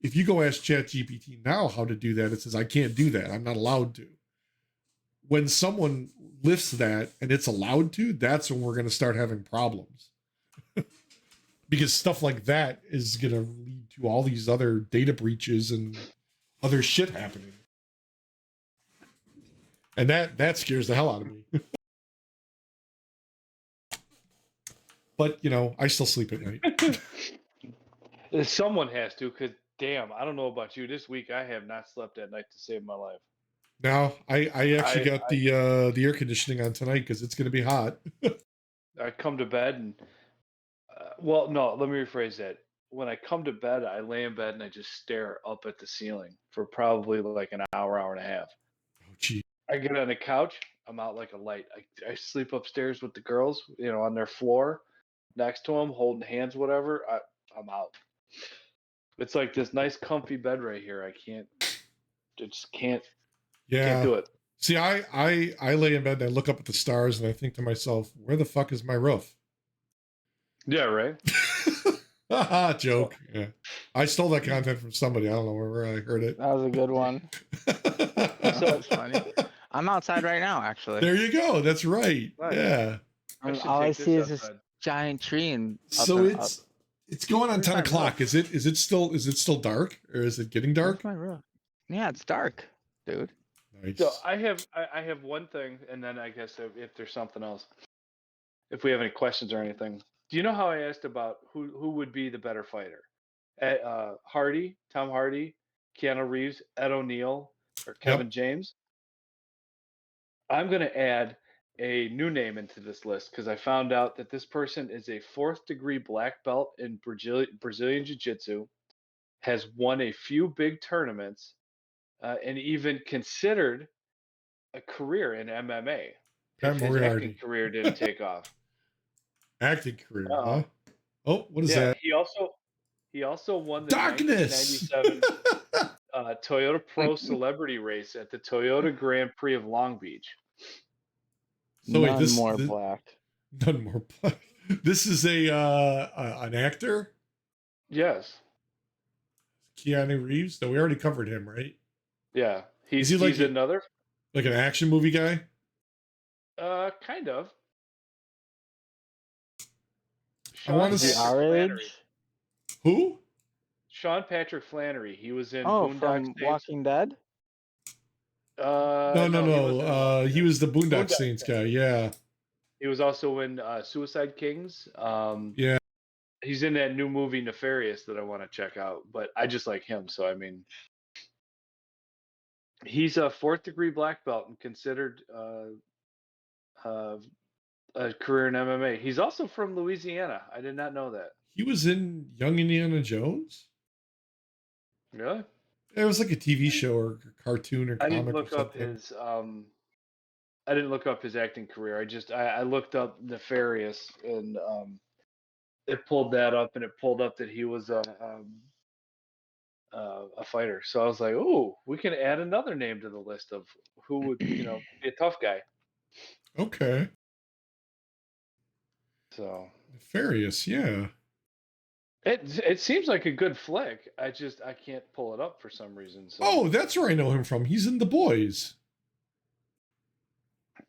If you go ask ChatGPT now how to do that, it says, I can't do that. I'm not allowed to. When someone lifts that and it's allowed to, that's when we're going to start having problems. Because stuff like that is going to lead to all these other data breaches and other shit happening. And that scares the hell out of me. But, I still sleep at night.
Someone has to, because damn, I don't know about you. This week I have not slept at night to save my life.
Now, I actually got the air conditioning on tonight because it's going to be hot.
I come to bed and, well, no, let me rephrase that. When I come to bed, I lay in bed and I just stare up at the ceiling for probably like an hour and a half.
Oh, gee.
I get on the couch, I'm out like a light. I sleep upstairs with the girls, on their floor, next to them, holding hands, whatever. I'm out. It's like this nice comfy bed right here. I just can't do it.
See, I lay in bed and I look up at the stars and I think to myself, where the fuck is my roof?
Yeah, right.
Haha, joke. Yeah. I stole that content from somebody. I don't know where I heard it.
That was a good one. So funny. I'm outside right now, actually.
There you go. That's right.
Nice.
Yeah.
All I see is this giant tree and
so it's going on 10 o'clock. Is it still dark or is it getting dark?
My roof. Yeah, it's dark, dude.
Nice.
So I have one thing, and then I guess if there's something else, if we have any questions or anything. Do you know how I asked about who would be the better fighter? Tom Hardy, Keanu Reeves, Ed O'Neill, or Kevin James? I'm going to add a new name into this list because I found out that this person is a 4th degree black belt in Brazilian Jiu-Jitsu, has won a few big tournaments, and even considered a career in MMA. His acting career didn't take off.
Acting career, huh? Oh, what is
Yeah,
that?
he also won the
Darkness.
1997 Toyota Pro Celebrity Race at the Toyota Grand Prix of Long Beach.
So wait,
None more black.
none more. This is an actor,
Yes.
Keanu Reeves. No, we already covered him, right?
Yeah.
Is
He's
he like
he's another
like an action movie guy?
kind of.
I want to
Is he
see
our
Flannery.
age?
who?
Sean Patrick Flannery. He was in
Oh,
Boondock
from
Saints.
Walking Dead?
No,
He was in Walking
he
Dead.
was the Boondock
Boondock
Saints guy. Yeah,
He was also in Suicide Kings.
yeah.
He's in that new movie Nefarious that I want to check out, but I just like him. So I mean, he's a 4th-degree black belt and considered a career in MMA. He's also from Louisiana. I did not know that.
He was in Young Indiana Jones.
Really?
It was like a TV show or cartoon or
I
comic
didn't
or
look up
something.
his I didn't look up his acting career. I looked up Nefarious and it pulled that up and it pulled up that he was a fighter. So I was like, "Oh, we can add another name to the list of who would, be a tough guy."
Okay,
So
Nefarious. Yeah.
it seems like a good flick. I can't pull it up for some reason. So
Oh, that's where I know him from. He's in The Boys.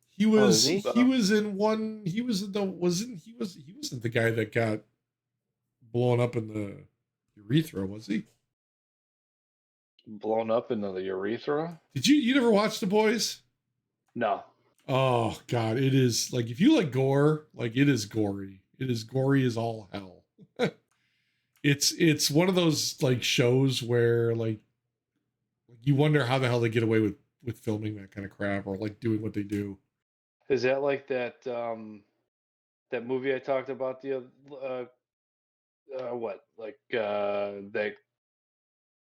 He
is
was
he?
he was in one. He was in the he wasn't the guy that got blown up in the urethra, was he?
blown up into the urethra?
Did you never watch The Boys?
No.
Oh God, it is like if you like gore, like it is gory. It is gory as all hell. It's one of those like shows where like you wonder how the hell they get away with filming that kind of crap or like doing what they do.
Is that like that that movie I talked about the what? Like that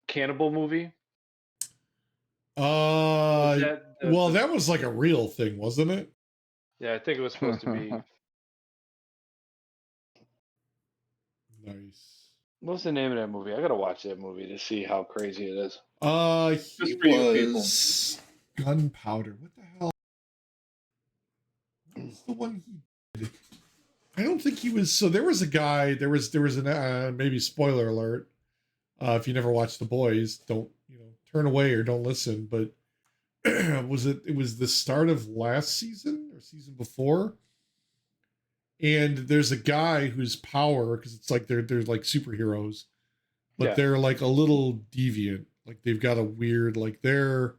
cannibal movie? Was that
Well, that was like a real thing, wasn't it?
Yeah, I think it was supposed to be.
Nice.
What's the name of that movie? I gotta watch that movie to see how crazy it is.
He
Just for you people.
was Gunpowder. What the hell? What was the one he did? I don't think he was. So there was a guy. There was an maybe spoiler alert. If you never watched The Boys, don't turn away or don't listen. But it was the start of last season or season before, and there's a guy whose power because it's like they're like superheroes, but
Yeah.
they're like a little deviant. Like they've got a weird like they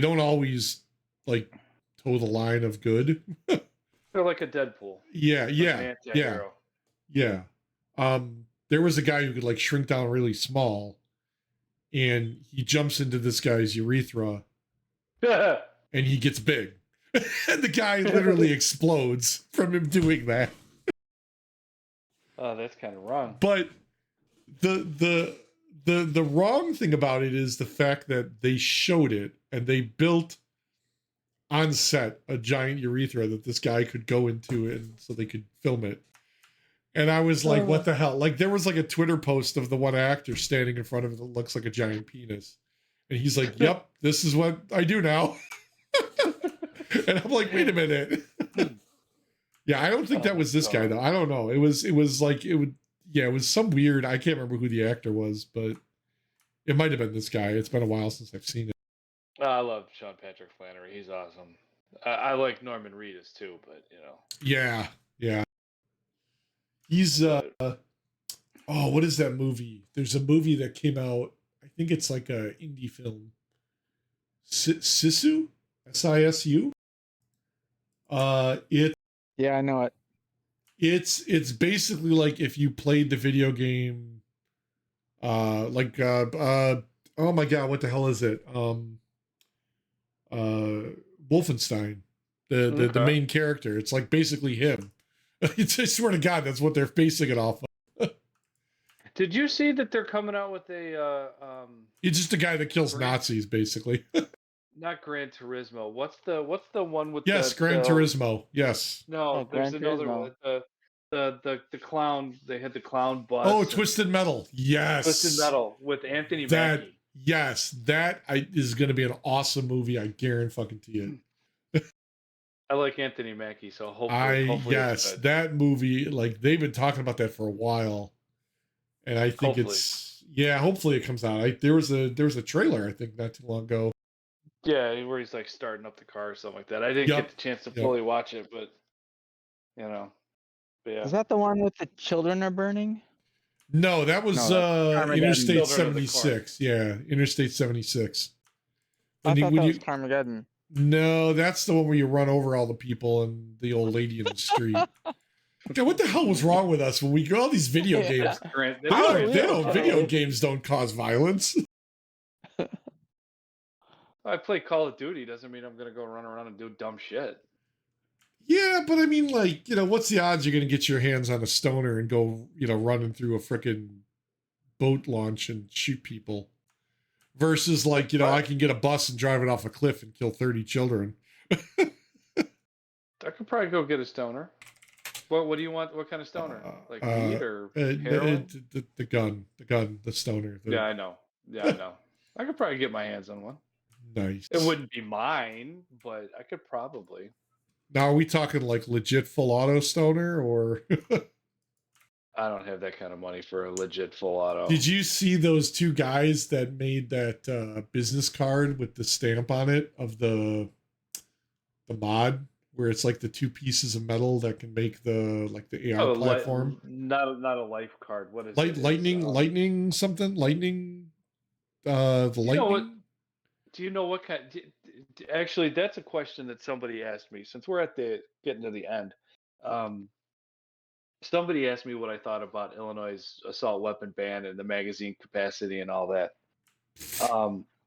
don't always like toe the line of good.
They're like a Deadpool.
Yeah,
Like
yeah,
an
yeah,
anti-hero.
yeah. There was a guy who could like shrink down really small, and he jumps into this guy's urethra, and he gets big, and the guy literally explodes from him doing that.
Oh, that's kind of wrong.
But the wrong thing about it is the fact that they showed it and they built on set a giant urethra that this guy could go into and so they could film it. And I was like, what the hell? Like there was like a Twitter post of the one actor standing in front of it that looks like a giant penis. And he's like, yep, this is what I do now. And I'm like, wait a minute. Yeah, I don't think that was this guy though. I don't know. It was like it was some weird, I can't remember who the actor was, but it might have been this guy. It's been a while since I've seen it.
I love Sean Patrick Flannery. He's awesome. I like Norman Reedus too, but
Yeah, yeah. He's what is that movie? There's a movie that came out. I think it's like a indie film. Sisu, Sisu.
Yeah, I know it.
It's basically like if you played the video game. Oh my god, what the hell is it? Wolfenstein, the
Okay.
main character. It's like basically him. I swear to God, that's what they're basing it off of.
Did you see that they're coming out with a
It's just a guy that kills
Great.
Nazis, basically.
not Gran Turismo? What's the one with
Yes, Gran Turismo. Yes.
No,
Oh,
there's
Gran
another
Turismo.
one. The clown. They had the clown bus.
Oh,
and
Twisted Metal. Yes.
Twisted Metal with Anthony
That
Mackie.
yes, that is going to be an awesome movie. I guarantee it.
I like Anthony Mackie, so hopefully it's
yes,
good.
that movie. Like they've been talking about that for a while, and I think hopefully it comes out. There was a trailer I think not too long ago.
Yeah, where he's like starting up the car or something like that. I didn't get the chance to fully watch it, but you know, yeah.
Is that the one with the children are burning?
No, that was Interstate
Children of the
76. Yeah, Interstate 76.
I thought that was Carmageddon.
No, that's the one where you run over all the people and the old lady in the street. Okay, what the hell was wrong with us when we go all these video games? Video games don't cause violence.
I play Call of Duty doesn't mean I'm gonna go run around and do dumb shit.
Yeah, but I mean, like, what's the odds you're gonna get your hands on a stoner and go, running through a frickin' boat launch and shoot people? Versus, like, I can get a bus and drive it off a cliff and kill 30 children.
I could probably go get a stoner. What do you want? What kind of stoner? Like weed or heroin?
The gun, the stoner.
Yeah, I know. I could probably get my hands on one.
Nice.
It wouldn't be mine, but I could probably.
Now, are we talking like legit full auto stoner or?
I don't have that kind of money for a legit full auto.
Did you see those two guys that made that business card with the stamp on it of the mod where it's like the two pieces of metal that can make the AR platform?
Not a life card. What is
lightning something? Lightning the lightning?
Do you know what kind? Actually, that's a question that somebody asked me. Since we're getting to the end, somebody asked me what I thought about Illinois' assault weapon ban and the magazine capacity and all that.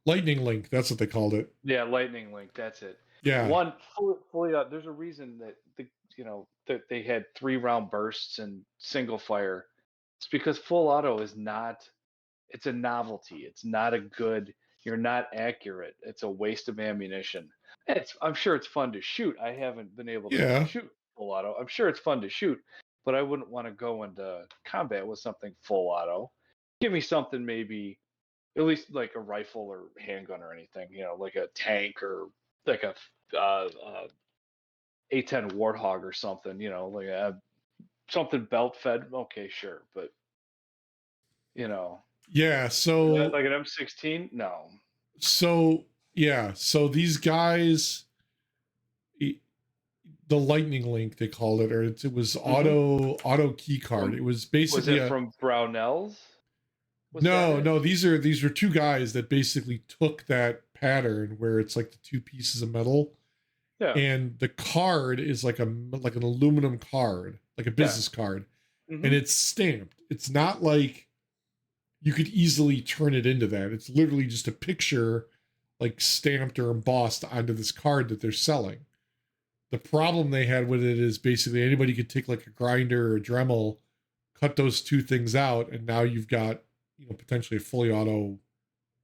Lightning Link, that's what they called it.
Yeah, Lightning Link, that's it.
Yeah.
One fully there's a reason that that they had 3-round bursts and single fire. It's because full auto is not. It's a novelty. It's not a good. You're not accurate. It's a waste of ammunition. I'm sure it's fun to shoot. I haven't been able to shoot full auto. I'm sure it's fun to shoot, but I wouldn't want to go into combat with something full auto. Give me something maybe, at least like a rifle or handgun or anything. Like a tank or like a A10 Warthog or something. Like something belt fed. Okay, sure, but
Yeah, so
like an M16? No.
So yeah, so these guys, the Lightning Link they called it, or it was auto key card. It was basically
from Brownells.
No, these were two guys that basically took that pattern where it's like the two pieces of metal, and the card is like an aluminum card, like a business card, and it's stamped. It's not like you could easily turn it into that. It's literally just a picture, like stamped or embossed onto this card that they're selling. The problem they had with it is basically anybody could take like a grinder or a Dremel, cut those two things out, and now you've got potentially a fully auto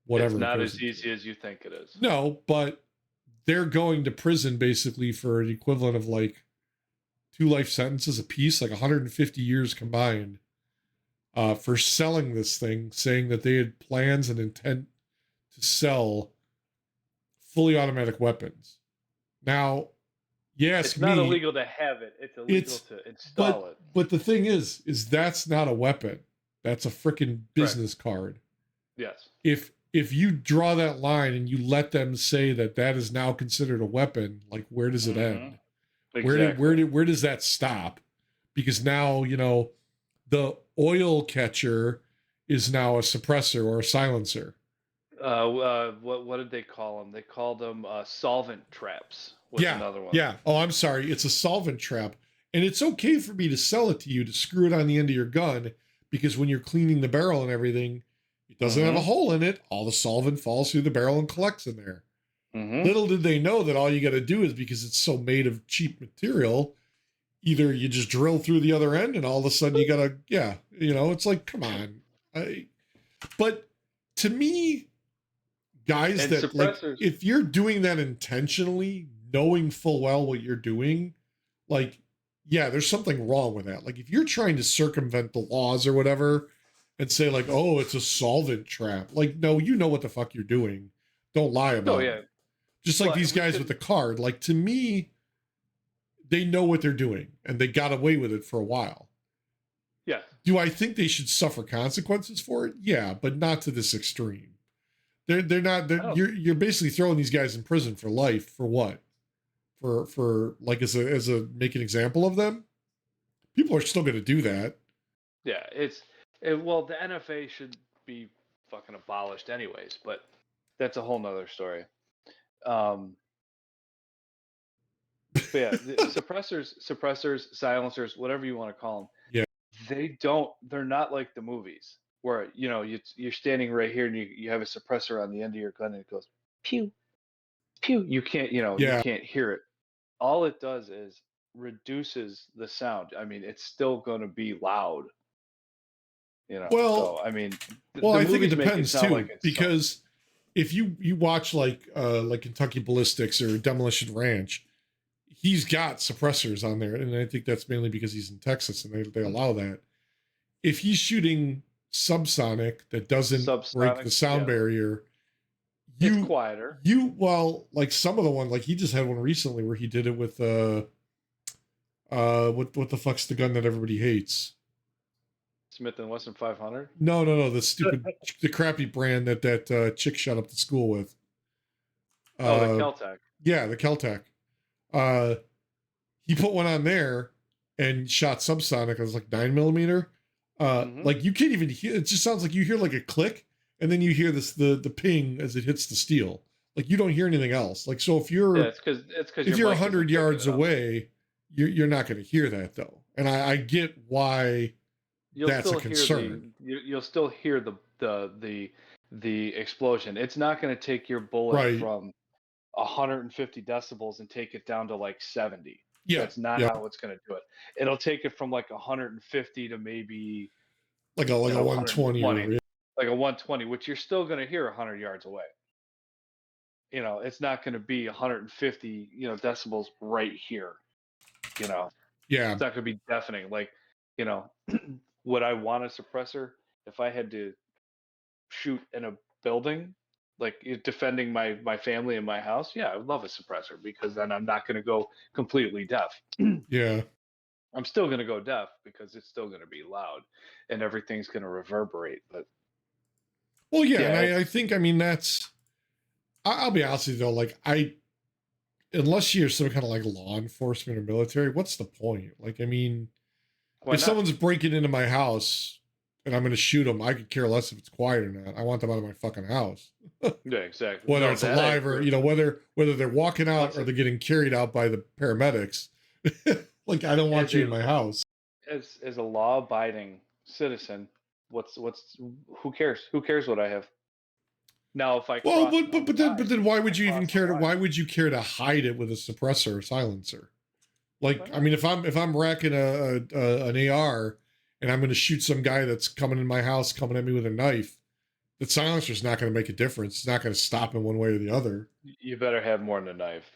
whatever.
It's not as easy as you think it is.
No, but they're going to prison basically for an equivalent of like 2 life sentences a piece, like 150 years combined. For selling this thing, saying that they had plans and intent to sell fully automatic weapons. Now,
it's not illegal to have it. It's illegal to install it.
But the thing is that's not a weapon. That's a freaking business card.
Yes.
If you draw that line and you let them say that is now considered a weapon, like where does it end?
Exactly.
Where does that stop? Because now the oil catcher is now a suppressor or a silencer.
What did they call them? They called them solvent traps. Another one.
Yeah. Oh, I'm sorry. It's a solvent trap, and it's okay for me to sell it to you to screw it on the end of your gun because when you're cleaning the barrel and everything, it doesn't have a hole in it. All the solvent falls through the barrel and collects in there. Little did they know that all you got to do is because it's so made of cheap material. Either you just drill through the other end and all of a sudden you gotta, it's like, come on. But to me, guys, and that like, if you're doing that intentionally, knowing full well what you're doing, like yeah, there's something wrong with that. Like if you're trying to circumvent the laws or whatever and say like, oh, it's a solvent trap. Like, no, you know what the fuck you're doing. Don't lie
Oh
about
yeah.
it. Just like
Well,
these
we
guys
could.
with the card. Like to me, they know what they're doing and they got away with it for a while.
Yeah.
Do I think they should suffer consequences for it? Yeah, but not to this extreme. They're not.
I don't.
You're basically throwing these guys in prison for life for what? For like as a make an example of them. People are still going to do that.
Yeah. Well, the NFA should be fucking abolished anyways, but that's a whole nother story. But yeah, the suppressors, silencers, whatever you want to call them.
Yeah.
They're not like the movies where, you're standing right here and you have a suppressor on the end of your gun and it goes pew, pew. You can't, you
Yeah.
can't hear it. All it does is reduces the sound. I mean, it's still going to be loud,
Well,
so I mean,
well,
the
I think it
movies make
depends
sound
too,
like it's
because if you watch like Kentucky Ballistics or Demolition Ranch, he's got suppressors on there, and I think that's mainly because he's in Texas and they allow that. If he's shooting subsonic that doesn't break the
subsonic,
sound
yeah,
barrier,
it's quieter.
like some of the one, like he just had one recently where he did it with what the fuck's the gun that everybody hates?
Smith and Wesson 500.
No, the crappy brand that chick shut up the school with.
Oh, the Keltec.
Yeah, the Keltec. He put one on there and shot subsonic. It was like 9mm. Like you can't even hear. It just sounds like you hear like a click, and then you hear the ping as it hits the steel. Like you don't hear anything else. Like so, if you're
it's because
if you're 100 yards away, you're not going to hear that though. And I get why that's a concern.
You'll still hear the explosion. It's not going to take your bullet from 150 decibels and take it down to like 70.
Yeah,
that's not how it's going to do it. It'll take it from like 150 to maybe
like a 120
like a 120, which you're still going to hear 100 yards away. It's not going to be 150 decibels right here.
Yeah,
it's not going to be deafening. Like, would I want a suppressor if I had to shoot in a building, like defending my family and my house? Yeah, I would love a suppressor because then I'm not going to go completely deaf.
Yeah.
I'm still going to go deaf because it's still going to be loud and everything's going to reverberate. But
well, yeah, and I think, I mean, I'll be honest with you though, like unless you're some kind of like law enforcement or military, what's the point? Like, I mean, if someone's breaking into my house and I'm going to shoot them, I could care less if it's quiet or not. I want them out of my fucking house.
Yeah, exactly.
Whether it's alive or, whether they're walking out or they're getting carried out by the paramedics. Like, I don't want you in my house.
As a law-abiding citizen, who cares? Who cares what I have? Now, if I
but then why would you even care to? Why would you care to hide it with a suppressor or silencer? Like, I mean, if I'm racking an AR and I'm going to shoot some guy that's coming in my house, coming at me with a knife, the silencer's not going to make a difference. It's not going to stop him one way or the other.
You better have more than a knife.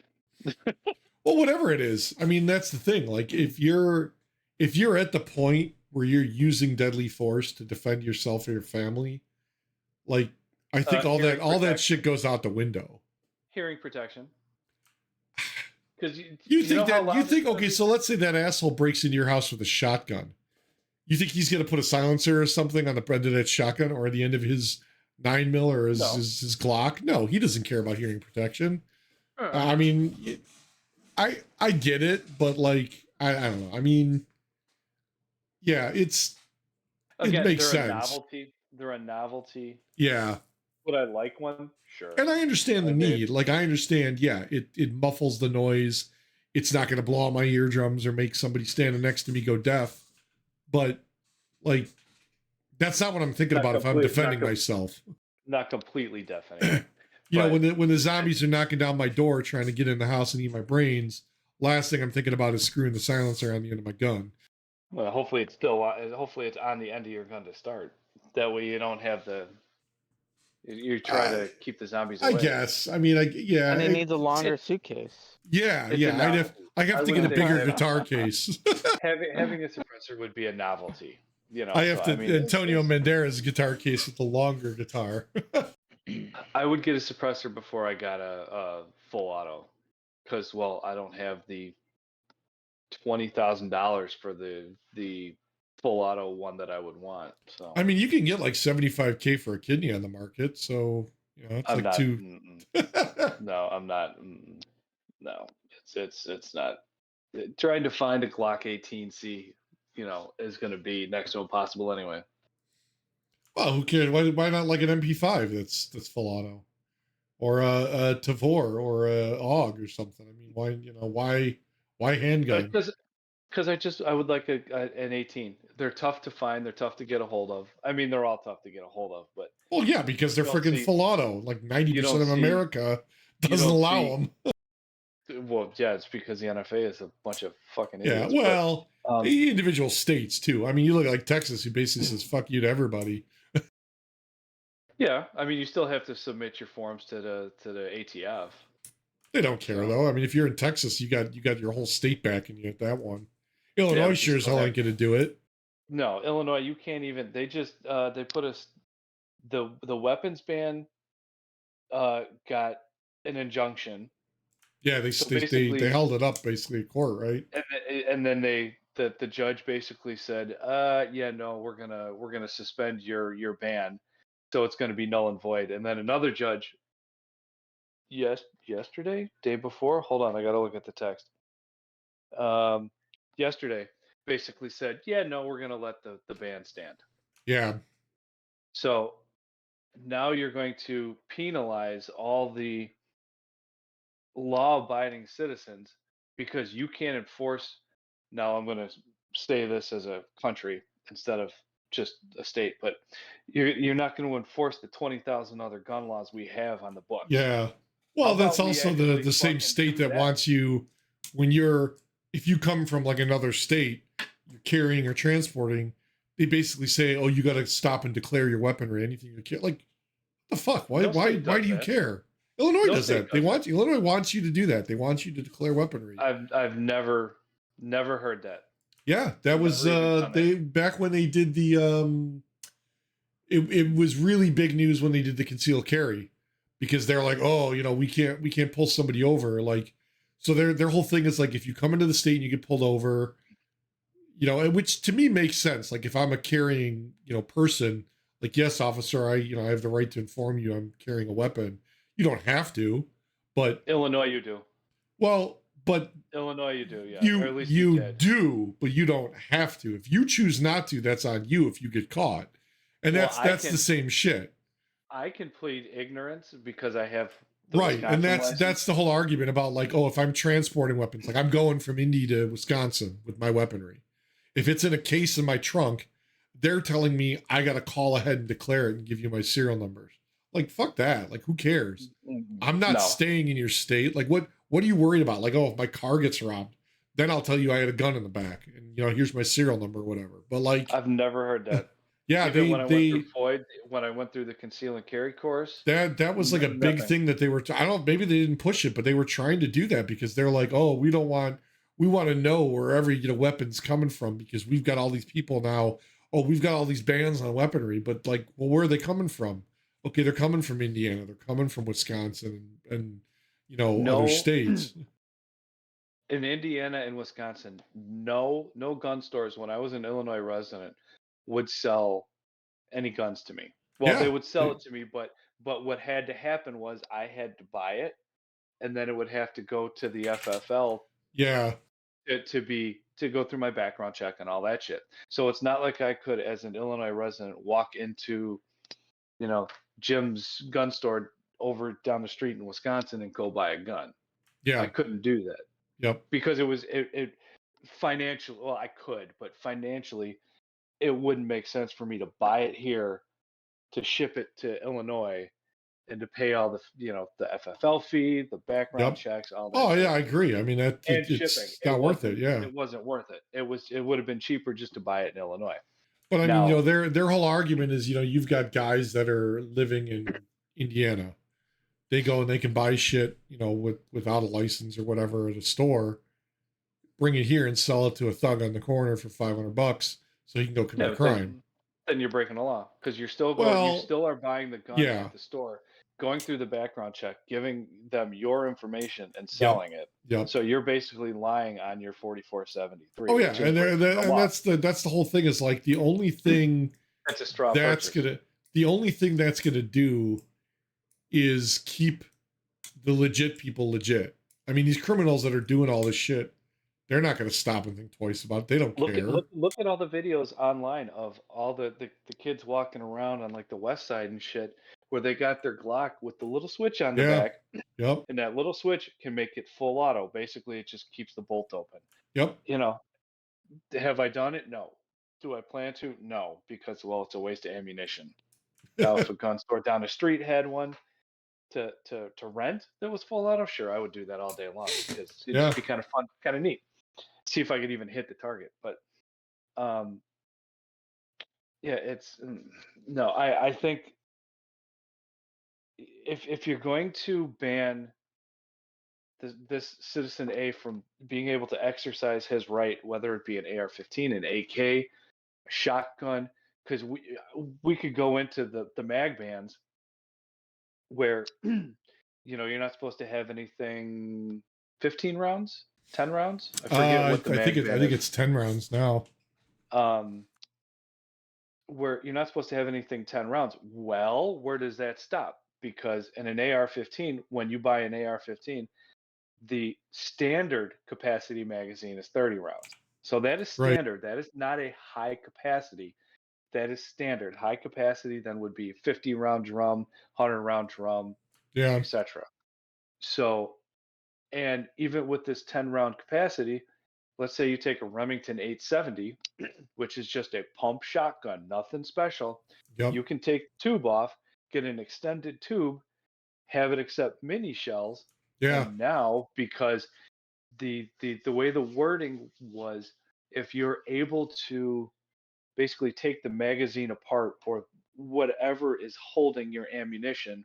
Well, whatever it is. I mean, that's the thing. Like, if you're at the point where you're using deadly force to defend yourself or your family, like, I think all that shit goes out the window.
Hearing protection. Because
you think okay, so let's say that asshole breaks into your house with a shotgun. You think he's going to put a silencer or something on the end of that shotgun or the end of his 9mm or his Glock? No, he doesn't care about hearing protection. I mean, I get it, but like, I don't know. I mean, yeah, it makes sense.
They're a novelty.
Yeah.
Would I like one? Sure.
And I understand the need. Like, I understand, yeah, it muffles the noise. It's not going to blow out my eardrums or make somebody standing next to me go deaf. But, like, that's not what I'm thinking about if I'm defending myself.
Not completely deafening.
When the zombies are knocking down my door trying to get in the house and eat my brains, last thing I'm thinking about is screwing the silencer on the end of my gun.
Well, hopefully it's on the end of your gun to start. That way you don't have the You try to keep the zombies
I
away.
guess. I mean, yeah.
And it needs a longer suitcase.
Yeah,
It's a
yeah.
novelty.
I
I
have to
would
get a
say
bigger
that-
guitar case.
having a suppressor would be a novelty. You know,
I have
so,
to
I mean,
Antonio Banderas guitar case with the longer guitar.
I would get a suppressor before I got a full auto, because I don't have the $20,000 for the full auto one that I would want. So
I mean, you can get like 75K for a kidney on the market, so you know it's
I'm
like
not.
two.
No, I'm not. No, it's not. Trying to find a Glock 18C, is going to be next to impossible anyway.
Well, who cares? Why not like an MP5 that's full auto, or a Tavor or a AUG or something? I mean, why handgun?
Because I would like an 18. They're tough to find. They're tough to get a hold of. I mean, they're all tough to get a hold of, but
Well, yeah, because they're
you don't
freaking
see-
full auto. Like 90% of
see-
America
you
doesn't
don't
allow
see-
them.
well, yeah, it's because the NFA is a bunch of fucking
Yeah,
idiots.
well,
but,
the individual states too. I mean, you look at like Texas, who basically says "fuck you" to everybody.
yeah, I mean, you still have to submit your forms to the ATF.
They don't care
So-
though. I mean, if you're in Texas, you got your whole state backing you at that one. Illinois
but you
sure as
still
hell
have-
ain't gonna do it.
No, Illinois, you can't even. They just they put the weapons ban got an injunction,
Yeah, they
basically-
held it up basically in court, right?
and then the judge basically said, yeah, no, we're gonna suspend your ban, so it's gonna be null and void. And then another judge, yesterday, day before, hold on, I gotta look at the text. Yesterday, basically said, yeah, no, we're gonna let the ban stand.
Yeah,
So now you're going to penalize all the law-abiding citizens because you can't enforce. Now I'm going to say this as a country instead of just a state, but you're not going to enforce the 20,000 other gun laws we have on the books.
yeah. Well,
How
that's
about we
also
actually
the same
fucking
state
do
that
that?
wants you if you come from like another state, you're carrying or transporting. They basically say, "Oh, you got to stop and declare your weaponry. Anything you care." Like, what the fuck? Why
No
why
state
why
does
do you
that.
care? Illinois
No
does
state
that. They
does
want Illinois wants you to do that. They want you to declare weaponry.
I've never heard that.
Yeah, that was
Never even done
they back when they did the it was really big news when they did the concealed carry, because they're like, "Oh, we can't pull somebody over." Like, so their whole thing is like, if you come into the state and you get pulled over, and which to me makes sense. Like, if I'm a carrying, person, like, yes, officer, I have the right to inform you I'm carrying a weapon. You don't have to, but
Illinois, you do.
but
Illinois, you do. Yeah, or at
you
least you did.
do, but you don't have to. If you choose not to, that's on you if you get caught. And
Well,
that's
I
the same shit.
I can plead ignorance because I have the
Right. And
Wisconsin
that's
license.
the whole argument about, like, oh, if I'm transporting weapons, like I'm going from Indy to Wisconsin with my weaponry. If it's in a case in my trunk, they're telling me I got to call ahead and declare it and give you my serial numbers. Like, fuck that. Like, who cares? I'm not
No.
staying in your state. Like, what are you worried about? Like, oh, if my car gets robbed, then I'll tell you I had a gun in the back and here's my serial number or whatever. But like,
I've never heard that.
yeah,
Even when I went
they
through Floyd, when I went through the conceal and carry course,
that was like a big
Nothing.
thing that they were I don't maybe they didn't push it, but they were trying to do that because they're like, oh, we want to know where every weapon's coming from, because we've got all these people now. Oh, we've got all these bans on weaponry, but like, well, where are they coming from? Okay, they're coming from Indiana, they're coming from Wisconsin and
No.
other states.
in Indiana and Wisconsin, no gun stores when I was an Illinois resident would sell any guns to me. Well,
Yeah,
they would sell
they-
it to me, but what had to happen was I had to buy it, and then it would have to go to the FFL
Yeah,
to go through my background check and all that shit. So it's not like I could, as an Illinois resident, walk into, Jim's gun store over down the street in Wisconsin and go buy a gun. I
yeah,
couldn't do that
yep.
because it financially. Well, I could, but financially, it wouldn't make sense for me to buy it here, to ship it to Illinois, and to pay all the the FFL fee, the background
Yep.
checks, all that.
Oh
shit.
yeah, I agree. I mean,
And
it's
shipping.
not worth it.
wasn't-
Yeah.
It wasn't worth it. It would have been cheaper just to buy it in Illinois.
But I
Now-
mean, their whole argument is, you've got guys that are living in Indiana. They go and they can buy shit, without a license or whatever at a store, bring it here and sell it to a thug on the corner for $500 so he can go commit a crime.
Then you're breaking the law because you're still you still are buying the gun at the store, going through the background check, giving them your information and selling it.
Yep.
So you're basically lying on your 4473.
Oh yeah, and that's the whole thing is like the only thing
that's a straw
the only thing that's gonna do is keep the legit people legit. I mean, these criminals that are doing all this shit, they're not going to stop and think twice about it. They don't care.
Look at all the videos online of all the kids walking around on like the west side and shit where they got their Glock with the little switch on the back.
Yep.
And that little switch can make it full auto. Basically, it just keeps the bolt open.
Yep.
Have I done it? No. Do I plan to? No, because it's a waste of ammunition. Now, if a gun store down the street had one to rent that was full auto, sure, I would do that all day long because it'd just be kind of fun, kind of neat. See if I could even hit the target. But it's no. I think if you're going to ban this citizen A from being able to exercise his right, whether it be an AR-15, an AK, a shotgun, because we could go into the mag bans where you're not supposed to have anything 15 rounds, 10 rounds. I forget what the mag ban is.
I think it's 10 rounds now.
Where you're not supposed to have anything 10 rounds. Well, where does that stop? Because in an AR-15, when you buy an AR-15, the standard capacity magazine is 30 rounds. So that is standard. Right. That is not a high capacity. That is standard. High capacity then would be 50-round drum, 100-round drum, etc. So, and even with this 10-round capacity, let's say you take a Remington 870, which is just a pump shotgun, nothing special.
Yep.
You can take the tube off, get an extended tube, have it accept mini shells.
Yeah.
And now, because the way the wording was, if you're able to basically take the magazine apart for whatever is holding your ammunition,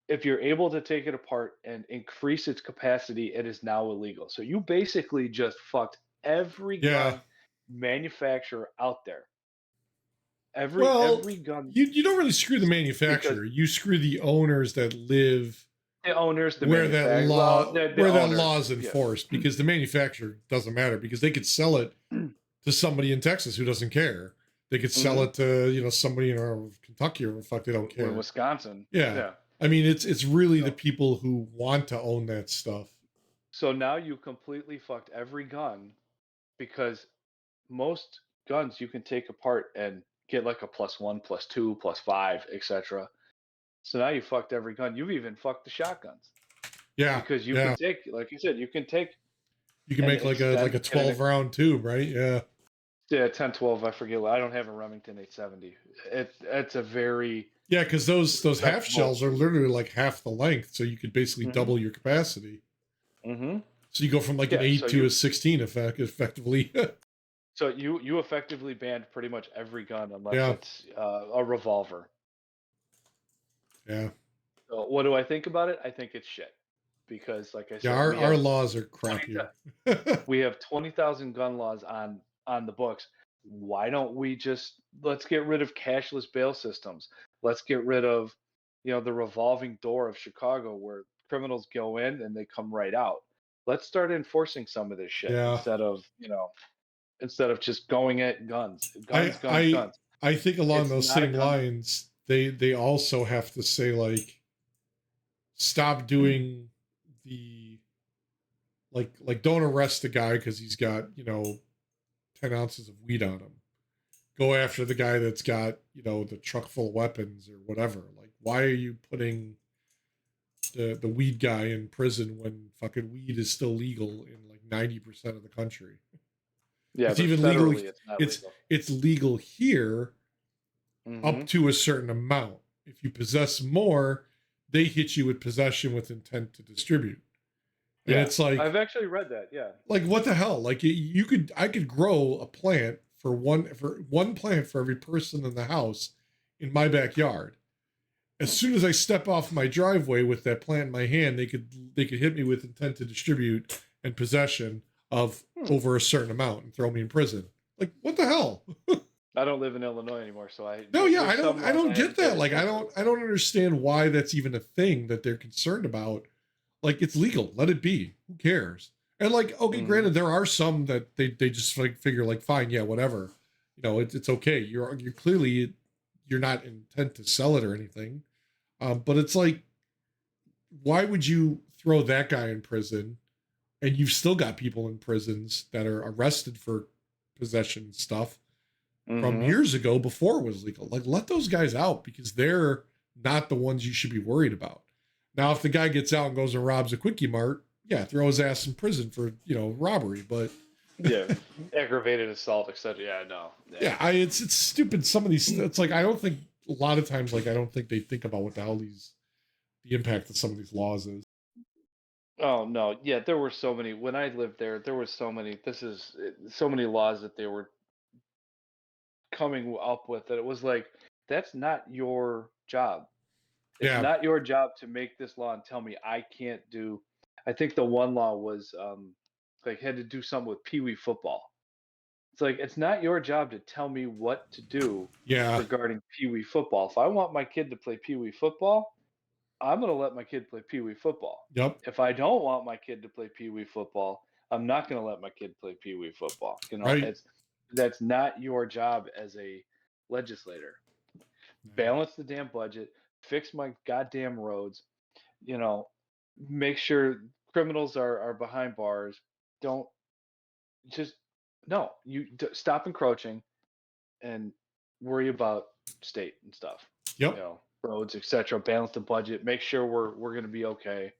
if you're able to take it apart and increase its capacity, it is now illegal. So you basically just fucked every gun manufacturer out there. Every gun.
You don't really screw the manufacturer. You screw the owners that live.
The owners,
where that law is enforced, because the manufacturer doesn't matter, because they could sell it to somebody in Texas who doesn't care. They could sell it to somebody in Kentucky or fuck, they don't care.
Or Wisconsin.
Yeah. I mean, it's really the people who want to own that stuff.
So now you completely fucked every gun, because most guns you can take apart and get like a +1, +2, +5, etc. So now you fucked every gun. You've even fucked the shotguns.
Yeah.
Because you can take, like you said, you can
make like a 12-round tube, right? Yeah.
Yeah, 10, 12, I forget. I don't have a Remington 870. It's a very
because those half shells are literally like half the length, so you could basically double your capacity.
Mm-hmm.
So you go from like an 8 to a 16 effectively.
So you effectively banned pretty much every gun unless it's a revolver.
Yeah.
So what do I think about it? I think it's shit, because like I said,
our laws are crappy.
We have 20,000 gun laws on the books. Why don't we let's get rid of cashless bail systems? Let's get rid of, the revolving door of Chicago where criminals go in and they come right out. Let's start enforcing some of this shit instead of just going at guns. Guns.
I think along those same lines, they also have to say, like, stop doing the like don't arrest the guy because he's got 10 ounces of weed on him. Go after the guy that's got the truck full of weapons or whatever. Like, why are you putting the weed guy in prison when fucking weed is still legal in like 90% of the country?
Yeah,
it's even legal. It's legal here up to a certain amount. If you possess more, they hit you with possession with intent to distribute. And it's like,
I've actually read that. Yeah.
Like, what the hell? Like, I could grow a plant for one plant for every person in the house in my backyard. as soon as I step off my driveway with that plant in my hand, they could hit me with intent to distribute and possession of over a certain amount and throw me in prison. Like, what the hell?
I don't live in Illinois anymore, so I
No, yeah,
there's some
I
laws
don't get
haven't paid
that. Like,
attention
I don't understand why that's even a thing that they're concerned about. Like, it's legal. Let it be. Who cares? And like, okay,
Mhm.
granted, there are some that they just like figure like, fine, yeah, whatever. You know, it's okay. You're clearly you're not intent to sell it or anything. But it's like, why would you throw that guy in prison? And you've still got people in prisons that are arrested for possession and stuff from
Mhm.
years ago before it was legal. Like, let those guys out because they're not the ones you should be worried about. Now, if the guy gets out and goes and robs a quickie mart, yeah, throw his ass in prison for robbery. But
Yeah, aggravated assault, etc. Yeah, no.
yeah, it's stupid. Some of these, it's like I don't think a lot of times, like I don't think they think about what the hell the impact of some of these laws is.
Oh no, yeah, there were so many when I lived there. There were so many laws that they were coming up with that it was like that's not your job. It's
Yeah,
not your job to make this law and tell me I can't do. I think the one law was like had to do something with Pee Wee football. It's like it's not your job to tell me what to do
yeah,
regarding Pee Wee football. If I want my kid to play Pee Wee football, I'm going to let my kid play Pee Wee football.
yep,
If I don't want my kid to play Pee Wee football, I'm not going to let my kid play Pee Wee football. You know,
right.
it's that's not your job as a legislator. Balance the damn budget, fix my goddamn roads, you know, make sure criminals are behind bars. Don't just no, stop encroaching and worry about state and stuff. You
Yep.
know, roads, etc. Balance the budget. Make sure we're gonna be okay.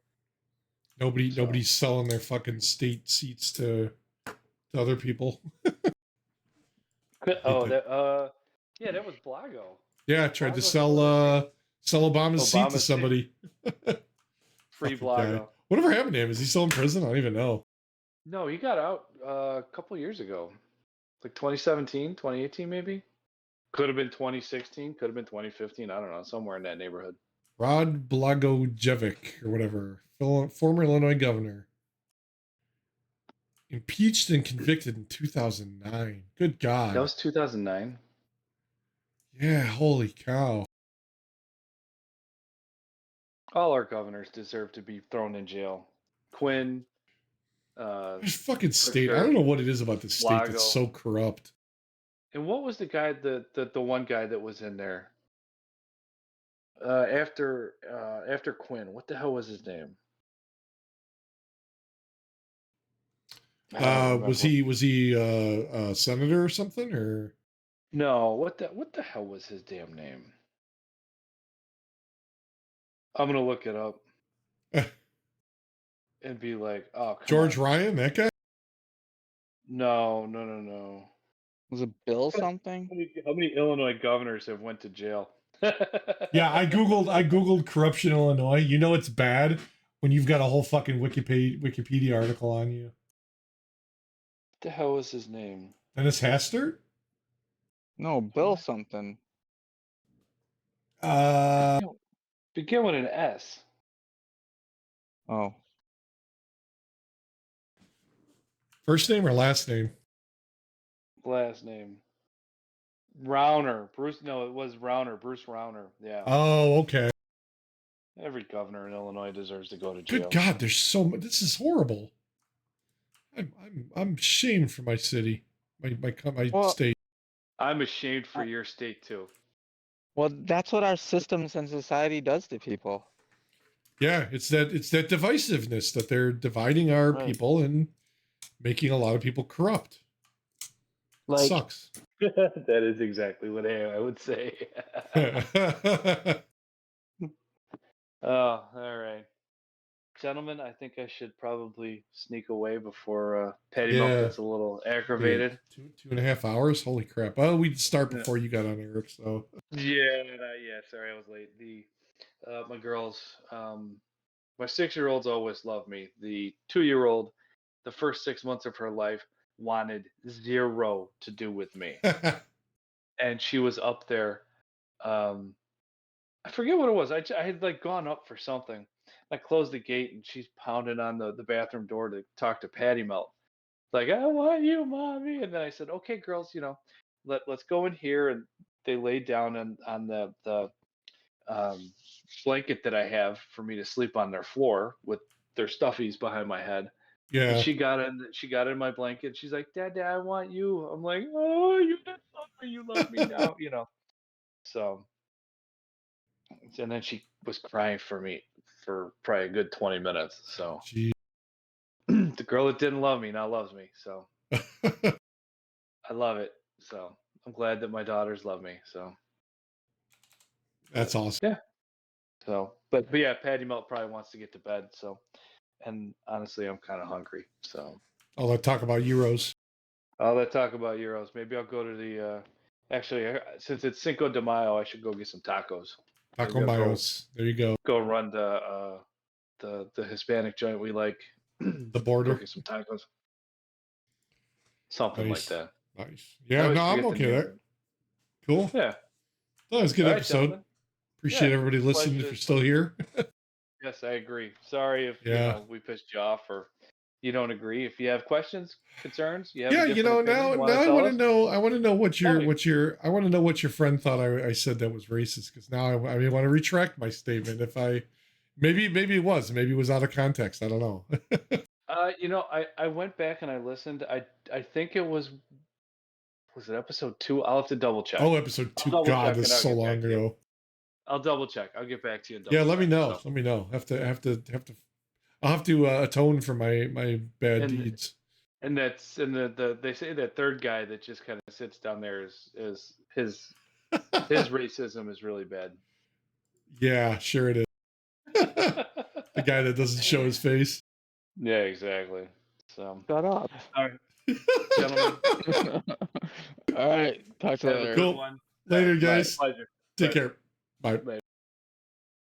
So
Nobody's selling their fucking state seats to other people. I hate
oh
that.
that yeah, that was Blago.
Yeah, I tried to
Blago had one of those
sell Obama's seat to
Obama seat,
somebody.
free
Fucking guy.
Blago.
Whatever happened to him? Is he still in prison? I don't even know.
No, he got out a couple years ago. Like 2017, 2018 maybe. Could have been 2016, could have been 2015, I don't know, somewhere in that neighborhood.
Rod Blagojevic or whatever, former Illinois governor, impeached and convicted in 2009. Good
That
God.
was 2009.
Yeah, holy cow.
All our governors deserve to be thrown in jail. Quinn,
This fucking state. I
Pritzker,
don't know what it is about this state that's
Blago.
so corrupt.
And what was the guy the one guy that was in there? After Quinn, what the hell was his name? I don't remember.
Was he a senator or something or?
No, what the hell was his damn name? I'm gonna look it up and be like, oh come
George
on.
Ryan, that guy?
No, no, no, no.
Was it Bill something?
How many Illinois governors have went to jail?
Yeah, I googled corruption in Illinois. You know it's bad when you've got a whole fucking Wikipedia article on you.
What the hell was his name?
Dennis Hastert?
No, Bill something.
Uh,
Begin with an S.
Oh,
first name or last name?
Last name. Rauner. Bruce. No, it was Rauner. Bruce Rauner. Yeah.
Oh, okay.
Every governor in Illinois deserves to go to jail.
Good God, there's so much. This is horrible. I'm ashamed for my city, my
well,
state.
I'm ashamed for your state too.
well, that's what our systems and society does to people.
Yeah, it's that divisiveness that they're dividing our
Right.
people and making a lot of people corrupt.
Like,
Sucks.
That is exactly what I would say. Oh, all right. Gentlemen, I think I should probably sneak away before Patty Milk
Yeah.
gets a little aggravated.
2.5 hours. Holy crap! Oh, we'd start
Yeah.
before you got on, Eric. So
Yeah, sorry I was late. My girls, my 6-year-olds always love me. The 2-year-old, the first 6 months of her life, wanted zero to do with me. And she was up there I forget what it was. I had like gone up for something. I closed the gate and she's pounding on the bathroom door to talk to Patty Melt. Like, I want you, mommy. And then I said, okay, girls, let's go in here. And they laid down on the um, blanket that I have for me to sleep on their floor with their stuffies behind my head. And
Yeah.
she got in my blanket. She's like, Dad, I want you. I'm like, oh, you didn't love me. You love me now, So, and then she was crying for me for probably a good 20 minutes. So
Gee.
the girl that didn't love me now loves me. So I love it. So I'm glad that my daughters love me. So
That's awesome.
yeah. So, but yeah, Patty Melt probably wants to get to bed. So, and honestly, I'm kind of hungry. So
I'll talk about Euros.
let's talk about Euros. Maybe I'll go to the. Actually, since it's Cinco de Mayo, I should go get some tacos.
Taco
Maybe I'll
Mayos. There you go.
Go run the Hispanic joint we like.
The border.
Go get some tacos. Something
Nice.
like that.
Nice. Yeah,
always
no, I'm
forget the
okay
name
with
of
that. Cool.
Yeah.
That was a good
All right,
episode.
gentlemen.
Appreciate
Yeah,
everybody listening if
pleasure.
you're still here.
Yes, I agree. Sorry if
Yeah.
we pissed you off or you don't agree. If you have questions, concerns, you have
Yeah,
a different opinion,
now
you wanna
I
tell
want to
us?
know. I want to know what
Tell me.
I want to know what your friend thought I said that was racist. Because now I want to retract my statement. If maybe it was out of context. I don't know.
I went back and I listened. I think it was it episode 2? I'll have to double check.
Oh, episode
I'll
2.
double
God,
check
this is
and
so
I'll get
long
back to you.
ago.
I'll double check. I'll get back to you. And
Yeah, let me
double
know.
check,
Let me know. I'll have to atone for my bad
And-
deeds.
And that's they say that third guy that just kind of sits down there is his racism is really bad.
Yeah, sure it is. The guy that doesn't show his face.
Yeah, exactly. So,
Shut up.
all right, gentlemen.
All right. Talk to you
Have a
later.
good
Cool.
one.
Later,
Bye.
guys.
Pleasure.
Take
Bye.
care. Bye.
Bye.